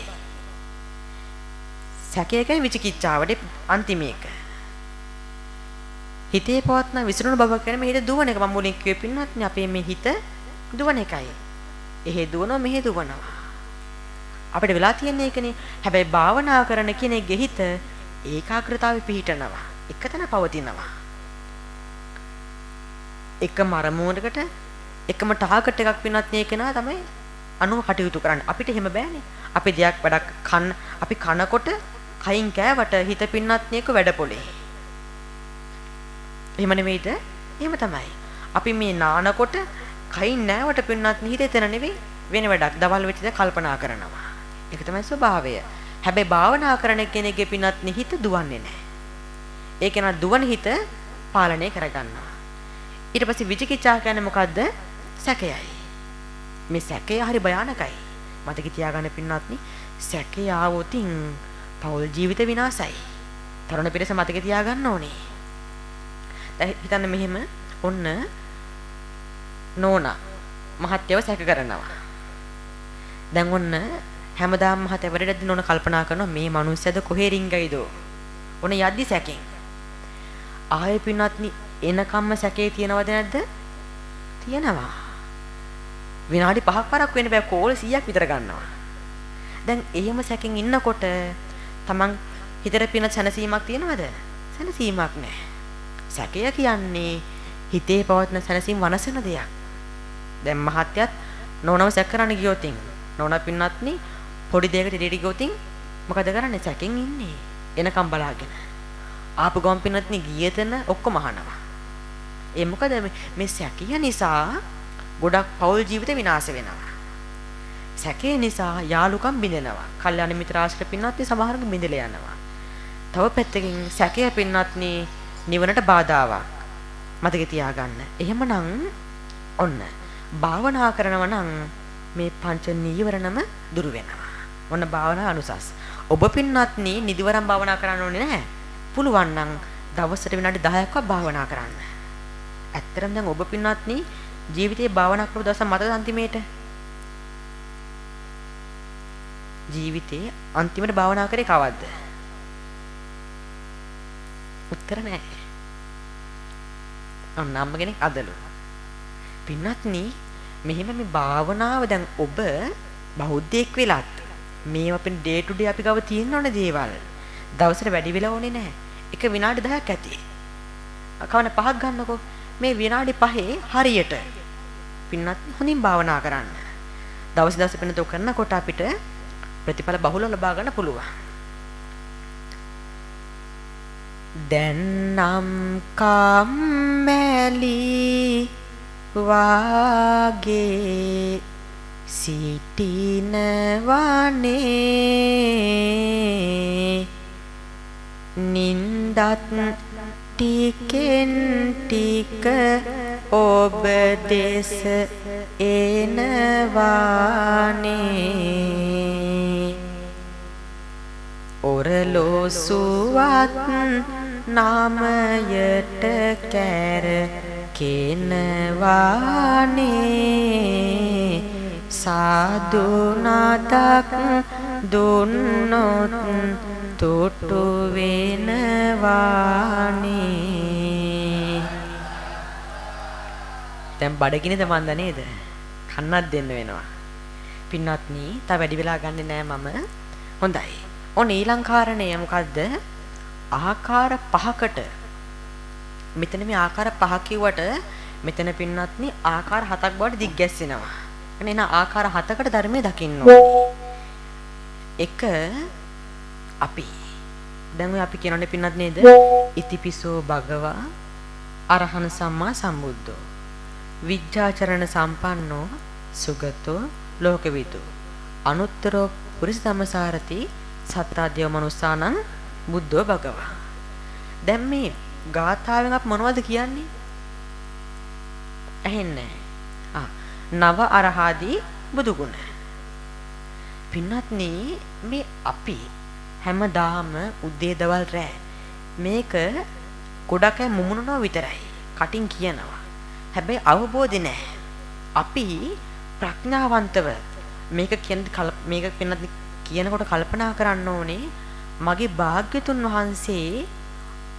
සැකය කියන්නේ විචිකිච්ඡාවට අන්තිම එක. හිතේ පවත්නා විසිරුණු බව කියන්නේ මේ හිත දුවන එක. මම මුලින් කිව්වේ පින්වත්නි අපේ මේ හිත දුවන එකයි. එහෙ දුවනවා මෙහෙ දුවනවා. අපිට වෙලා තියෙන එකනේ. හැබැයි භාවනා කරන කෙනෙක්ගේ හිත ඒකාග්‍රතාවෙ පිහිටනවා. එකතැන පවතිනවා. එකම අරමුණකට එකම ටාගට් එකක් පින්වත්නි ඒක නා තමයි අනුව කටයුතු කරන්න. අපිට එහෙම බෑනේ. අපි දෙයක් වැඩක් අපි කනකොට කයින් කෑවට හිත පින්නත් නේක වැඩ පොලේ. එහෙම නෙවෙයිද? එහෙම තමයි. අපි මේ නානකොට කයින් නෑවට පින්නත් හිත එතන නෙවෙයි වෙන වැඩක් දවල් වෙච්ච දේ කල්පනා කරනවා. ඒක තමයි ස්වභාවය. හැබැයි භාවනා කරන කෙනෙක්ගේ පින්නත් හිත දුවන්නේ නෑ. ඒක නා දුවන හිත පාලනය කරගන්නවා. ඊට පස්සේ විචිකිච්ඡා කියන්නේ මොකද්ද? සැකයයි. මේ සැකය හරි භයානකයි. මතක තියාගන්න පින්නත්නි සැකය ආවොතින් පෞල් ජීවිත විනාශයි. තරුණ පිරිස මතක තියාගන්න ඕනේ. දැන් හිතන්න මෙහෙම ඔන්න නෝනා මහත්යව සැක කරනවා. දැන් ඔන්න හැමදාම මහත්ය වැඩටදී නෝන කල්පනා කරනවා මේ මිනිස්සුද කොහේ රින්ගයිද? ඔන්න යද්දි සැකෙන්. ආයෙ පින්වත්නි එනකම්ම සැකේ තියනවද නැද්ද? තියනවා. විනාඩි 5ක් පරක් වෙන්න බෑ කෝල් 100ක් විතර ගන්නවා. දැන් එහෙම සැකෙන් ඉන්නකොට තමන් හිතේ පින සැනසීමක් තියනවද? සැනසීමක් නැහැ. සැකය කියන්නේ හිතේ පවත්න සැනසීම වනසන දෙයක්. දැන් මහත්යත් නෝනව සැක කරන්න ගියොතින් නෝනා පින්නත්නි පොඩි දෙයකට ඉඩ ගියොතින් මොකද කරන්නේ? සැකෙන් ඉන්නේ. එනකම් බලාගෙන. ආපු ගම් පින්නත්නි ගියතන ඔක්කොම අහනවා. ඒ මොකද මේ සැකිය නිසා ගොඩක් පෞල් ජීවිත විනාශ වෙනවා. සැකේ නිසා යාළුකම් බිඳෙනවා. කල්යාණ මිත්‍ර ආශ්‍රය පින්නත්නි සමහරක බිඳලා යනවා. තව පැත්තකින් සැකය පින්නත්නි නිවනට බාධාවක්. මතක තියාගන්න. එහෙමනම් ඔන්න භාවනා කරනවා නම් මේ පංච නීවරණම දුරු වෙනවා. ඔන්න භාවනා අනුසස්. ඔබ පින්නත්නි නිදිවරම් භාවනා කරන්න ඕනේ නැහැ. පුළුවන් නම් දවසට විනාඩි 10ක්වත් භාවනා කරන්න. ඇත්තටම දැන් ඔබ පින්නත්නි ජීවිතේ භාවනා කරපු දවස් මතකද අන්තිමේට? ජීවිතේ අන්තිමට භාවනා කරේ කවද්ද? උත්තර නැහැ. ඔන්න අම්ම කෙනෙක් අදලු. පින්නත්නි මෙහෙම මේ භාවනාව දැන් ඔබ බෞද්ධයෙක් වෙලත් මේව අපේ ඩේ ටු ඩේ අපි ගාව තියෙන ඕනේ දේවල්. දවසට වැඩි වෙලා ඕනේ නැහැ. එක විනාඩි 10ක් ඇති. කවන 5ක් ගන්නකො. මේ විනාඩි 5 හරියට පින්නත් හොඳින් භාවනා කරන්න. දවස් පින්නතෝ කරනකොට අපිට ප්‍රතිඵල බහුල ලබා ගන්න පුළුවන්. දැන් නම් කම්මැලි වාගේ සිටිනවනේ නින්දත් ටිකෙන් ටික ඔබ දෙස එනවානේ ඔරලෝසුවත් නාමයට කැර කෙනවානේ සාදුනාදක් දුන්නොත් තොටු වෙනවානේ දැන් බඩගිනිද මන්ද නේද කන්නක් දෙන්න වෙනවා පින්වත්නි තා වැඩි වෙලා ගන්නෙ නෑ මම හොඳයි ඔන්න ඊළඟ කාරණය මොකද්ද ආකාර පහකට මෙතන මේ ආකාර පහ කිව්වට මෙතන පින්වත්නි ආකාර හතක් බවට දිග්ගැස්සෙනවා එන ආකාර හතකට ධර්මයේ දකින්න එක අපි දැන් ඔය අපි කියනනේ පින්නත් නේද ඉතිපිසෝ භගවා අරහන සම්මා සම්බුද්ධෝ විජ්ජාචරණ සම්පන්නෝ සුගතෝ ලෝකවිදු අනුත්තරෝ පුරිස ධම්මසාරති සත්තාදීව මනුස්සානං බුද්ධෝ භගවා දැන් මේ ගාථාවෙන් අප මොනවද කියන්නේ ඇහෙන්නේ නව අරහාදී බුදු ගුණ පින්වත්නි මේ අපි හැමදාම උදේ දවල් රෑ මේක ගොඩක් අය මුමුණනවා විතරයි කටින් කියනවා හැබැයි අවබෝධය නැහැ අපි ප්‍රඥාවන්තව මේක මේක පින්වත්නි කියනකොට කල්පනා කරන්න ඕනේ මගේ භාග්‍යතුන් වහන්සේ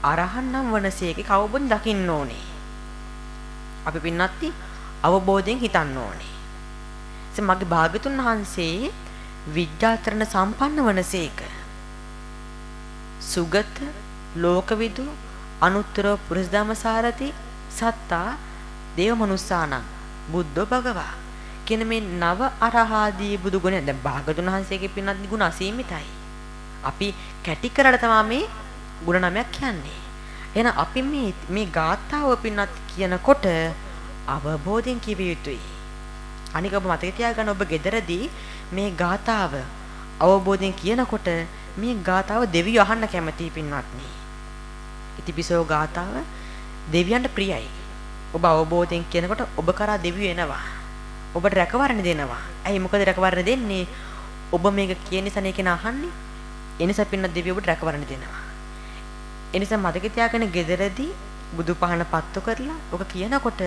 අරහන් නම් වනසේක කවබොන් දකින්න ඕනේ අපි පින්වත්නි අවබෝධයෙන් හිතන්න ඕනේ. මගේ භාග්‍යතුන් වහන්සේ විද්‍යාචරණ සම්පන්න වනසේක. සුගත ලෝකවිදු අනුත්තර පුරිස ධම්මසාරති සත්තා දේව මනුස්සානං බුද්ධ භගවා කියන මේ නව අරහාදී බුදු ගුණ දැන් භාග්‍යතුන් වහන්සේගේ පින්නත් ගුණ අසීමිතයි. අපි කැටි කරලා තමයි මේ ගුණ නමයක් කියන්නේ. එහෙනම් අපි මේ ගාථාව පින්නත් කියනකොට අවබෝධයෙන් කිව යුතුයි. අනික ඔබ මතක තියාගන්න ඔබ ගෙදරදී මේ ගාථාව අවබෝධයෙන් කියනකොට මේ ගාථාව දෙවියෝ අහන්න කැමතියි පින්වත්නි. ඉතිපිසෝ ගාථාව දෙවියන්ට ප්‍රියයි. ඔබ අවබෝධයෙන් කියනකොට ඔබ කරා දෙවියෝ එනවා. ඔබට රැකවරණ දෙනවා. ඇයි මොකද රැකවරණ දෙන්නේ? ඔබ මේක කියන නිසා නේ කෙනා අහන්නේ. ඒ නිසා පින්න දෙවියෝ ඔබට රැකවරණ දෙනවා. ඒ නිසා මතක තියාගන්න ගෙදරදී බුදු පහන පත්තු කරලා ඔක කියනකොට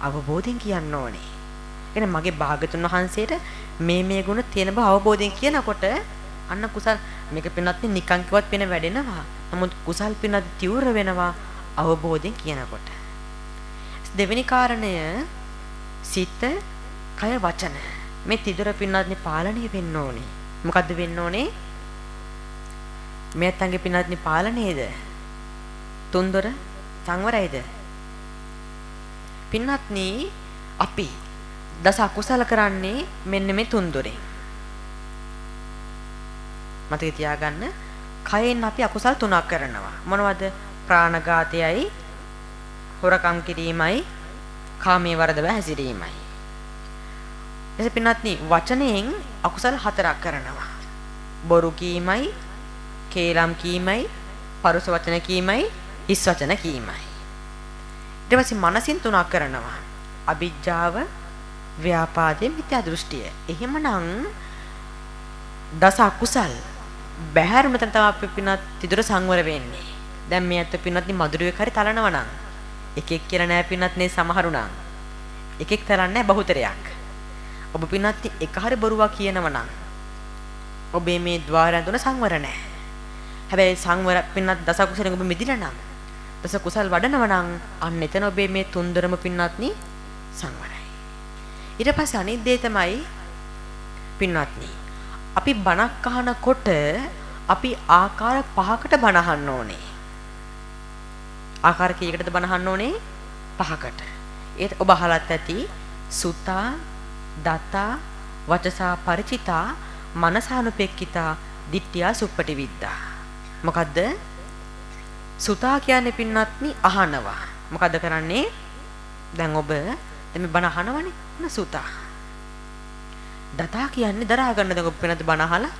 අවබෝධයෙන් කියන්න ඕනේ. කියන්නේ මගේ භාගතුන් වහන්සේට මේ ගුණ තියෙන බව අවබෝධයෙන් කියනකොට අන්න කුසල් මේක පින්නත් නිකන් කිව්වත් පින වැඩෙනවා. නමුත් කුසල් පින්නත් තිවුර වෙනවා අවබෝධයෙන් කියනකොට. දෙවෙනි කාරණය සිත, කය, වචන. මේ තිදොර පින්නත් පාලනය වෙන්න ඕනේ. මොකද්ද වෙන්න ඕනේ? මේ අතංගේ පින්නත් පාලනයේද? තුන්දොර සංවරයේද? පින්නත්නි අපි දස අකුසල කරන්නේ මෙන්න මේ තුන්දොරෙන්. මතක තියාගන්න කයෙන් අපි අකුසල් තුනක් කරනවා. මොනවද? ප්‍රාණඝාතයයි, හොරකම් කිරීමයි, කාමයේ වරදව හැසිරීමයි. එසේ පින්වත්නි වචනයෙන් අකුසල් හතරක් කරනවා. බොරු කීමයි, කේලම් කීමයි, පරුස වචන කීමයි, හිස් වචන කීමයි. ඊට පස්සේ මනසින් තුනක් කරනවා. අවිජ්ජාව, ව්‍යාපාදේ, මිත්‍යා දෘෂ්ටිය. එහෙමනම් දස අකුසල් බහැරම තන තමයි අපි පින්නත් තිදොර සංවර වෙන්නේ. දැන් මේ අත පින්නත් මధుරයේ කරි තලනවා නම් එකෙක් කියලා නෑ පින්නත් නේ සමහරු නම් එකෙක් තලන්නේ බහුතරයක්. ඔබ පින්නත් එක හරි බොරුවක් කියනවා නම් ඔබේ මේ ద్వාරයන් තුන සංවර නෑ. හැබැයි සංවර පින්නත් දස කුසලෙන් ඔබ මිදිලා නම් දස කුසල් වඩනවා නම් අන්න එතන ඔබේ මේ තුන්දරම පින්නත්නි සංවරයි. ඊට පස්සේ අනිත් දේ තමයි පින්නත්නි අපි බණක් අහනකොට අපි ආකාර පහකට බණ අහන්න ඕනේ. ආකාර කීයකටද බණ අහන්න ඕනේ? පහකට. ඒත් ඔබ අහලත් ඇති සුතා, දතා, වචසා ಪರಿචිතා, මනසානුපෙක්කිතා, දිට්ඨියා සුප්පටි විද්දා. මොකද්ද? සුතා කියන්නේ පින්නත්නි අහනවා. මොකද්ද කරන්නේ? දැන් ඔබ මේ බණ අහනවනේ. න සුතා. දතා කියන්නේ දරා ගන්න. දැන් ඔබ වෙනද බණ අහලා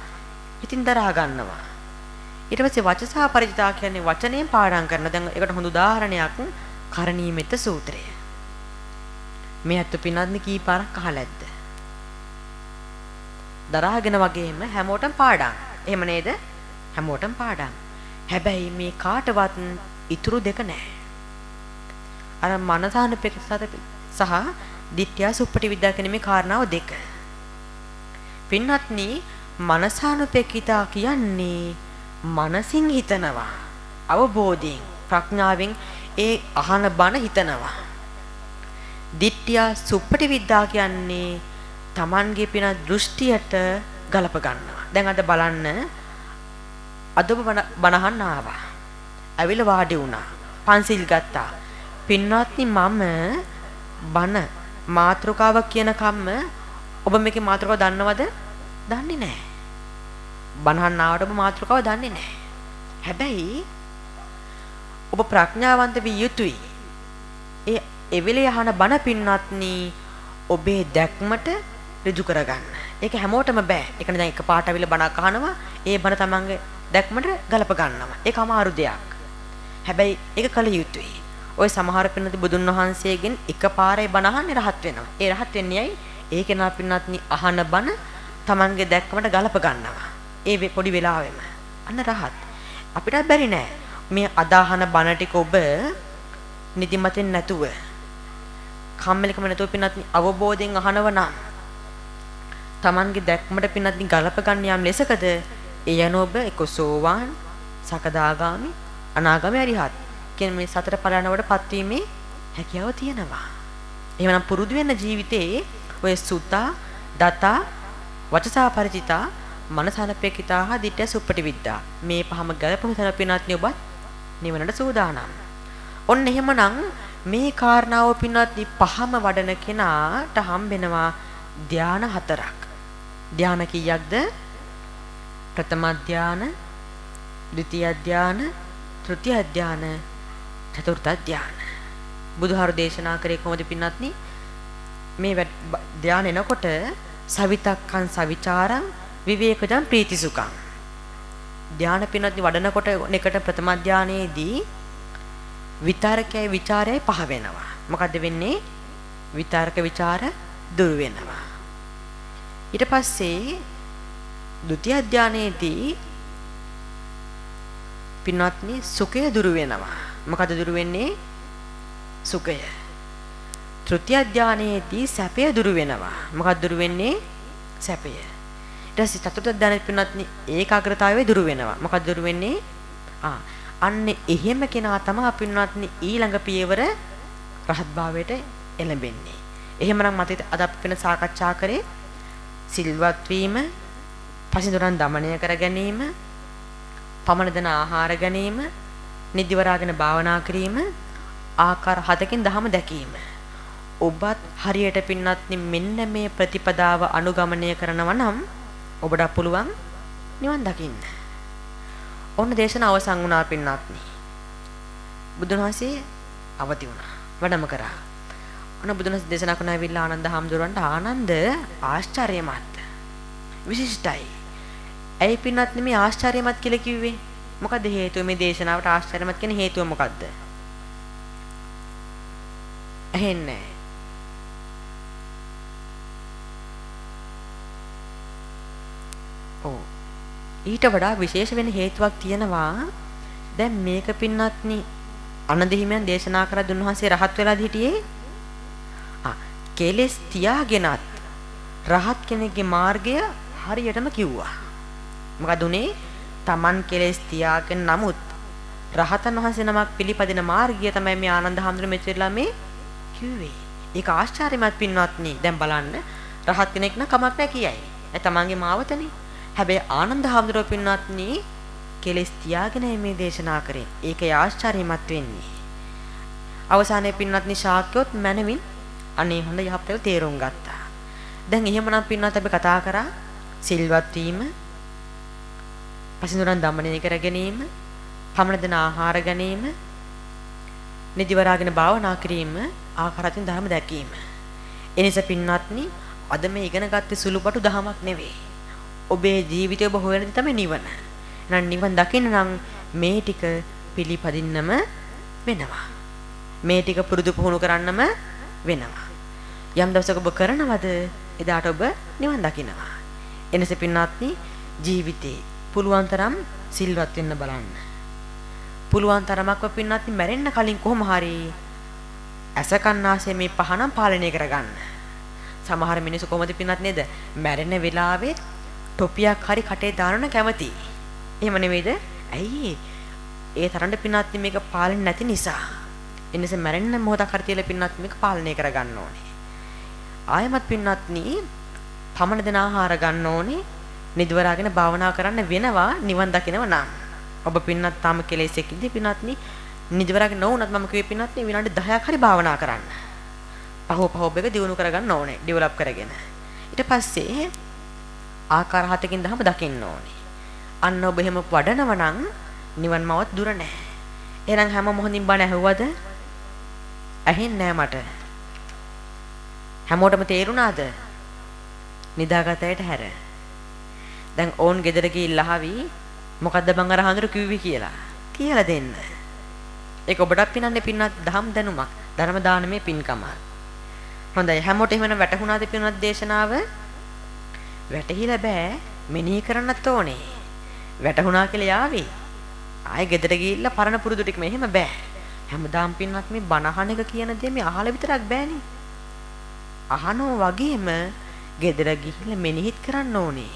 ඉතින් දරා ගන්නවා. ඊට පස්සේ වචසා ಪರಿචිතා කියන්නේ වචනයෙන් පාඩම් කරන. දැන් ඒකට හොඳ උදාහරණයක් කරණීයමෙත සූත්‍රය. මේ අත් පින්නත්නි කී පාරක් අහලා ඇද්ද? දරාගෙන වගේම හැමෝටම පාඩම්. එහෙම නේද? හැමෝටම පාඩම්. හැබැයි මේ කාටවත් ඉතුරු දෙක නැහැ. අර මනසානුපෙක්කිත සහ දිට්ඨිය සුප්පටි විද්‍යා කියන මේ කාරණාව දෙක. පින්වත්නි මනසානුපෙක්කිතා කියන්නේ මනසින් හිතනවා. අවබෝධයෙන් ප්‍රඥාවෙන් ඒ අහන බණ හිතනවා. දිට්ඨිය සුප්පටි විද්‍යා කියන්නේ Tamanගේ පින දෘෂ්ටියට ගලප ගන්නවා. දැන් අද බලන්න අද බණහන්න ආවා. ඇවිල්ලා වාඩි වුණා. පන්සිල් ගත්තා. පින්වත්නි මම බණ මාත්‍රකාවක් කියන කම්ම ඔබ මේකේ මාත්‍රකාව දන්නවද? දන්නේ නැහැ. බණහන්න ආවට ඔබ මාත්‍රකාව දන්නේ නැහැ. හැබැයි ඔබ ප්‍රඥාවන්ත විය යුතුයි. ඒ එවිලේ අහන බණ පින්වත්නි ඔබේ දැක්මට ඍජු කරගන්න. ඒක හැමෝටම බෑ. ඒක නේ දැන් එක පාට අවිල බණක් අහනවා. ඒ බණ තමන්ගේ දැක්මට ගලප ගන්නවා. ඒක අමාරු දෙයක්. හැබැයි ඒක කළ යුතුයි. ඔය සමහර පින්නති බුදුන් වහන්සේගෙන් එකපාරේ බණ අහන්නේ රහත් වෙනවා. ඒ රහත් වෙන්නේයි ඒ කෙනා පින්නත්නි අහන බණ තමන්ගේ දැක්මට ගලප ගන්නවා. ඒ පොඩි වෙලාවෙම. අන්න රහත්. අපිටත් බැරි නෑ. මේ අදාහන බණ ටික ඔබ නිදිමතෙන් නැතුව කම්මැලිකම නැතුව පින්නත්නි අවබෝධයෙන් අහනව නම් තමන්ගේ දැක්මට පින්නත්නි ගලප ගන්න යම් ලෙසකද ඒ යන ඔබ එක්ක සෝවාන්, සකදාගාමි, අනාගාමි අරිහත් කියන මේ සතර ඵලයන්වලට පත්වීමේ හැකියාව තියෙනවා. එහෙමනම් පුරුදු වෙන ජීවිතේ ඔය සුතා, දතා, වචසා ಪರಿචිතා, මනසානුපෙක්කිතා හා දිට්ඨිය සුප්පටි විද්‍යා මේ පහම ගලපමු තනපිනත්නි ඔබත් නිවනට සූදානම්. ඔන්න එහෙමනම් මේ කාරණාව පින්වත්නි පහම වඩන කෙනාට හම්බෙනවා ධාන හතරක්. ධාන කීයක්ද? ප්‍රථම ධාන, ද්විතීය ධාන, තෘතීය ධාන, චතුර්ථ ධාන. බුදුහාරු දේශනා කරේ කොහොමද පින්වත්නි? මේ ධාන එනකොට සවිතක්කං සවිචාරං විවේකජං ප්‍රීතිසුඛං. ධාන පින්වත්නි වඩනකොට එකට ප්‍රථම ධානයේදී විතරකයි ਵਿਚාරයයි පහ වෙනවා. මොකද්ද වෙන්නේ? විතරක ਵਿਚාර දුර වෙනවා. ඊට පස්සේ ဒုတိ ය ධානයේදී පින්වත්නි සුඛය දුර වෙනවා. මොකද දුර වෙන්නේ? සුඛය. තෘතිය ධානයේදී සැපය දුරු වෙනවා. මොකක්ද දුරු වෙන්නේ? සැපය. ඊට පස්සේ චතුර්ථ ධානයේ පින්නත් ඒකාග්‍රතාවය දුරු වෙනවා. මොකක්ද දුරු වෙන්නේ? අන්න එහෙම කෙනා තමයි පින්නත් ඊළඟ පියවර රහත් භාවයට එළඹෙන්නේ. එහෙමනම් මත අද අපි වෙන සාකච්ඡා කරේ සිල්වත් වීම, පසිඳුරන් দমনය කර ගැනීම, පමණ දන ආහාර ගැනීම, නිදිවරාගෙන භාවනා කිරීම, ආකාර 7කින් ධහම දැකීම. ඔබත් හරියට පින්නත් මෙන්න මේ ප්‍රතිපදාව අනුගමනය කරනවා නම් ඔබට පුළුවන් නිවන් දකින්න. ඔන්න දේශන අවසන් වුණා පින්නත්නි. බුදුන් වහන්සේ අවදි වුණා. වැඩම කරා. ඔන්න බුදුන් වහන්සේ දේශනා කරන ඇවිල්ලා ආනන්ද හාමුදුරන්ට ආනන්ද ආශ්චර්යමත්. විශිෂ්ටයි. ඇයි පින්නත්නි මේ ආශ්චර්යමත් කියලා කිව්වේ? මොකද හේතුව මේ දේශනාවට ආශ්චර්යමත් කියන හේතුව මොකද්ද? ඇහෙන්නේ. ඔව්. ඊට වඩා විශේෂ වෙන හේතුවක් තියෙනවා. දැන් මේක පින්නත්නි ආනන්ද හිමියන් දේශනා කර දුන් වහන්සේ රහත් වෙලාද හිටියේ? කෙලෙස් තියාගෙනත් රහත් කෙනෙක්ගේ මාර්ගය හරියටම කිව්වා. මොකද උනේ? Taman කෙලෙස් තියාගෙන නමුත් රහතන් වහන්සේ නමක් පිළිපදින මාර්ගය තමයි මේ ආනන්ද හැඳුන මෙච්චරලා මේ කිව්වේ. ඒක ආශ්චර්යමත් පින්වත්නි. දැන් බලන්න රහත් කෙනෙක් නම් කමක් නැහැ කියයි. ඒ තමන්ගේ මාවතනේ. හැබැයි ආනන්ද හැඳුන පින්වත්නි කෙලෙස් තියාගෙනයි මේ දේශනා කරේ. ඒකේ ආශ්චර්යමත් වෙන්නේ. අවසානයේ පින්වත්නි ශාක්‍යොත් මනවින් අනේ හොඳ යහපතට තේරුම් ගත්තා. දැන් එහෙමනම් පින්වත් අපි කතා කරා සිල්වත් වීම, පසිනුරන් দমনය කර ගැනීම, පමණ දන ආහාර ගැනීම, නිදිවරාගෙන භාවනා කිරීම, ආකාරයෙන් ධර්ම දැකීම. එනිසා පින්වත්නි අද මේ ඉගෙන ගත්තේ සුළුපටු දහමක් නෙවෙයි. ඔබේ ජීවිතය ඔබ හොයන දේ තමයි නිවන. එහෙනම් නිවන් දකින්න නම් මේ ටික පිළිපදින්නම වෙනවා. මේ ටික පුරුදු පුහුණු කරන්නම වෙනවා. යම් දවසක ඔබ කරනවද එදාට ඔබ නිවන් දකිනවා. එනිසා පින්වත්නි ජීවිතේ පුළුවන් තරම් සිල්වත් වෙන්න බලන්න. පුළුවන් තරමක් පින්වත්නි මැරෙන්න කලින් කොහොම හරි ඇස කන්නාසේ මේ පහනම් පාලනය කරගන්න. සමහර මිනිස්සු කොහොමද පින්වත් නේද? මැරෙන වෙලාවෙත් ටොපියක් හරි කටේ දාන්න කැමති. එහෙම නෙවෙයිද? ඇයි? ඒ තරම්ද පින්වත්නි මේක පාලනය නැති නිසා. එනිසා මැරෙන්න මොහොතක් හරි තියලා පින්වත්නි මේක පාලනය කරගන්න ඕනේ. ආයමත් පින්වත්නි පමණ දෙන ආහාර ගන්න ඕනේ. නිදිවරාගෙන භාවනා කරන්න වෙනවා නිවන් දකිනව නම්. ඔබ පින්නත් තාම කෙලෙසෙක් ඉඳි පින්නත්නි නිදිවරාගෙන නොවුනත් මම කිව්වේ පින්නත්නි විනාඩි 10ක් හරි භාවනා කරන්න. පහව එක දියුණු කරගන්න ඕනේ. ඩෙවලොප් කරගෙන. ඊට පස්සේ ආකාර 7කින් දහම දකින්න ඕනේ. අන්න ඔබ එහෙම වඩනව නම් නිවන් මාවත් දුර නැහැ. එහෙනම් හැම මොහොතින් බණ ඇහුවද? ඇහෙන්නේ නැහැ මට. හැමෝටම තේරුණාද? නිදාගතයට හැර. දැන් ඕන් ගෙදර ගිහිල්ලා ආවි මොකද්ද බං අර හඳුර කිව්වේ කියලා. කියලා දෙන්න. ඒක ඔබටත් පිනන්නේ පින්නත් දහම් දැනුමක්. ධර්ම දානමේ පින්කම. හොඳයි හැමෝට එහෙම වැටහුණාද පින්නත් දේශනාව? වැටහිලා බෑ මෙනෙහි කරන්නත් ඕනේ. වැටහුණා කියලා යාවි. ආයෙ ගෙදර ගිහිල්ලා පරණ පුරුදු ටික මෙහෙම බෑ. හැමදාම් පින්නත් මේ බණහන එක කියන දේ මේ අහලා විතරක් බෑනේ. අහනෝ වගේම ගෙදර ගිහිල්ලා මෙනෙහිත් කරන්න ඕනේ.